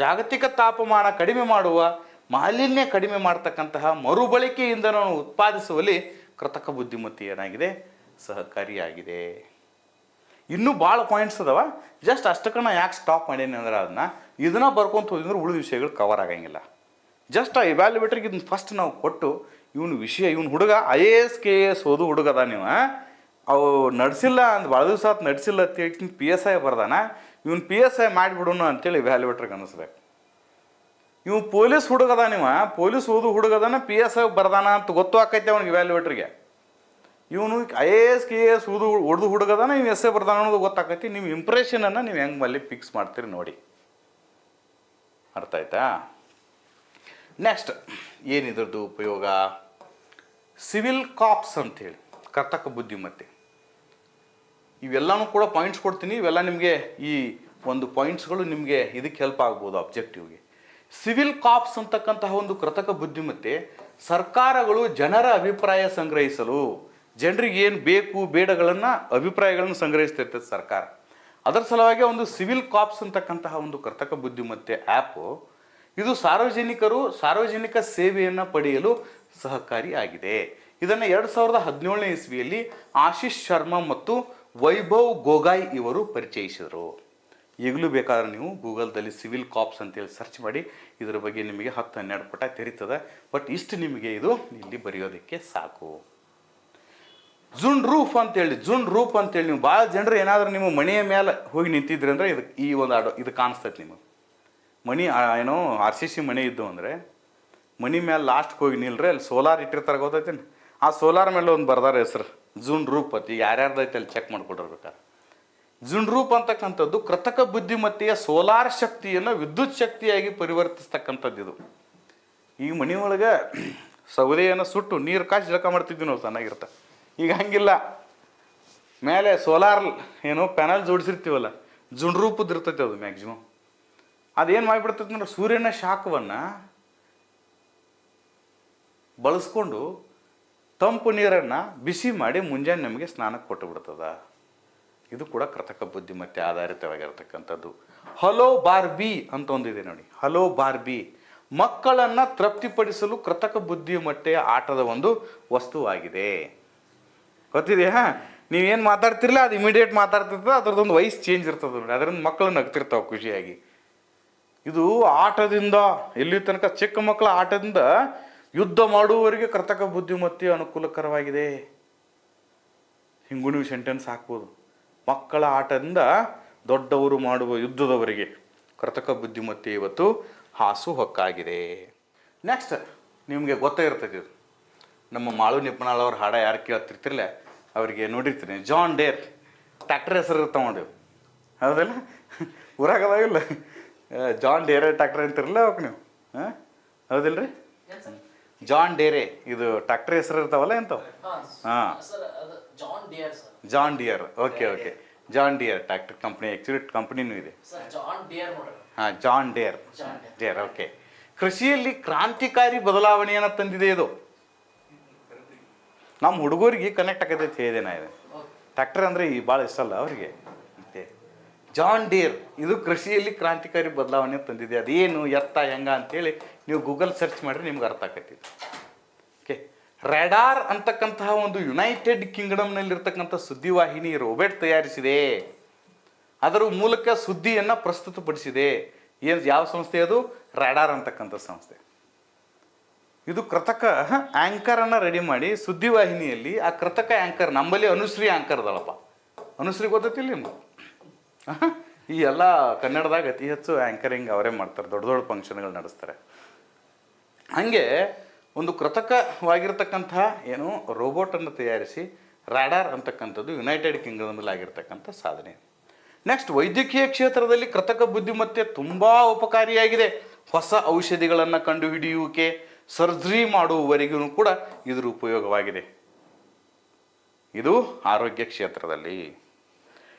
A: ಜಾಗತಿಕ ತಾಪಮಾನ ಕಡಿಮೆ ಮಾಡುವ, ಮಾಲಿನ್ಯ ಕಡಿಮೆ ಮಾಡ್ತಕ್ಕಂತಹ ಮರುಬಳಕೆ ಇಂಧನವನ್ನು ಉತ್ಪಾದಿಸುವಲ್ಲಿ ಕೃತಕ ಬುದ್ಧಿಮತ್ತೆ ಏನಾಗಿದೆ, ಸಹಕಾರಿಯಾಗಿದೆ. ಇನ್ನೂ ಭಾಳ ಪಾಯಿಂಟ್ಸ್ ಅದಾವ. ಜಸ್ಟ್ ಅಷ್ಟಕ್ಕನ ಯಾಕೆ ಸ್ಟಾಪ್ ಮಾಡೇನಿ ಅಂದ್ರೆ ಇದನ್ನು ಬರ್ಕೊಂತ ಹೋದ್ರೆ ಉಳಿದ ವಿಷಯಗಳು ಕವರ್ ಆಗಂಗಿಲ್ಲ. ಜಸ್ಟ್ ಆ ಇವ್ಯಾಲ್ಯುವೇಟರ್ಗೆ ಇದನ್ನ ಫಸ್ಟ್ ನಾವು ಕೊಟ್ಟು ಇವನು ಹುಡುಗ IAS KAS ಓದು ಹುಡುಗದ, ನೀವು ಅವು ನಡೆಸಿಲ್ಲ ಅಂತ ಭಾಳ ದಿವಸ ಆತು ನಡೆಸಿಲ್ಲ ಅಂತ PSI ಬರ್ದಾನ, ಇವನು PSI ಮಾಡಿಬಿಡೋಣ ಅಂತೇಳಿ ಇವ್ಯಾಲ್ಯುವೇಟರ್ಗೆ ಅನ್ನಿಸ್ಬೇಕು. ಇವು ಪೊಲೀಸ್ ಹುಡುಗದ, ನೀವು ಪೊಲೀಸ್ ಓದು ಹುಡುಗದನ PSI ಬರ್ದಾನ ಅಂತ ಗೊತ್ತು ಆಕೈತೆ ಅವ್ನಿಗೆ ಇವ್ಯಾಲ್ಯುವೇಟರ್ಗೆ. ಇವನು IAS KAS ಹೊಡೆದು ಹುಡುಗದನ ಇವು ಎಸ್ಸೆ ಬರ್ದಾನ ಅನ್ನೋದು ಗೊತ್ತಾಕೈತಿ. ನೀವು ಇಂಪ್ರೆಷನನ್ನು ನೀವು ಹೆಂಗೆ ಮಲ್ಲಿ ಫಿಕ್ಸ್ ಮಾಡ್ತೀರಿ ನೋಡಿ. ಅರ್ಥ ಆಯ್ತಾ? ನೆಕ್ಸ್ಟ್ ಏನಿದ್ರದ್ದು ಉಪಯೋಗ? ಸಿವಿಲ್ ಕಾಪ್ಸ್ ಅಂಥೇಳಿ ಕರ್ತಕ ಬುದ್ಧಿಮತ್ತೆ. ಇವೆಲ್ಲನೂ ಕೂಡ ಪಾಯಿಂಟ್ಸ್ ಕೊಡ್ತೀನಿ. ಇವೆಲ್ಲ ನಿಮಗೆ ಈ ಒಂದು ಪಾಯಿಂಟ್ಸ್ಗಳು ನಿಮಗೆ ಇದಕ್ಕೆ ಹೆಲ್ಪ್ ಆಗ್ಬೋದು ಅಬ್ಜೆಕ್ಟಿವ್ಗೆ. ಸಿವಿಲ್ ಕಾಪ್ಸ್ ಅಂತಕ್ಕಂತಹ ಒಂದು ಕೃತಕ ಬುದ್ಧಿಮತ್ತೆ ಸರ್ಕಾರಗಳು ಜನರ ಅಭಿಪ್ರಾಯ ಸಂಗ್ರಹಿಸಲು, ಜನರಿಗೆ ಏನು ಬೇಕು ಬೇಡಗಳನ್ನು ಅಭಿಪ್ರಾಯಗಳನ್ನು ಸಂಗ್ರಹಿಸ್ತಿರ್ತದೆ ಸರ್ಕಾರ. ಅದರ ಸಲುವಾಗಿ ಒಂದು ಸಿವಿಲ್ ಕಾಪ್ಸ್ ಅಂತಕ್ಕಂತಹ ಒಂದು ಕೃತಕ ಬುದ್ಧಿಮತ್ತೆ ಆ್ಯಪು ಇದು ಸಾರ್ವಜನಿಕ ಸೇವೆಯನ್ನು ಪಡೆಯಲು ಸಹಕಾರಿಯಾಗಿದೆ. ಇದನ್ನು 2017ನೇ ಇಸ್ವಿಯಲ್ಲಿ ಆಶೀಶ್ ಶರ್ಮಾ ಮತ್ತು ವೈಭವ್ ಗೋಗಾಯ್ ಇವರು ಪರಿಚಯಿಸಿದರು. ಈಗಲೂ ಬೇಕಾದ್ರೆ ನೀವು ಗೂಗಲ್ದಲ್ಲಿ ಸಿವಿಲ್ ಕಾಪ್ಸ್ ಅಂತೇಳಿ ಸರ್ಚ್ ಮಾಡಿ, ಇದರ ಬಗ್ಗೆ ನಿಮಗೆ 10-12 ಪುಟ ತೆರೀತದೆ. ಬಟ್ ಇಷ್ಟು ನಿಮಗೆ ಇದು ಇಲ್ಲಿ ಬರೆಯೋದಕ್ಕೆ ಸಾಕು. ಜುನ್ ರೂಫ್ ಅಂತೇಳಿ ನೀವು ಭಾಳ ಜನರು ಏನಾದರೂ ನಿಮ್ಮ ಮನೆಯ ಮೇಲೆ ಹೋಗಿ ನಿಂತಿದ್ರಿ ಅಂದರೆ ಈ ಒಂದು ಇದು ಕಾಣಿಸ್ತೈತೆ ನಿಮಗೆ. ಮನೆ ಏನೋ RCC ಮನೆ ಇದ್ದು ಅಂದರೆ ಮನೆ ಮೇಲೆ ಲಾಸ್ಟ್ಗೆ ಹೋಗಿ ನಿಲ್ರಿ, ಅಲ್ಲಿ ಸೋಲಾರ್ ಇಟ್ಟಿರ್ತಾರೆ ಗೊತ್ತೈತೇನು, ಆ ಸೋಲಾರ್ ಮೇಲೆ ಒಂದು ಬರ್ದಾರ ಹೆಸರು ಜುನ್ ರೂಪ್ ಅಂತ. ಯಾರ್ಯಾರ್ದೈತೆ ಅಲ್ಲಿ ಚೆಕ್ ಮಾಡ್ಕೊಡಿರ್ಬೇಕಾರೆ. ಜುನ್ ರೂಪ್ ಅಂತಕ್ಕಂಥದ್ದು ಕೃತಕ ಬುದ್ಧಿಮತ್ತೆಯ ಸೋಲಾರ್ ಶಕ್ತಿಯನ್ನು ವಿದ್ಯುತ್ ಶಕ್ತಿಯಾಗಿ ಪರಿವರ್ತಿಸ್ತಕ್ಕಂಥದ್ದು. ಇದು ಈ ಮನೆಯೊಳಗೆ ಸೌದೆಯನ್ನು ಸುಟ್ಟು ನೀರು ಕಾಸಿ ಜಳಕ ಮಾಡ್ತಿದ್ವಿ ನಾವು, ಚೆನ್ನಾಗಿರುತ್ತೆ. ಈಗ ಹಂಗಿಲ್ಲ, ಮೇಲೆ ಸೋಲಾರ್ ಏನೋ ಪ್ಯಾನಲ್ ಜೋಡಿಸಿರ್ತೀವಲ್ಲ, ಜುನ್ ರೂಪದ್ದು ಇರ್ತೈತೆ ಅದು ಮ್ಯಾಕ್ಸಿಮಮ್. ಅದೇನು ಮಾಡಿಬಿಡ್ತೈತೆ ಅಂದ್ರೆ ಸೂರ್ಯನ ಶಾಖವನ್ನು ಬಳಸ್ಕೊಂಡು ತಂಪು ನೀರನ್ನು ಬಿಸಿ ಮಾಡಿ ಮುಂಜಾನೆ ನಮಗೆ ಸ್ನಾನಕ್ಕೆ ಕೊಟ್ಟು ಬಿಡ್ತದ. ಇದು ಕೂಡ ಕೃತಕ ಬುದ್ಧಿಮತ್ತೆ ಆಧಾರಿತವಾಗಿರ್ತಕ್ಕಂಥದ್ದು. ಹಲೋ ಬಾರ್ಬಿ ಅಂತ ಒಂದಿದೆ ನೋಡಿ. ಹಲೋ ಬಾರ್ಬಿ ಮಕ್ಕಳನ್ನು ತೃಪ್ತಿಪಡಿಸಲು ಕೃತಕ ಬುದ್ಧಿಮತ್ತೆಯ ಆಟದ ಒಂದು ವಸ್ತುವಾಗಿದೆ. ಗೊತ್ತಿದೆಯಾ? ನೀವೇನು ಮಾತಾಡ್ತಿರಲ್ಲ ಅದು ಇಮಿಡಿಯೇಟ್ ಮಾತಾಡ್ತಿರ್ತದೆ, ಅದ್ರದ್ದೊಂದು ವಾಯ್ಸ್ ಚೇಂಜ್ ಇರ್ತದೆ ನೋಡಿ, ಅದರಿಂದ ಮಕ್ಕಳು ನಗ್ತಿರ್ತಾವೆ ಖುಷಿಯಾಗಿ. ಇದು ಆಟದಿಂದ ಎಲ್ಲಿ ತನಕ ಚಿಕ್ಕ ಮಕ್ಕಳ ಆಟದಿಂದ ಯುದ್ಧ ಮಾಡುವವರಿಗೆ ಕೃತಕ ಬುದ್ಧಿಮತ್ತೆ ಅನುಕೂಲಕರವಾಗಿದೆ. ಹಿಂಗೂ ನೀವು ಸೆಂಟೆನ್ಸ್ ಹಾಕ್ಬೋದು. ಮಕ್ಕಳ ಆಟದಿಂದ ದೊಡ್ಡವರು ಮಾಡುವ ಯುದ್ಧದವರೆಗೆ ಕೃತಕ ಬುದ್ಧಿಮತ್ತೆ ಇವತ್ತು ಹಾಸುಹೊಕ್ಕಾಗಿದೆ. ನೆಕ್ಸ್ಟ್ ನಿಮಗೆ ಗೊತ್ತೇ ಇರ್ತೈತಿ, ಇದು ನಮ್ಮ ಮಾಳು ನಿಪುಣಾಳ್ ಅವ್ರ ಹಾಡ ಯಾರು ಕೇಳ್ತಿರ್ತಿರಲ್ಲ ಅವರಿಗೆ ನೋಡಿರ್ತೀನಿ. ಜಾನ್ ಡೇರ್ ಟ್ಯಾಕ್ಟರ್ ಹೆಸರು ಇರ್ತಾವ ನೋಡಿ, ಹೌದಲ್ಲ? ಊರಾಗದಾಗಿಲ್ಲ ಜಾನ್ ಡೇರೆ ಟ್ಯಾಕ್ಟರ್ ಅಂತಿರಲ್ಲ ಅವಾಗ ನೀವು, ಹೌದಿಲ್ರಿ? ಜಾನ್ ಡೇರೆ ಇದು ಟ್ಯಾಕ್ಟರ್ ಹೆಸರು ಇರ್ತಾವಲ್ಲ ಎಂಥವು? ಹಾಂ, John Deere. Okay, John Deere tractor company. Actually ಕಂಪ್ನಿನೂ ಇದೆ. ಹಾಂ, ಜಾನ್ ಡೇರ್. ಓಕೆ. ಕೃಷಿಯಲ್ಲಿ ಕ್ರಾಂತಿಕಾರಿ ಬದಲಾವಣೆಯನ್ನು ತಂದಿದೆ ಇದು. ನಮ್ಮ ಹುಡುಗರಿಗೆ ಕನೆಕ್ಟ್ ಆಗತೈತಿ ಹೇಳಿದೆ ನಾ. ಇದೆ ಟ್ಯಾಕ್ಟರ್ ಅಂದರೆ ಈ ಭಾಳ ಇಷ್ಟ ಅಲ್ಲ ಅವರಿಗೆ. ಜಾನ್ ಡೇರ್ ಇದು ಕೃಷಿಯಲ್ಲಿ ಕ್ರಾಂತಿಕಾರಿ ಬದಲಾವಣೆ ತಂದಿದೆ. ಅದೇನು ಎತ್ತ ಹೆಂಗ ಅಂತೇಳಿ ನೀವು ಗೂಗಲ್ ಸರ್ಚ್ ಮಾಡಿದ್ರೆ ನಿಮ್ಗೆ ಅರ್ಥ ಆಕೈತಿ. ಓಕೆ. ರೆಡಾರ್ ಅಂತಕ್ಕಂತಹ ಒಂದು ಯುನೈಟೆಡ್ ಕಿಂಗ್ಡಮ್ನಲ್ಲಿರ್ತಕ್ಕಂಥ ಸುದ್ದಿವಾಹಿನಿ ರೋಬೋಟ್ ತಯಾರಿಸಿದೆ. ಅದರ ಮೂಲಕ ಸುದ್ದಿಯನ್ನು ಪ್ರಸ್ತುತಪಡಿಸಿದೆ. ಯಾವ ಸಂಸ್ಥೆ ಅದು? ರೆಡಾರ್ ಅಂತಕ್ಕಂಥ ಸಂಸ್ಥೆ. ಇದು ಕೃತಕ ಆ್ಯಂಕರನ್ನು ರೆಡಿ ಮಾಡಿ ಸುದ್ದಿವಾಹಿನಿಯಲ್ಲಿ ಆ ಕೃತಕ ಆ್ಯಂಕರ್, ನಮ್ಮಲ್ಲಿ ಅನುಶ್ರೀ ಆ್ಯಂಕರ್ ಅದಳಪ್ಪ. ಅನುಶ್ರೀ ಗೊತ್ತೈತಿಲ್ಲ ನಿಮ್ಗೆ? ಈ ಎಲ್ಲ ಕನ್ನಡದಾಗ ಅತಿ ಹೆಚ್ಚು ಆ್ಯಂಕರಿಂಗ್ ಅವರೇ ಮಾಡ್ತಾರೆ, ದೊಡ್ಡ ದೊಡ್ಡ ಫಂಕ್ಷನ್ಗಳು ನಡೆಸ್ತಾರೆ. ಹಾಗೆ ಒಂದು ಕೃತಕವಾಗಿರ್ತಕ್ಕಂತಹ ಏನು ರೋಬೋಟನ್ನು ತಯಾರಿಸಿ ರ್ಯಾಡಾರ್ ಅಂತಕ್ಕಂಥದ್ದು ಯುನೈಟೆಡ್ ಕಿಂಗ್ಡಮ್ನಲ್ಲಿ ಆಗಿರ್ತಕ್ಕಂಥ ಸಾಧನೆ. ನೆಕ್ಸ್ಟ್, ವೈದ್ಯಕೀಯ ಕ್ಷೇತ್ರದಲ್ಲಿ ಕೃತಕ ಬುದ್ಧಿಮತ್ತೆ ತುಂಬ ಉಪಕಾರಿಯಾಗಿದೆ. ಹೊಸ ಔಷಧಿಗಳನ್ನು ಕಂಡುಹಿಡಿಯುವಿಕೆ, ಸರ್ಜರಿ ಮಾಡುವವರೆಗೂ ಕೂಡ ಇದರ ಉಪಯೋಗವಾಗಿದೆ. ಇದು ಆರೋಗ್ಯ ಕ್ಷೇತ್ರದಲ್ಲಿ.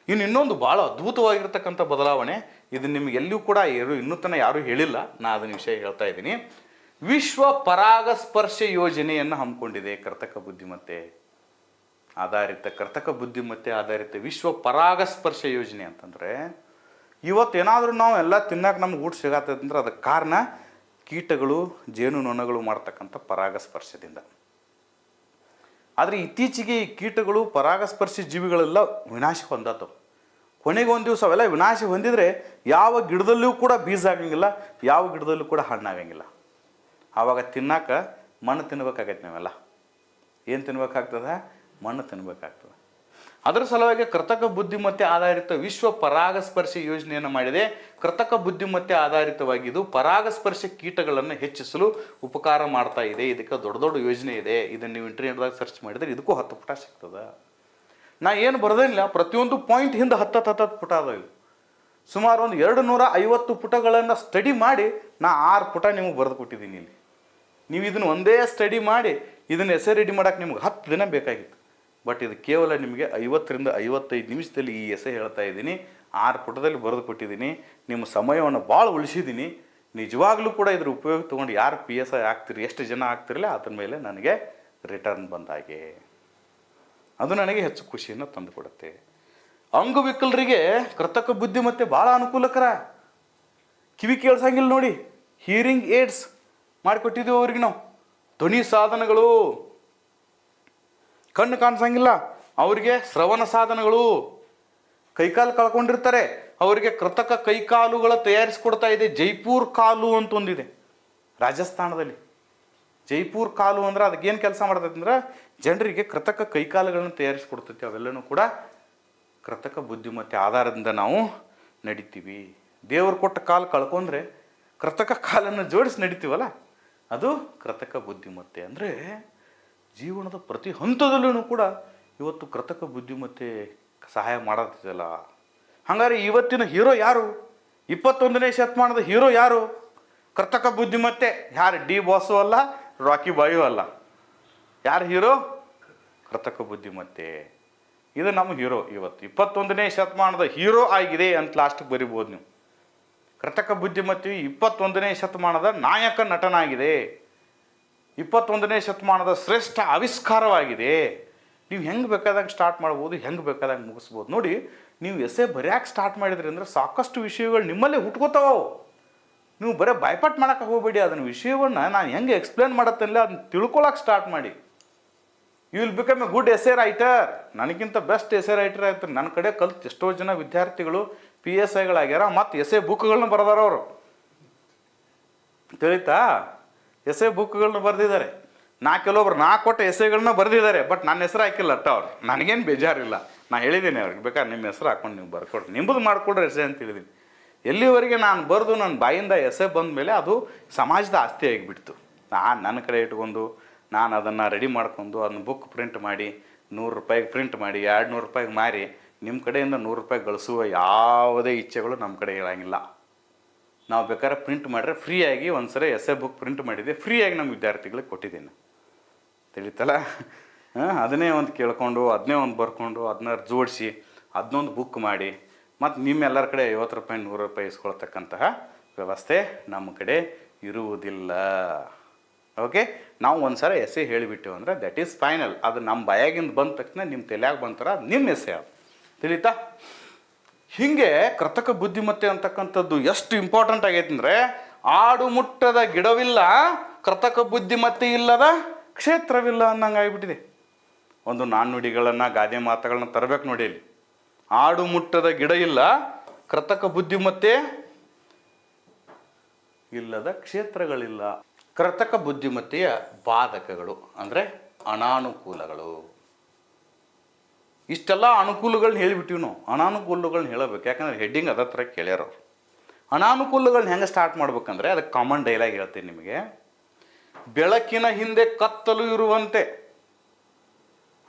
A: ಇನ್ನೊಂದು ಭಾಳ ಅದ್ಭುತವಾಗಿರ್ತಕ್ಕಂಥ ಬದಲಾವಣೆ, ಇದು ನಿಮಗೆ ಎಲ್ಲಿಯೂ ಕೂಡ ಇನ್ನೂ ತನಕ ಯಾರೂ ಹೇಳಿಲ್ಲ, ನಾನು ಅದನ್ನ ವಿಷಯ ಹೇಳ್ತಾ ಇದ್ದೀನಿ. ವಿಶ್ವ ಪರಾಗಸ್ಪರ್ಶ ಯೋಜನೆಯನ್ನು ಹಮ್ಮಿಕೊಂಡಿದೆ ಕೃತಕ ಬುದ್ಧಿಮತ್ತೆ ಆಧಾರಿತ ವಿಶ್ವ ಪರಾಗಸ್ಪರ್ಶ ಯೋಜನೆ. ಅಂತಂದರೆ ಇವತ್ತೇನಾದರೂ ನಾವು ಎಲ್ಲ ತಿನ್ನಕ್ಕೆ ನಮ್ಗೆ ಊಟ ಸಿಗತ್ತಂದ್ರೆ ಅಂದ್ರೆ ಅದಕ್ಕೆ ಕಾರಣ ಕೀಟಗಳು, ಜೇನುನೊಣಗಳು ಮಾಡ್ತಕ್ಕಂಥ ಪರಾಗಸ್ಪರ್ಶದಿಂದ. ಆದರೆ ಇತ್ತೀಚೆಗೆ ಈ ಕೀಟಗಳು, ಪರಾಗಸ್ಪರ್ಶಿ ಜೀವಿಗಳೆಲ್ಲ ವಿನಾಶ ಹೊಂದತ್ತವು. ಕೊನೆಗೆ ಒಂದು ದಿವಸ ಅವೆಲ್ಲ ವಿನಾಶ ಹೊಂದಿದರೆ ಯಾವ ಗಿಡದಲ್ಲೂ ಕೂಡ ಬೀಜ ಆಗಂಗಿಲ್ಲ, ಯಾವ ಗಿಡದಲ್ಲೂ ಕೂಡ ಹಣ್ಣಾಗಂಗಿಲ್ಲ. ಆವಾಗ ತಿನ್ನಕ್ಕೆ ಮಣ್ಣು ತಿನ್ಬೇಕಾಗತ್ತೆ. ನಾವೆಲ್ಲ ಏನು ತಿನ್ಬೇಕಾಗ್ತದೆ? ಮಣ್ಣು ತಿನ್ಬೇಕಾಗ್ತದೆ. ಅದರ ಸಲುವಾಗಿ ಕೃತಕ ಬುದ್ಧಿಮತ್ತೆ ಆಧಾರಿತ ವಿಶ್ವ ಪರಾಗಸ್ಪರ್ಶ ಯೋಜನೆಯನ್ನು ಮಾಡಿದೆ. ಕೃತಕ ಬುದ್ಧಿಮತ್ತೆ ಆಧಾರಿತವಾಗಿದ್ದು ಪರಾಗಸ್ಪರ್ಶ ಕೀಟಗಳನ್ನು ಹೆಚ್ಚಿಸಲು ಉಪಕಾರ ಮಾಡ್ತಾ ಇದೆ. ಇದಕ್ಕೆ ದೊಡ್ಡ ದೊಡ್ಡ ಯೋಜನೆ ಇದೆ. ಇದನ್ನು ನೀವು ಇಂಟರ್ನೆಟ್ದಾಗ ಸರ್ಚ್ ಮಾಡಿದರೆ ಇದಕ್ಕೂ 10 ಪುಟ ಸಿಗ್ತದೆ. ನಾ ಏನು ಬರೋದಿಲ್ಲ, ಪ್ರತಿಯೊಂದು ಪಾಯಿಂಟ್ ಹಿಂದೆ 10 ಪುಟ ಅದಾವೆ. ಸುಮಾರು ಒಂದು 250 ಪುಟಗಳನ್ನು ಸ್ಟಡಿ ಮಾಡಿ ನಾ 6 ಪುಟ ನಿಮಗೆ ಬರೆದು ಕೊಟ್ಟಿದ್ದೀನಿ ಇಲ್ಲಿ. ನೀವು ಇದನ್ನು ಒಂದೇ ಸ್ಟಡಿ ಮಾಡಿ ಇದನ್ನು ಎಸೆ ರೆಡಿ ಮಾಡೋಕೆ ನಿಮ್ಗೆ 10 ದಿನ ಬೇಕಾಗಿತ್ತು. ಬಟ್ ಇದು ಕೇವಲ ನಿಮಗೆ 50ರಿಂದ 55 ನಿಮಿಷದಲ್ಲಿ ಈ ಎಸೆ ಹೇಳ್ತಾ ಇದ್ದೀನಿ. 6 ಪುಟದಲ್ಲಿ ಬರೆದು ಕೊಟ್ಟಿದ್ದೀನಿ. ನಿಮ್ಮ ಸಮಯವನ್ನು ಭಾಳ ಉಳಿಸಿದ್ದೀನಿ. ನಿಜವಾಗ್ಲೂ ಕೂಡ ಇದ್ರ ಉಪಯೋಗ ತೊಗೊಂಡು ಯಾರು PSI ಆಗ್ತೀರಿ, ಎಷ್ಟು ಜನ ಆಗ್ತಿರಲ್ಲ ಅದ್ರ ಮೇಲೆ ನನಗೆ ರಿಟರ್ನ್ ಬಂದಾಗೆ, ಅದು ನನಗೆ ಹೆಚ್ಚು ಖುಷಿಯನ್ನು ತಂದುಕೊಡುತ್ತೆ. ಅಂಗವಿಕಲರಿಗೆ ಕೃತಕ ಬುದ್ಧಿಮತ್ತೆ ಭಾಳ ಅನುಕೂಲಕರ. ಕಿವಿ ಕೇಳ್ಸಂಗಿಲ್ಲ ನೋಡಿ, ಹಿಯರಿಂಗ್ ಏಡ್ಸ್ ಮಾಡಿಕೊಟ್ಟಿದ್ದೀವಿ ಅವ್ರಿಗೆ ನಾವು. ಧ್ವನಿ ಸಾಧನಗಳು, ಕಣ್ಣು ಕಾಣಿಸಂಗಿಲ್ಲ ಅವರಿಗೆ ಶ್ರವಣ ಸಾಧನಗಳು, ಕೈಕಾಲು ಕಳ್ಕೊಂಡಿರ್ತಾರೆ ಅವರಿಗೆ ಕೃತಕ ಕೈಕಾಲುಗಳ ತಯಾರಿಸಿಕೊಡ್ತಾ ಇದೆ. ಜೈಪುರ್ ಕಾಲು ಅಂತ ಒಂದಿದೆ ರಾಜಸ್ಥಾನದಲ್ಲಿ. ಜೈಪುರ್ ಕಾಲು ಅಂದ್ರೆ ಅದಕ್ಕೇನು ಕೆಲಸ ಮಾಡ್ತೈತೆ ಅಂದ್ರೆ ಜನರಿಗೆ ಕೃತಕ ಕೈಕಾಲುಗಳನ್ನು ತಯಾರಿಸಿಕೊಡ್ತೈತಿ. ಅವೆಲ್ಲನೂ ಕೂಡ ಕೃತಕ ಬುದ್ಧಿಮತ್ತೆ ಆಧಾರದಿಂದ ನಾವು ನಡಿತೀವಿ. ದೇವರು ಕೊಟ್ಟ ಕಾಲು ಕಳ್ಕೊಂಡ್ರೆ ಕೃತಕ ಕಾಲನ್ನು ಜೋಡಿಸಿ ನಡಿತೀವಲ್ಲ, ಅದು ಕೃತಕ ಬುದ್ಧಿಮತ್ತೆ. ಅಂದರೆ ಜೀವನದ ಪ್ರತಿ ಹಂತದಲ್ಲೂ ಕೂಡ ಇವತ್ತು ಕೃತಕ ಬುದ್ಧಿಮತ್ತೆ ಸಹಾಯ ಮಾಡತ್ತಿದಲ್ಲ. ಹಾಗಾದ್ರೆ ಇವತ್ತಿನ ಹೀರೋ ಯಾರು? 21ನೇ ಶತಮಾನದ ಹೀರೋ ಯಾರು? ಕೃತಕ ಬುದ್ಧಿಮತ್ತೆ. ಯಾರು? ಡಿ ಬಾಸು ಅಲ್ಲ, ರಾಕಿ ಬಾಯು ಅಲ್ಲ. ಯಾರು ಹೀರೋ? ಕೃತಕ ಬುದ್ಧಿಮತ್ತೆ. ಇದು ನಮ್ಮ ಹೀರೋ. ಇವತ್ತು 21ನೇ ಶತಮಾನದ ಹೀರೋ ಆಗಿದೆ ಅಂತ ಲಾಸ್ಟಿಗೆ ಬರಿಬೋದು ನೀವು. ಕೃತಕ ಬುದ್ಧಿಮತ್ತೆಯು 21ನೇ ಶತಮಾನದ ನಾಯಕ ನಟನಾಗಿದೆ, 21ನೇ ಶತಮಾನದ ಶ್ರೇಷ್ಠ ಆವಿಷ್ಕಾರವಾಗಿದೆ. ನೀವು ಹೆಂಗೆ ಬೇಕಾದಂಗೆ ಸ್ಟಾರ್ಟ್ ಮಾಡ್ಬೋದು, ಹೆಂಗೆ ಬೇಕಾದಂಗೆ ಮುಗಿಸ್ಬೋದು. ನೋಡಿ, ನೀವು ಎಸೆ ಬರೆಯೋಕೆ ಸ್ಟಾರ್ಟ್ ಮಾಡಿದ್ರಿ ಅಂದರೆ ಸಾಕಷ್ಟು ವಿಷಯಗಳು ನಿಮ್ಮಲ್ಲೇ ಹುಟ್ಕೋತಾವ. ನೀವು ಬರೀ ಬಾಯ್ಪಾಟ್ ಮಾಡೋಕೆ ಹೋಗಬೇಡಿ. ಅದನ್ನ ವಿಷಯವನ್ನು ನಾನು ಹೆಂಗೆ ಎಕ್ಸ್ಪ್ಲೇನ್ ಮಾಡತ್ತಲ್ಲ ಅದನ್ನ ತಿಳ್ಕೊಳಕ್ಕೆ ಸ್ಟಾರ್ಟ್ ಮಾಡಿ. You will become a good essay writer. ನನಗಿಂತ ಬೆಸ್ಟ್ ಎಸೆ ರೈಟರ್ ಆಯ್ತಾರೆ. ನನ್ನ ಕಡೆ ಕಲ್ತು ಎಷ್ಟೋ ಜನ ವಿದ್ಯಾರ್ಥಿಗಳು PSIಗಳಾಗ್ಯಾರ, ಮತ್ತು ಎಸೆ ಬುಕ್ಗಳನ್ನ ಬರೆದಾರ ಅವರು. ತಿಳಿತಾ? ಎಸೆ ಬುಕ್ಗಳನ್ನ ಬರೆದಿದ್ದಾರೆ. ಕೆಲವೊಬ್ರು ಕೊಟ್ಟ ಎಸೆಗಳನ್ನ ಬರೆದಿದ್ದಾರೆ, ಬಟ್ ನನ್ನ ಹೆಸರು ಹಾಕಿಲ್ಲ ಅಟ್ಟ ಅವ್ರು. ನನಗೇನು ಬೇಜಾರಿಲ್ಲ, ನಾನು ಹೇಳಿದ್ದೀನಿ ಅವ್ರಿಗೆ, ಬೇಕಾದ್ರೆ ನಿಮ್ಮ ಹೆಸರು ಹಾಕೊಂಡು ನೀವು ಬರ್ಕೊಡ್ರಿ, ನಿಮ್ಮದು ಮಾಡ್ಕೊಡ್ರಿ ಎಸೆ ಅಂತ ಹೇಳಿದ್ದೀನಿ. ಎಲ್ಲಿವರೆಗೆ ನಾನು ಬರೆದು ನನ್ನ ಬಾಯಿಂದ ಎಸೆ ಬಂದ ಮೇಲೆ ಅದು ಸಮಾಜದ ಆಸ್ತಿ ಆಗಿಬಿಡ್ತು. ನನ್ನ ಕಡೆ ಇಟ್ಕೊಂಡು ನಾನು ಅದನ್ನು ರೆಡಿ ಮಾಡ್ಕೊಂಡು ಅದನ್ನ ಬುಕ್ ಪ್ರಿಂಟ್ ಮಾಡಿ 100 ರೂಪಾಯಿಗೆ ಪ್ರಿಂಟ್ ಮಾಡಿ 200 ರೂಪಾಯಿಗೆ ಮಾರಿ ನಿಮ್ಮ ಕಡೆಯಿಂದ 100 ರೂಪಾಯಿ ಗಳಿಸುವ ಯಾವುದೇ ಇಚ್ಛೆಗಳು ನಮ್ಮ ಕಡೆ ಇರೋಂಗಿಲ್ಲ. ನಾವು ಬೇಕಾದ್ರೆ ಪ್ರಿಂಟ್ ಮಾಡಿದ್ರೆ ಫ್ರೀಯಾಗಿ ಒಂದ್ಸರಿ ಎಸೆ ಬುಕ್ ಪ್ರಿಂಟ್ ಮಾಡಿದ್ದೆ, ಫ್ರೀಯಾಗಿ ನಮ್ಮ ವಿದ್ಯಾರ್ಥಿಗಳಿಗೆ ಕೊಟ್ಟಿದ್ದೀನಿ. ತಿಳಿತಲ್ಲ? ಅದನ್ನೇ ಒಂದು ಕೇಳ್ಕೊಂಡು ಅದನ್ನೇ ಒಂದು ಬರ್ಕೊಂಡು ಅದನ್ನ ಜೋಡಿಸಿ ಅದನ್ನೊಂದು ಬುಕ್ ಮಾಡಿ ಮತ್ತು ನಿಮ್ಮೆಲ್ಲರ ಕಡೆ 50 ರೂಪಾಯಿ 100 ರೂಪಾಯಿ ಇಸ್ಕೊಳ್ತಕ್ಕಂತಹ ವ್ಯವಸ್ಥೆ ನಮ್ಮ ಕಡೆ ಇರುವುದಿಲ್ಲ. ಓಕೆ, ನಾವು ಒಂದು ಸಲ ಎಸೆ ಹೇಳಿಬಿಟ್ಟೆವು ಅಂದರೆ ದಟ್ ಈಸ್ ಫೈನಲ್. ಅದು ನಮ್ಮ ಬಾಯಾಗಿಂದ ಬಂದ ತಕ್ಷಣ ನಿಮ್ಮ ತಲೆಯಾಗ ಬಂತಾರ, ಅದು ನಿಮ್ಮ ಎಸೆ. ಅದು ತಿಳಿತಾ? ಹೀಗೆ ಕೃತಕ ಬುದ್ಧಿಮತ್ತೆ ಅಂತಕ್ಕಂಥದ್ದು ಎಷ್ಟು ಇಂಪಾರ್ಟೆಂಟ್ ಆಗೈತೆ ಅಂದರೆ, ಆಡು ಮುಟ್ಟದ ಗಿಡವಿಲ್ಲ, ಕೃತಕ ಬುದ್ಧಿಮತ್ತೆ ಇಲ್ಲದ ಕ್ಷೇತ್ರವಿಲ್ಲ ಅನ್ನಂಗೆ ಆಗಿಬಿಟ್ಟಿದೆ. ಒಂದು ನಾಣ್ಣುಡಿಗಳನ್ನು ಗಾದೆ ಮಾತುಗಳನ್ನ ತರಬೇಕು ನೋಡಿ. ಇಲ್ಲಿ ಆಡು ಮುಟ್ಟದ ಗಿಡ ಇಲ್ಲ, ಕೃತಕ ಬುದ್ಧಿಮತ್ತೆ ಇಲ್ಲದ ಕ್ಷೇತ್ರಗಳಿಲ್ಲ. ಕೃತಕ ಬುದ್ಧಿಮತ್ತೆಯ ಬಾಧಕಗಳು ಅಂದರೆ ಅನಾನುಕೂಲಗಳು. ಇಷ್ಟೆಲ್ಲ ಅನುಕೂಲಗಳನ್ನ ಹೇಳಿಬಿಟ್ಟಿವಿ ನಾವು. ಅನಾನುಕೂಲಗಳನ್ನ ಹೇಳಬೇಕು, ಯಾಕಂದ್ರೆ ಹೆಡ್ಡಿಂಗ್ ಅದ ಥರ ಕೇಳ್ಯಾರ ಅವರು. ಅನಾನುಕೂಲಗಳನ್ನ ಹೆಂಗೆ ಸ್ಟಾರ್ಟ್ ಮಾಡ್ಬೇಕಂದ್ರೆ ಅದಕ್ಕೆ ಕಾಮನ್ ಡೈಲಾಗ್ ಹೇಳ್ತೀನಿ ನಿಮಗೆ. ಬೆಳಕಿನ ಹಿಂದೆ ಕತ್ತಲು ಇರುವಂತೆ,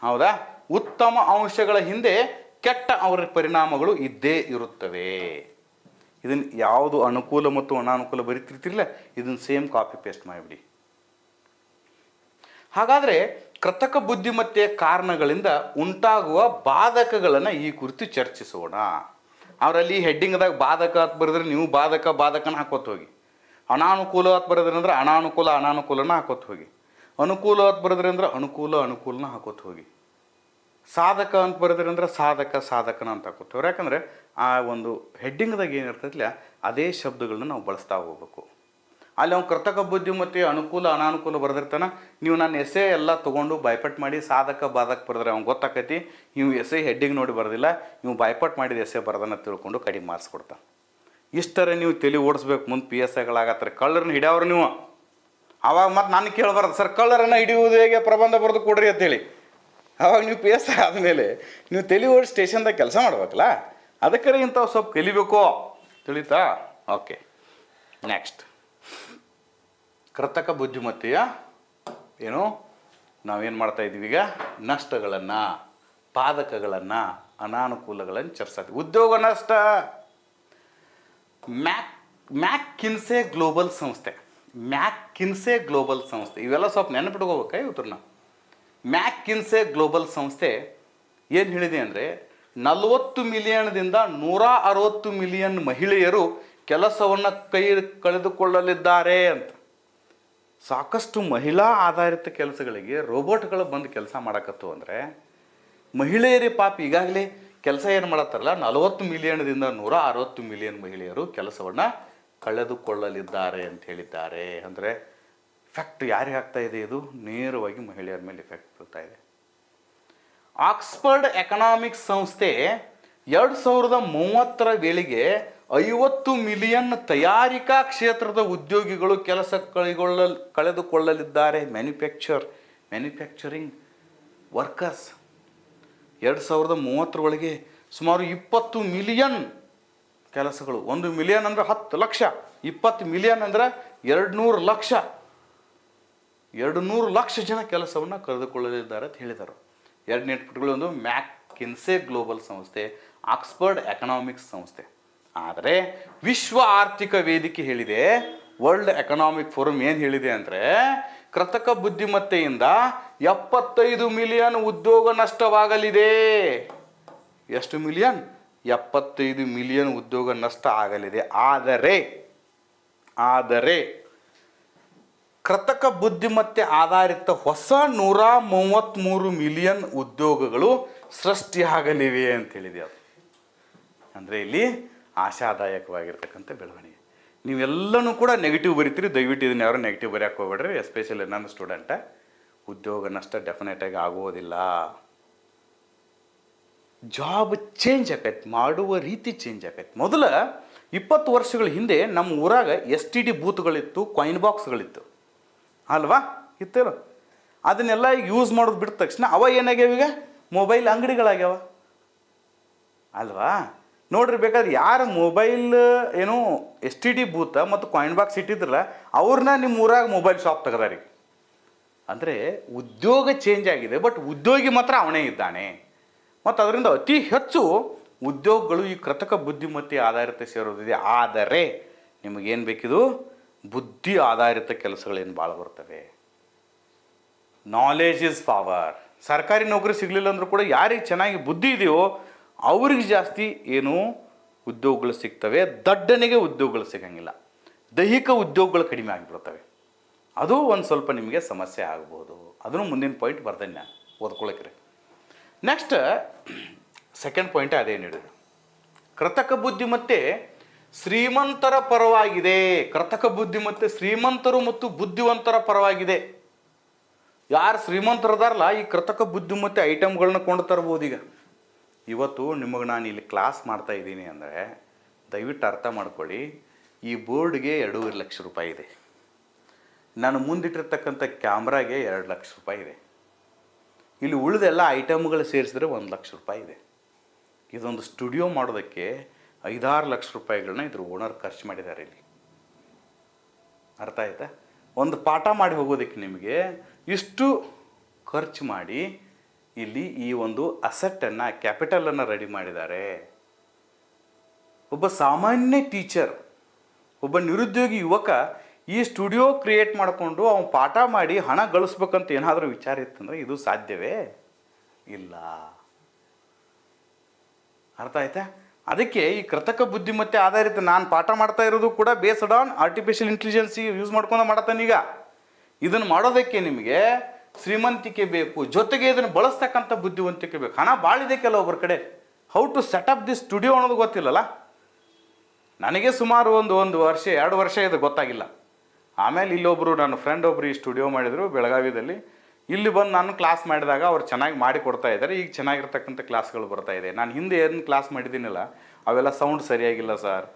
A: ಹೌದಾ, ಉತ್ತಮ ಅಂಶಗಳ ಹಿಂದೆ ಕೆಟ್ಟ ಅವರ ಪರಿಣಾಮಗಳು ಇದ್ದೇ ಇರುತ್ತವೆ. ಇದನ್ನು ಯಾವುದು ಅನುಕೂಲ ಮತ್ತು ಅನಾನುಕೂಲ ಬರೀತಿರ್ತಿರಲಿಲ್ಲ, ಇದನ್ನು ಸೇಮ್ ಕಾಪಿ ಪೇಸ್ಟ್ ಮಾಡಿಬಿಡಿ. ಹಾಗಾದರೆ ಕೃತಕ ಬುದ್ಧಿಮತ್ತೆಯ ಕಾರಣಗಳಿಂದ ಉಂಟಾಗುವ ಬಾಧಕಗಳನ್ನು ಈ ಕುರಿತು ಚರ್ಚಿಸೋಣ. ಅವರಲ್ಲಿ ಹೆಡ್ಡಿಂಗ್ದಾಗ ಬಾಧಕ ಅಂತ ಬರೆದ್ರೆ ನೀವು ಬಾಧಕನ ಹಾಕೋತ ಹೋಗಿ, ಅನಾನುಕೂಲ ಅಂತ ಬರೆದ್ರೆ ಅಂದ್ರೆ ಅನಾನುಕೂಲನ ಹಾಕೋತ ಹೋಗಿ, ಅನುಕೂಲ ಅಂತ ಬರೆದ್ರೆ ಅಂದ್ರೆ ಅನುಕೂಲನ ಹಾಕೋತ ಹೋಗಿ, ಸಾಧಕ ಅಂತ ಬರೆದ್ರೆ ಅಂದ್ರೆ ಸಾಧಕನ ಅಂತ ಹಾಕೋತ ಹೋಗಿ. ಯಾಕಂದರೆ ಆ ಒಂದು ಹೆಡ್ಡಿಂಗ್ದಾಗ ಏನಿರ್ತೈತಿಲ್ಲ ಅದೇ ಶಬ್ದಗಳನ್ನ ನಾವು ಬಳಸ್ತಾ ಹೋಗ್ಬೇಕು. ಅಲ್ಲಿ ಅವ್ನು ಕೃತಕ ಬುದ್ಧಿಮತ್ತೆ ಅನುಕೂಲ ಅನಾನುಕೂಲ ಬರೆದಿರ್ತಾನೆ. ನೀವು ನನ್ನ ಎಸೆ ಎಲ್ಲ ತೊಗೊಂಡು ಬಾಯ್ಪಟ್ ಮಾಡಿ ಬಾಧಕ ಬರೆದ್ರೆ ಅವ್ನು ಗೊತ್ತಾಕೈತಿ ನೀವು ಎಸೆ ಹೆಡ್ಡಿಂಗ್ ನೋಡಿ ಬರೋದಿಲ್ಲ, ನೀವು ಬಾಯ್ಪಟ್ ಮಾಡಿದ ಎಸೆ ಬರೋದನ್ನು ತಿಳ್ಕೊಂಡು ಕಡಿಮೆ ಮಾರ್ಕ್ಸ್ ಕೊಡ್ತಾನೆ. ಇಷ್ಟರೇ ನೀವು ತಲೆ ಓಡಿಸ್ಬೇಕು. ಮುಂದೆ PSIಗಳಾಗತ್ತಾರೆ. ಕಳ್ಳರನ್ನ ಹಿಡಿಯೋರು ನೀವು. ಆವಾಗ ಮತ್ತು ನಾನು ಕೇಳಬಾರ್ದು, ಸರ್ ಕಳ್ಳರನ್ನು ಹಿಡಿಯುವುದು ಹೇಗೆ, ಪ್ರಬಂಧ ಬರೆದು ಕೊಡ್ರಿ ಅಂತೇಳಿ. ಆವಾಗ ನೀವು PSI ಆದಮೇಲೆ ನೀವು ತಲೆ ಓಡಿ ಸ್ಟೇಷನ್ದಾಗ ಕೆಲಸ ಮಾಡ್ಬೇಕಲ್ಲ, ಅದಕ್ಕೆ ಇಂಥವು ಸ್ವಲ್ಪ ಕಲಿಬೇಕು. ತಿಳಿತಾ? ಓಕೆ, ನೆಕ್ಸ್ಟ್ ಕೃತಕ ಬುದ್ಧಿಮತ್ತೆಯ ಏನು ನಾವೇನು ಮಾಡ್ತಾ ಇದ್ದೀವಿ ಈಗ, ನಷ್ಟಗಳನ್ನು, ಬಾಧಕಗಳನ್ನು, ಅನಾನುಕೂಲಗಳನ್ನು ಚರ್ಚಿಸ್ತೀವಿ. ಉದ್ಯೋಗ ನಷ್ಟ. ಮ್ಯಾಕ್ಕಿನ್ಸೆ ಗ್ಲೋಬಲ್ ಸಂಸ್ಥೆ ಇವೆಲ್ಲ ಸ್ವಲ್ಪ ನೆನಪಿಟ್ಕೋಬೇಕಾ ಇವತ್ತನ್ನ. ಮ್ಯಾಕಿನ್ಸೆ ಗ್ಲೋಬಲ್ ಸಂಸ್ಥೆ ಏನು ಹೇಳಿದೆ ಅಂದರೆ 40 ಮಿಲಿಯನ್ದಿಂದ 160 ಮಿಲಿಯನ್ ಮಹಿಳೆಯರು ಕೆಲಸವನ್ನು ಕಳೆದುಕೊಳ್ಳಲಿದ್ದಾರೆ ಅಂತ. ಸಾಕಷ್ಟು ಮಹಿಳಾ ಆಧಾರಿತ ಕೆಲಸಗಳಿಗೆ ರೋಬೋಟ್ಗಳು ಬಂದು ಕೆಲಸ ಮಾಡಕತ್ತು ಅಂದರೆ ಮಹಿಳೆಯರೇ ಪಾಪ ಈಗಾಗಲೇ ಕೆಲಸ ಏನು ಮಾಡತ್ತಾರಲ್ಲ, 40 ಮಿಲಿಯನ್ದಿಂದ 160 ಮಿಲಿಯನ್ ಮಹಿಳೆಯರು ಕೆಲಸವನ್ನು ಕಳೆದುಕೊಳ್ಳಲಿದ್ದಾರೆ ಅಂತ ಹೇಳಿದ್ದಾರೆ. ಅಂದರೆ ಎಫೆಕ್ಟ್ ಯಾರಿಗೆ ಆಗ್ತಾ ಇದೆ? ಇದು ನೇರವಾಗಿ ಮಹಿಳೆಯರ ಮೇಲೆ ಎಫೆಕ್ಟ್ ಬೀಳ್ತಾ ಇದೆ. ಆಕ್ಸ್ಫರ್ಡ್ ಎಕನಾಮಿಕ್ಸ್ ಸಂಸ್ಥೆ 2030 ವೇಳೆಗೆ 50 ಮಿಲಿಯನ್ ತಯಾರಿಕಾ ಕ್ಷೇತ್ರದ ಉದ್ಯೋಗಿಗಳು ಕೆಲಸ ಕಳೆದುಕೊಳ್ಳಲಿದ್ದಾರೆ. ಮ್ಯಾನುಫ್ಯಾಕ್ಚರಿಂಗ್ ವರ್ಕರ್ಸ್ 2030 ಒಳಗೆ ಸುಮಾರು 20 ಮಿಲಿಯನ್ ಕೆಲಸಗಳು. 1 ಮಿಲಿಯನ್ ಅಂದರೆ 10 ಲಕ್ಷ, 20 ಮಿಲಿಯನ್ ಅಂದರೆ 200 ಲಕ್ಷ. 200 ಲಕ್ಷ ಜನ ಕೆಲಸವನ್ನು ಕಳೆದುಕೊಳ್ಳಲಿದ್ದಾರೆ ಅಂತ ಹೇಳಿದರು. ಎರಡನೇ ಪುಟಗಳು ಒಂದು ಮ್ಯಾಕಿನ್ಸೆ ಗ್ಲೋಬಲ್ ಸಂಸ್ಥೆ, ಆಕ್ಸ್ಫರ್ಡ್ ಎಕನಾಮಿಕ್ಸ್ ಸಂಸ್ಥೆ. ಆದರೆ ವಿಶ್ವ ಆರ್ಥಿಕ ವೇದಿಕೆ ಹೇಳಿದೆ, ವರ್ಲ್ಡ್ ಎಕನಾಮಿಕ್ ಫೋರಮ್ ಏನು ಹೇಳಿದೆ ಅಂದರೆ ಕೃತಕ ಬುದ್ಧಿಮತ್ತೆಯಿಂದ 75 ಮಿಲಿಯನ್ ಉದ್ಯೋಗ ನಷ್ಟವಾಗಲಿದೆ. ಎಷ್ಟು ಮಿಲಿಯನ್? 75 ಮಿಲಿಯನ್ ಉದ್ಯೋಗ ನಷ್ಟ ಆಗಲಿದೆ. ಆದರೆ ಕೃತಕ ಬುದ್ಧಿಮತ್ತೆ ಆಧಾರಿತ ಹೊಸ 133 ಮಿಲಿಯನ್ ಉದ್ಯೋಗಗಳು ಸೃಷ್ಟಿಯಾಗಲಿವೆ ಅಂತ ಹೇಳಿದೆ. ಅದು ಅಂದರೆ ಇಲ್ಲಿ ಆಶಾದಾಯಕವಾಗಿರ್ತಕ್ಕಂಥ ಬೆಳವಣಿಗೆ. ನೀವೆಲ್ಲನೂ ಕೂಡ ನೆಗೆಟಿವ್ ಬರೀತೀರಿ, ದಯವಿಟ್ಟು ಇದನ್ನು ಯಾರು ನೆಗೆಟಿವ್ ಬರೆಯೋಕೆ ಹೋಗ್ಬೇಡ್ರಿ. ಎಸ್ಪೆಷಲಿ ನನ್ನ ಸ್ಟೂಡೆಂಟ, ಉದ್ಯೋಗ ನಷ್ಟ ಡೆಫಿನೆಟಾಗಿ ಆಗೋದಿಲ್ಲ. ಜಾಬ್ ಚೇಂಜ್ ಆಕೈತಿ, ಮಾಡುವ ರೀತಿ ಚೇಂಜ್ ಆಕೈತಿ. ಮೊದಲ 20 ವರ್ಷಗಳ ಹಿಂದೆ ನಮ್ಮ ಊರಾಗ STD ಬೂತ್ಗಳಿತ್ತು, ಕಾಯಿನ್ ಬಾಕ್ಸ್ಗಳಿತ್ತು ಅಲ್ವಾ? ಇತ್ತೇನೋ? ಅದನ್ನೆಲ್ಲ ಯೂಸ್ ಮಾಡೋದು ಬಿಟ್ಟ ತಕ್ಷಣ ಅವ ಏನಾಗ್ಯಾವ? ಈಗ ಮೊಬೈಲ್ ಅಂಗಡಿಗಳಾಗ್ಯಾವ ಅಲ್ವಾ? ನೋಡ್ರಿ, ಬೇಕಾದ್ರೆ ಯಾರು ಮೊಬೈಲ್ ಏನು STD ಬೂತ ಮತ್ತು ಕಾಯಿನ್ ಬಾಕ್ಸ್ ಇಟ್ಟಿದ್ರಲ್ಲ ಅವ್ರನ್ನ ನಿಮ್ಮ ಊರಾಗ ಮೊಬೈಲ್ ಶಾಪ್ ತೆಗದಾರಿ. ಅಂದರೆ ಉದ್ಯೋಗ ಚೇಂಜ್ ಆಗಿದೆ, ಬಟ್ ಉದ್ಯೋಗಿ ಮಾತ್ರ ಅವನೇ ಇದ್ದಾನೆ. ಮತ್ತು ಅದರಿಂದ ಅತಿ ಹೆಚ್ಚು ಉದ್ಯೋಗಗಳು ಈ ಕೃತಕ ಬುದ್ಧಿಮತ್ತೆ ಆಧಾರಿತ ಸೇರೋದಿದೆ. ಆದರೆ ನಿಮಗೇನು ಬೇಕಿದು? ಬುದ್ಧಿ ಆಧಾರಿತ ಕೆಲಸಗಳೇನು ಭಾಳ ಬರ್ತವೆ. Knowledge is power. ಸರ್ಕಾರಿ ನೌಕರಿ ಸಿಗಲಿಲ್ಲ ಅಂದರೂ ಕೂಡ ಯಾರಿಗೆ ಚೆನ್ನಾಗಿ ಬುದ್ಧಿ ಇದೆಯೋ ಅವ್ರಿಗೆ ಜಾಸ್ತಿ ಏನು ಉದ್ಯೋಗಗಳು ಸಿಗ್ತವೆ. ದಡ್ಡನಿಗೆ ಉದ್ಯೋಗಗಳು ಸಿಗಂಗಿಲ್ಲ. ದೈಹಿಕ ಉದ್ಯೋಗಗಳು ಕಡಿಮೆ ಆಗಿಬಿಡ್ತವೆ. ಅದು ಒಂದು ಸ್ವಲ್ಪ ನಿಮಗೆ ಸಮಸ್ಯೆ ಆಗ್ಬೋದು. ಅದನ್ನು ಮುಂದಿನ ಪಾಯಿಂಟ್ ಬರ್ದೇನೆ ನಾನು ಓದ್ಕೊಳಕ್ರಿ. ನೆಕ್ಸ್ಟ್ ಸೆಕೆಂಡ್ ಪಾಯಿಂಟ್ ಅದೇನು ಹೇಳಿದ್ರು, ಕೃತಕ ಬುದ್ಧಿಮತ್ತೆ ಶ್ರೀಮಂತರ ಪರವಾಗಿದೆ. ಕೃತಕ ಬುದ್ಧಿಮತ್ತೆ ಶ್ರೀಮಂತರು ಮತ್ತು ಬುದ್ಧಿವಂತರ ಪರವಾಗಿದೆ. ಯಾರು ಶ್ರೀಮಂತರದಾರಲ್ಲ ಈ ಕೃತಕ ಬುದ್ಧಿಮತ್ತೆ ಐಟಮ್ಗಳನ್ನ ಕೊಂಡು ತರ್ಬೋದು. ಈಗ ಇವತ್ತು ನಿಮಗೆ ನಾನು ಇಲ್ಲಿ ಕ್ಲಾಸ್ ಮಾಡ್ತಾ ಇದ್ದೀನಿ ಅಂದರೆ ದಯವಿಟ್ಟು ಅರ್ಥ ಮಾಡ್ಕೊಳ್ಳಿ, ಈ ಬೋರ್ಡ್ಗೆ 2.5 ಲಕ್ಷ ರೂಪಾಯಿ ಇದೆ. ನಾನು ಮುಂದಿಟ್ಟಿರ್ತಕ್ಕಂಥ ಕ್ಯಾಮ್ರಾಗೆ 2 ಲಕ್ಷ ರೂಪಾಯಿ ಇದೆ. ಇಲ್ಲಿ ಉಳಿದೆಲ್ಲ ಐಟಮ್ಗಳು ಸೇರಿಸಿದ್ರೆ 1 ಲಕ್ಷ ರೂಪಾಯಿ ಇದೆ. ಇದೊಂದು ಸ್ಟುಡಿಯೋ ಮಾಡೋದಕ್ಕೆ 5-6 ಲಕ್ಷ ರೂಪಾಯಿಗಳನ್ನ ಇದ್ರ ಓನರ್ ಖರ್ಚು ಮಾಡಿದ್ದಾರೆ. ಇಲ್ಲಿ ಅರ್ಥ ಆಯ್ತಾ? ಒಂದು ಪಾಠ ಮಾಡಿ ಹೋಗೋದಕ್ಕೆ ನಿಮಗೆ ಇಷ್ಟು ಖರ್ಚು ಮಾಡಿ ಇಲ್ಲಿ ಈ ಒಂದು ಅಸೆಟ್ಟನ್ನು, ಕ್ಯಾಪಿಟಲನ್ನು ರೆಡಿ ಮಾಡಿದ್ದಾರೆ. ಒಬ್ಬ ಸಾಮಾನ್ಯ ಟೀಚರ್, ಒಬ್ಬ ನಿರುದ್ಯೋಗಿ ಯುವಕ ಈ ಸ್ಟುಡಿಯೋ ಕ್ರಿಯೇಟ್ ಮಾಡಿಕೊಂಡು ಅವನು ಪಾಠ ಮಾಡಿ ಹಣ ಗಳಿಸ್ಬೇಕಂತ ಏನಾದರೂ ವಿಚಾರ ಇತ್ತಂದರೆ ಇದು ಸಾಧ್ಯವೇ ಇಲ್ಲ. ಅರ್ಥ ಆಯ್ತಾ? ಅದಕ್ಕೆ ಈ ಕೃತಕ ಬುದ್ಧಿಮತ್ತೆ ಆಧಾರಿತ ನಾನು ಪಾಠ ಮಾಡ್ತಾ ಇರೋದು ಕೂಡ based on artificial intelligence use ಮಾಡ್ಕೊಂಡು ಮಾಡತ್ತಾನೀಗ. ಇದನ್ನು ಮಾಡೋದಕ್ಕೆ ನಿಮಗೆ ಶ್ರೀಮಂತಿಕೆ ಬೇಕು, ಜೊತೆಗೆ ಇದನ್ನು ಬಳಸ್ತಕ್ಕಂಥ ಬುದ್ಧಿವಂತಿಕೆ ಬೇಕು. ಹಣ ಭಾಳಿದೆ ಕೆಲವೊಬ್ಬರ ಕಡೆ. How to set up this studio ಅನ್ನೋದು ಗೊತ್ತಿಲ್ಲಲ್ಲ. ನನಗೆ ಸುಮಾರು ಒಂದು ವರ್ಷ 2 ವರ್ಷ ಇದು ಗೊತ್ತಾಗಿಲ್ಲ. ಆಮೇಲೆ ಇಲ್ಲೊಬ್ಬರು ನನ್ನ ಫ್ರೆಂಡ್ ಒಬ್ಬರು ಈ ಸ್ಟುಡಿಯೋ ಮಾಡಿದರು ಬೆಳಗಾವಿದಲ್ಲಿ. ಇಲ್ಲಿ ಬಂದು ನಾನು ಕ್ಲಾಸ್ ಮಾಡಿದಾಗ ಅವ್ರು ಚೆನ್ನಾಗಿ ಮಾಡಿ ಕೊಡ್ತಾ ಇದ್ದಾರೆ. ಈಗ ಚೆನ್ನಾಗಿರ್ತಕ್ಕಂಥ ಕ್ಲಾಸ್ಗಳು ಬರ್ತಾ ಇದೆ. ನಾನು ಹಿಂದೆ ಏನು ಕ್ಲಾಸ್ ಮಾಡಿದ್ದೀನಲ್ಲ ಅವೆಲ್ಲ ಸೌಂಡ್ ಸರಿಯಾಗಿಲ್ಲ ಸರ್,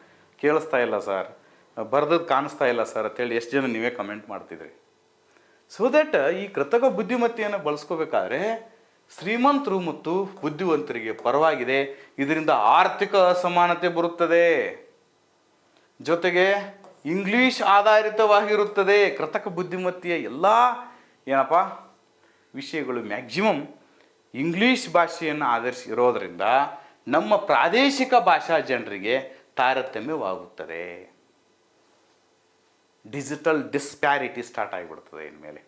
A: ಕೇಳಿಸ್ತಾ ಇಲ್ಲ ಸರ್, ಬರ್ದದ್ದು ಕಾಣಿಸ್ತಾ ಇಲ್ಲ ಸರ್ ಅಂತೇಳಿ ಎಷ್ಟು ಜನ ನೀವೇ ಕಮೆಂಟ್ ಮಾಡ್ತಿದ್ರಿ. ಸೊ ದಟ್ ಈ ಕೃತಕ ಬುದ್ಧಿಮತ್ತೆಯನ್ನು ಬಳಸ್ಕೋಬೇಕಾದ್ರೆ ಶ್ರೀಮಂತರು ಮತ್ತು ಬುದ್ಧಿವಂತರಿಗೆ ಪರವಾಗಿದೆ. ಇದರಿಂದ ಆರ್ಥಿಕ ಅಸಮಾನತೆ ಬರುತ್ತದೆ, ಜೊತೆಗೆ ಇಂಗ್ಲೀಷ್ ಆಧಾರಿತವಾಗಿರುತ್ತದೆ. ಕೃತಕ ಬುದ್ಧಿಮತ್ತೆಯ ಎಲ್ಲ ಏನಪ್ಪ ವಿಷಯಗಳು ಮ್ಯಾಕ್ಸಿಮಮ್ ಇಂಗ್ಲೀಷ್ ಭಾಷೆಯನ್ನು ಆಧರಿಸಿರೋದರಿಂದ ನಮ್ಮ ಪ್ರಾದೇಶಿಕ ಭಾಷಾ ಜನರಿಗೆ ತಾರತಮ್ಯವಾಗುತ್ತದೆ. ಡಿಜಿಟಲ್ ಡಿಸ್ಪ್ಯಾರಿಟಿ ಸ್ಟಾರ್ಟ್ ಆಗಿಬಿಡ್ತದೆ ಇನ್ಮೇಲೆ.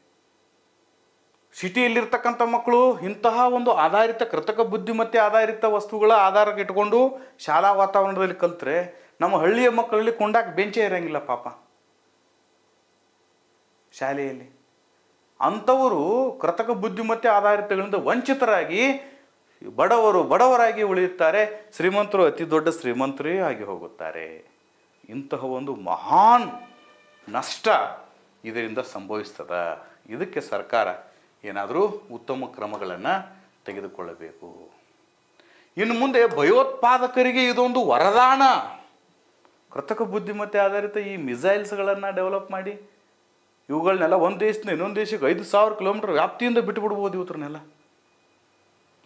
A: ಸಿಟಿಯಲ್ಲಿರ್ತಕ್ಕಂಥ ಮಕ್ಕಳು ಇಂತಹ ಒಂದು ಆಧಾರಿತ ಕೃತಕ ಬುದ್ಧಿಮತ್ತೆ ಆಧಾರಿತ ವಸ್ತುಗಳ ಆಧಾರಕ್ಕೆ ಇಟ್ಕೊಂಡು ಶಾಲಾ ವಾತಾವರಣದಲ್ಲಿ ಕಲ್ತ್ರೆ ನಮ್ಮ ಹಳ್ಳಿಯ ಮಕ್ಕಳಲ್ಲಿ ಕೊಂಡಾಕ ಬೆಂಚೇ ಇರೋಂಗಿಲ್ಲ ಪಾಪ ಶಾಲೆಯಲ್ಲಿ. ಅಂಥವರು ಕೃತಕ ಬುದ್ಧಿಮತ್ತೆ ಆಧಾರಿತಗಳಿಂದ ವಂಚಿತರಾಗಿ ಬಡವರಾಗಿ ಉಳಿಯುತ್ತಾರೆ, ಶ್ರೀಮಂತರು ಅತಿ ದೊಡ್ಡ ಶ್ರೀಮಂತರೇ ಆಗಿ ಹೋಗುತ್ತಾರೆ. ಇಂತಹ ಒಂದು ಮಹಾನ್ ನಷ್ಟ ಇದರಿಂದ ಸಂಭವಿಸ್ತದ. ಇದಕ್ಕೆ ಸರ್ಕಾರ ಏನಾದರೂ ಉತ್ತಮ ಕ್ರಮಗಳನ್ನು ತೆಗೆದುಕೊಳ್ಳಬೇಕು. ಇನ್ನು ಮುಂದೆ ಭಯೋತ್ಪಾದಕರಿಗೆ ಇದೊಂದು ವರದಾನ. ಕೃತಕ ಬುದ್ಧಿಮತ್ತೆ ಆಧಾರಿತ ಈ ಮಿಸೈಲ್ಸ್ಗಳನ್ನು ಡೆವಲಪ್ ಮಾಡಿ ಇವುಗಳನ್ನೆಲ್ಲ ಒಂದು ದೇಶದಿಂದ ಇನ್ನೊಂದು ದೇಶಕ್ಕೆ 5,000 ಕಿಲೋಮೀಟರ್ ವ್ಯಾಪ್ತಿಯಿಂದ ಬಿಟ್ಟುಬಿಡ್ಬೋದು. ಇವತ್ರನ್ನೆಲ್ಲ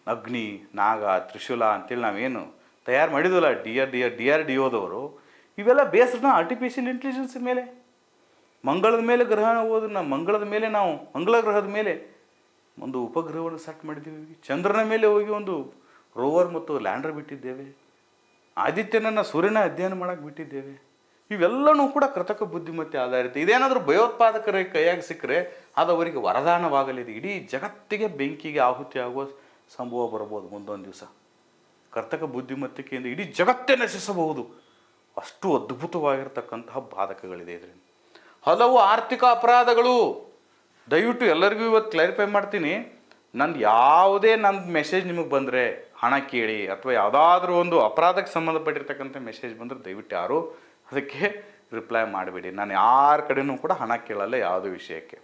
A: ಅಗ್ನಿ, ನಾಗ, ತ್ರಿಶೂಲ ಅಂತೇಳಿ ನಾವೇನು ತಯಾರು ಮಾಡಿದ್ವಲ್ಲ DRDOದವರು, ಇವೆಲ್ಲ ಬೇಸ್ಡ್ ಆರ್ಟಿಫಿಷಿಯಲ್ ಇಂಟೆಲಿಜೆನ್ಸ್ ಮೇಲೆ. ಮಂಗಳದ ಮೇಲೆ ಗ್ರಹ ಹೋದನ್ನ ಮಂಗಳದ ಮೇಲೆ ನಾವು ಮಂಗಳ ಗ್ರಹದ ಮೇಲೆ ಒಂದು ಉಪಗ್ರಹವನ್ನು ಸೆಟ್ ಮಾಡಿದ್ದೀವಿ. ಚಂದ್ರನ ಮೇಲೆ ಹೋಗಿ ಒಂದು ರೋವರ್ ಮತ್ತು ಲ್ಯಾಂಡರ್ ಬಿಟ್ಟಿದ್ದೇವೆ. ಆದಿತ್ಯನನ್ನು ಸೂರ್ಯನ ಅಧ್ಯಯನ ಮಾಡೋಕ್ಕೆ ಬಿಟ್ಟಿದ್ದೇವೆ. ಇವೆಲ್ಲವೂ ಕೂಡ ಕೃತಕ ಬುದ್ಧಿಮತ್ತೆ ಆಧಾರಿತ. ಇದೇನಾದರೂ ಭಯೋತ್ಪಾದಕರ ಕೈಯಾಗಿ ಸಿಕ್ಕರೆ ಅದು ಅವರಿಗೆ ವರದಾನವಾಗಲಿದೆ. ಇಡೀ ಜಗತ್ತಿಗೆ ಬೆಂಕಿಗೆ ಆಹುತಿ ಆಗುವ ಸಂಭವ ಬರ್ಬೋದು ಮುಂದೊಂದು ದಿವಸ. ಕೃತಕ ಬುದ್ಧಿಮತ್ತಿಕೆಯಿಂದ ಇಡೀ ಜಗತ್ತೇ ನಶಿಸಬಹುದು. ಅಷ್ಟು ಅದ್ಭುತವಾಗಿರ್ತಕ್ಕಂತಹ ಬಾಧಕಗಳಿದೆ ಇದರಿಂದ. ಹಲವು ಆರ್ಥಿಕ ಅಪರಾಧಗಳು. ದಯವಿಟ್ಟು ಎಲ್ಲರಿಗೂ ಇವತ್ತು ಕ್ಲಾರಿಫೈ ಮಾಡ್ತೀನಿ, ನನ್ನ ಮೆಸೇಜ್ ನಿಮಗೆ ಬಂದರೆ ಹಣ ಕೇಳಿ ಅಥವಾ ಯಾವುದಾದ್ರೂ ಒಂದು ಅಪರಾಧಕ್ಕೆ ಸಂಬಂಧಪಟ್ಟಿರ್ತಕ್ಕಂಥ ಮೆಸೇಜ್ ಬಂದರೆ ದಯವಿಟ್ಟು ಯಾರು ಅದಕ್ಕೆ ರಿಪ್ಲೈ ಮಾಡಿಬಿಡಿ. ನಾನು ಯಾರ ಕಡೆಯೂ ಕೂಡ ಹಣ ಕೇಳಲ್ಲ ಯಾವುದೇ ವಿಷಯಕ್ಕೆ.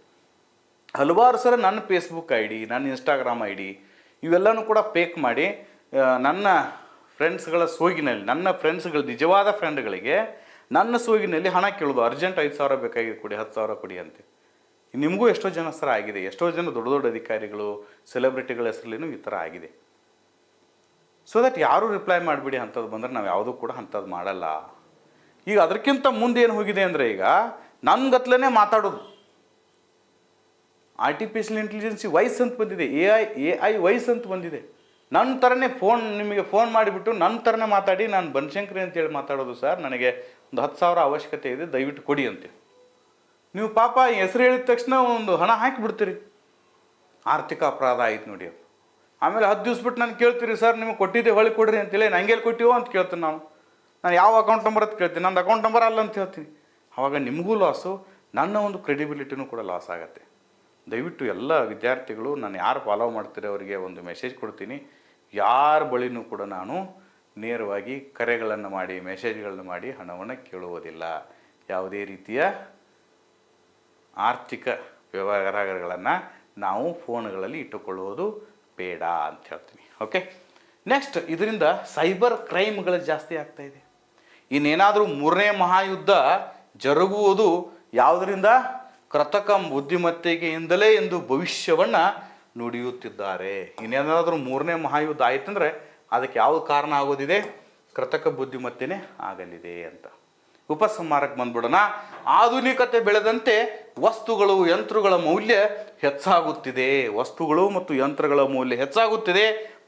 A: ಹಲವಾರು ಸಲ ನನ್ನ ಫೇಸ್ಬುಕ್ ID, ನನ್ನ ಇನ್ಸ್ಟಾಗ್ರಾಮ್ ID ಇವೆಲ್ಲನೂ ಕೂಡ ಫೇಕ್ ಮಾಡಿ ನನ್ನ ಫ್ರೆಂಡ್ಸ್ಗಳ ಸೋಗಿನಲ್ಲಿ, ನನ್ನ ಫ್ರೆಂಡ್ಸ್ಗಳು ನಿಜವಾದ ಫ್ರೆಂಡ್ಗಳಿಗೆ ನನ್ನ ಸೋಗಿನಲ್ಲಿ ಹಣ ಕೇಳೋದು. ಅರ್ಜೆಂಟ್ 5,000 ಬೇಕಾಗಿದೆ, ಕೊಡಿ, 10,000 ಕೊಡಿ ಅಂತ. ನಿಮಗೂ ಎಷ್ಟೋ ಜನ ಸರ ಆಗಿದೆ. ಎಷ್ಟೋ ಜನ ದೊಡ್ಡ ದೊಡ್ಡ ಅಧಿಕಾರಿಗಳು, ಸೆಲೆಬ್ರಿಟಿಗಳ ಹೆಸರಲ್ಲಿನೂ ಈ ಥರ ಆಗಿದೆ. ಸೊ ದಟ್ ಯಾರೂ ರಿಪ್ಲೈ ಮಾಡಿಬಿಡಿ. ಅಂಥದ್ದು ಬಂದರೆ ನಾವು ಯಾವುದೂ ಕೂಡ ಅಂಥದ್ದು ಮಾಡಲ್ಲ. ಈಗ ಅದಕ್ಕಿಂತ ಮುಂದೆ ಏನು ಹೋಗಿದೆ ಅಂದರೆ, ಈಗ ನನ್ನ ಗತ್ಲೇ ಮಾತಾಡೋದು. ಆರ್ಟಿಫಿಷಿಯಲ್ ಇಂಟೆಲಿಜೆನ್ಸಿ ವಾಯ್ಸ್ ಅಂತ ಬಂದಿದೆ, AI ವಾಯ್ಸ್ ಅಂತ ಬಂದಿದೆ. ನನ್ನ ಥರನೇ ನಿಮಗೆ ಫೋನ್ ಮಾಡಿಬಿಟ್ಟು ನನ್ನ ಥರನೇ ಮಾತಾಡಿ, ನಾನು ಬನಶಂಕರಿ ಅಂತೇಳಿ ಮಾತಾಡೋದು, ಸರ್ ನನಗೆ ಒಂದು 10,000 ಅವಶ್ಯಕತೆ ಇದೆ, ದಯವಿಟ್ಟು ಕೊಡಿ ಅಂತೆ. ನೀವು ಪಾಪ ಹೆಸರು ಹೇಳಿದ ತಕ್ಷಣ ಒಂದು ಹಣ ಹಾಕಿಬಿಡ್ತೀರಿ. ಆರ್ಥಿಕ ಅಪರಾಧ ಆಯ್ತು ನೋಡಿ. ಆಮೇಲೆ 10 ದಿವ್ಸ ಬಿಟ್ಟು ನಾನು ಕೇಳ್ತೀರಿ, ಸರ್ ನಿಮಗೆ ಕೊಟ್ಟಿದ್ದೆ ಹೊಳಿ ಕೊಡ್ರಿ ಅಂತೇಳಿ. ನಂಗೆಲ್ಲಿ ಕೊಟ್ಟಿವೋ ಅಂತ ಕೇಳ್ತೀನಿ. ನಾನು ಯಾವ ಅಕೌಂಟ್ ನಂಬರ್ ಅಂತ ಕೇಳ್ತೀನಿ. ನಂದು ಅಕೌಂಟ್ ನಂಬರ್ ಅಲ್ಲ ಅಂತ ಹೇಳ್ತೀನಿ. ಆವಾಗ ನಿಮಗೂ ಲಾಸು, ನನ್ನ ಒಂದು ಕ್ರೆಡಿಬಿಲಿಟಿನೂ ಕೂಡ ಲಾಸ್ ಆಗುತ್ತೆ. ದಯವಿಟ್ಟು ಎಲ್ಲ ವಿದ್ಯಾರ್ಥಿಗಳು, ನಾನು ಯಾರು ಫಾಲೋ ಮಾಡ್ತೀರಿ ಅವರಿಗೆ ಒಂದು ಮೆಸೇಜ್ ಕೊಡ್ತೀನಿ. ಯಾರ ಬಳಿನೂ ಕೂಡ ನಾನು ನೇರವಾಗಿ ಕರೆಗಳನ್ನು ಮಾಡಿ, ಮೆಸೇಜ್ಗಳನ್ನು ಮಾಡಿ ಹಣವನ್ನು ಕೇಳುವುದಿಲ್ಲ. ಯಾವುದೇ ರೀತಿಯ ಆರ್ಥಿಕ ವ್ಯವಹಾರಗಳನ್ನು ನಾವು ಫೋನ್ಗಳಲ್ಲಿ ಇಟ್ಟುಕೊಳ್ಳುವುದು ಬೇಡ ಅಂತ ಹೇಳ್ತೀನಿ. ಓಕೆ, ನೆಕ್ಸ್ಟ್, ಇದರಿಂದ ಸೈಬರ್ ಕ್ರೈಮ್ಗಳು ಜಾಸ್ತಿ ಆಗ್ತಾಯಿದೆ. ಇನ್ನೇನಾದರೂ 3ನೇ ಮಹಾಯುದ್ಧ ಜರುಗುವುದು ಯಾವುದರಿಂದ? ಕೃತಕ ಬುದ್ಧಿಮತ್ತೆಗೆಯಿಂದಲೇ ಎಂದು ಭವಿಷ್ಯವನ್ನು ನುಡಿಯುತ್ತಿದ್ದಾರೆ. ಇನ್ನೇನಾದರೂ 3ನೇ ಮಹಾಯುದ್ಧ ಆಯ್ತಂದರೆ ಅದಕ್ಕೆ ಯಾವುದು ಕಾರಣ ಆಗೋದಿದೆ? ಕೃತಕ ಬುದ್ಧಿಮತ್ತೆನೇ ಆಗಲಿದೆ ಅಂತ. ಉಪಸಂಹಾರಕ್ಕೆ ಬಂದ್ಬಿಡೋಣ. ಆಧುನಿಕತೆ ಬೆಳೆದಂತೆ ವಸ್ತುಗಳು, ಯಂತ್ರಗಳ ಮೌಲ್ಯ ಹೆಚ್ಚಾಗುತ್ತಿದೆ. ವಸ್ತುಗಳು ಮತ್ತು ಯಂತ್ರಗಳ ಮೌಲ್ಯ ಹೆಚ್ಚಾಗುತ್ತಿದೆ.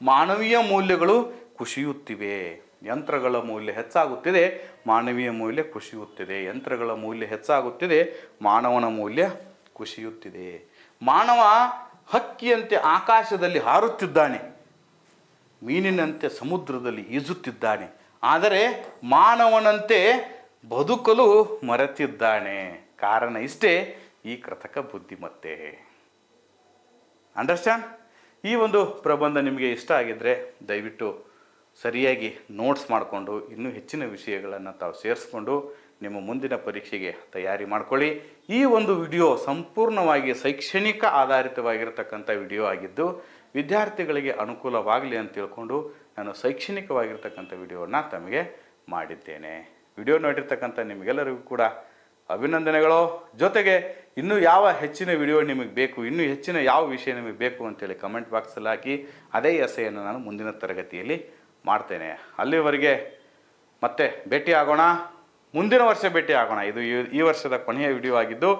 A: ಮಾನವೀಯ ಮೌಲ್ಯಗಳು ಕುಸಿಯುತ್ತಿವೆ. ಯಂತ್ರಗಳ ಮೌಲ್ಯ ಹೆಚ್ಚಾಗುತ್ತಿದೆ, ಮಾನವೀಯ ಮೌಲ್ಯ ಕುಸಿಯುತ್ತಿದೆ. ಯಂತ್ರಗಳ ಮೌಲ್ಯ ಹೆಚ್ಚಾಗುತ್ತಿದೆ, ಮಾನವನ ಮೌಲ್ಯ ಕುಸಿಯುತ್ತಿದೆ. ಮಾನವ ಹಕ್ಕಿಯಂತೆ ಆಕಾಶದಲ್ಲಿ ಹಾರುತ್ತಿದ್ದಾನೆ, ಮೀನಿನಂತೆ ಸಮುದ್ರದಲ್ಲಿ ಈಜುತ್ತಿದ್ದಾನೆ. ಆದರೆ ಮಾನವನಂತೆ ಬದುಕಲು ಮರೆತಿದ್ದಾನೆ. ಕಾರಣ ಇಷ್ಟೇ, ಈ ಕೃತಕ ಬುದ್ಧಿಮತ್ತೆ. ಅಂಡರ್ಸ್ಟ್ಯಾಂಡ್? ಈ ಒಂದು ಪ್ರಬಂಧ ನಿಮಗೆ ಇಷ್ಟ ಆಗಿದ್ದರೆ ದಯವಿಟ್ಟು ಸರಿಯಾಗಿ ನೋಟ್ಸ್ ಮಾಡಿಕೊಂಡು ಇನ್ನೂ ಹೆಚ್ಚಿನ ವಿಷಯಗಳನ್ನು ತಾವು ಸೇರಿಸ್ಕೊಂಡು ನಿಮ್ಮ ಮುಂದಿನ ಪರೀಕ್ಷೆಗೆ ತಯಾರಿ ಮಾಡಿಕೊಳ್ಳಿ. ಈ ಒಂದು ವಿಡಿಯೋ ಸಂಪೂರ್ಣವಾಗಿ ಶೈಕ್ಷಣಿಕ ಆಧಾರಿತವಾಗಿರ್ತಕ್ಕಂಥ ವಿಡಿಯೋ ಆಗಿದ್ದು ವಿದ್ಯಾರ್ಥಿಗಳಿಗೆ ಅನುಕೂಲವಾಗಲಿ ಅಂತ ತಿಳ್ಕೊಂಡು ನಾನು ಶೈಕ್ಷಣಿಕವಾಗಿರ್ತಕ್ಕಂಥ ವಿಡಿಯೋವನ್ನು ತಮಗೆ ಮಾಡಿದ್ದೇನೆ. ವಿಡಿಯೋ ನೋಡಿರ್ತಕ್ಕಂಥ ನಿಮಗೆಲ್ಲರಿಗೂ ಕೂಡ ಅಭಿನಂದನೆಗಳು. ಜೊತೆಗೆ ಇನ್ನೂ ಯಾವ ಹೆಚ್ಚಿನ ವಿಡಿಯೋ ನಿಮಗೆ ಬೇಕು, ಇನ್ನೂ ಹೆಚ್ಚಿನ ಯಾವ ವಿಷಯ ನಿಮಗೆ ಬೇಕು ಅಂತೇಳಿ ಕಮೆಂಟ್ ಬಾಕ್ಸಲ್ಲಿ ಹಾಕಿ ಅದೇ ಎಸೆಯನ್ನು ನಾನು ಮುಂದಿನ ತರಗತಿಯಲ್ಲಿ ಮಾಡ್ತೇನೆ. ಅಲ್ಲಿವರೆಗೆ ಮತ್ತೆ ಭೇಟಿ ಆಗೋಣ, ಮುಂದಿನ ವರ್ಷ ಭೇಟಿ ಆಗೋಣ. ಇದು ಈ ವರ್ಷದ ಕೊನೆಯ ವಿಡಿಯೋ ಆಗಿದ್ದು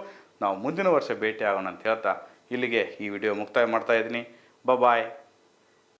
A: ನಾವು ಮುಂದಿನ ವರ್ಷ ಭೇಟಿ ಆಗೋಣ ಅಂತ ಹೇಳ್ತಾ ಇಲ್ಲಿಗೆ ಈ ವಿಡಿಯೋ ಮುಕ್ತಾಯ ಮಾಡ್ತಾ ಇದ್ದೀನಿ. ಬಾಯ್.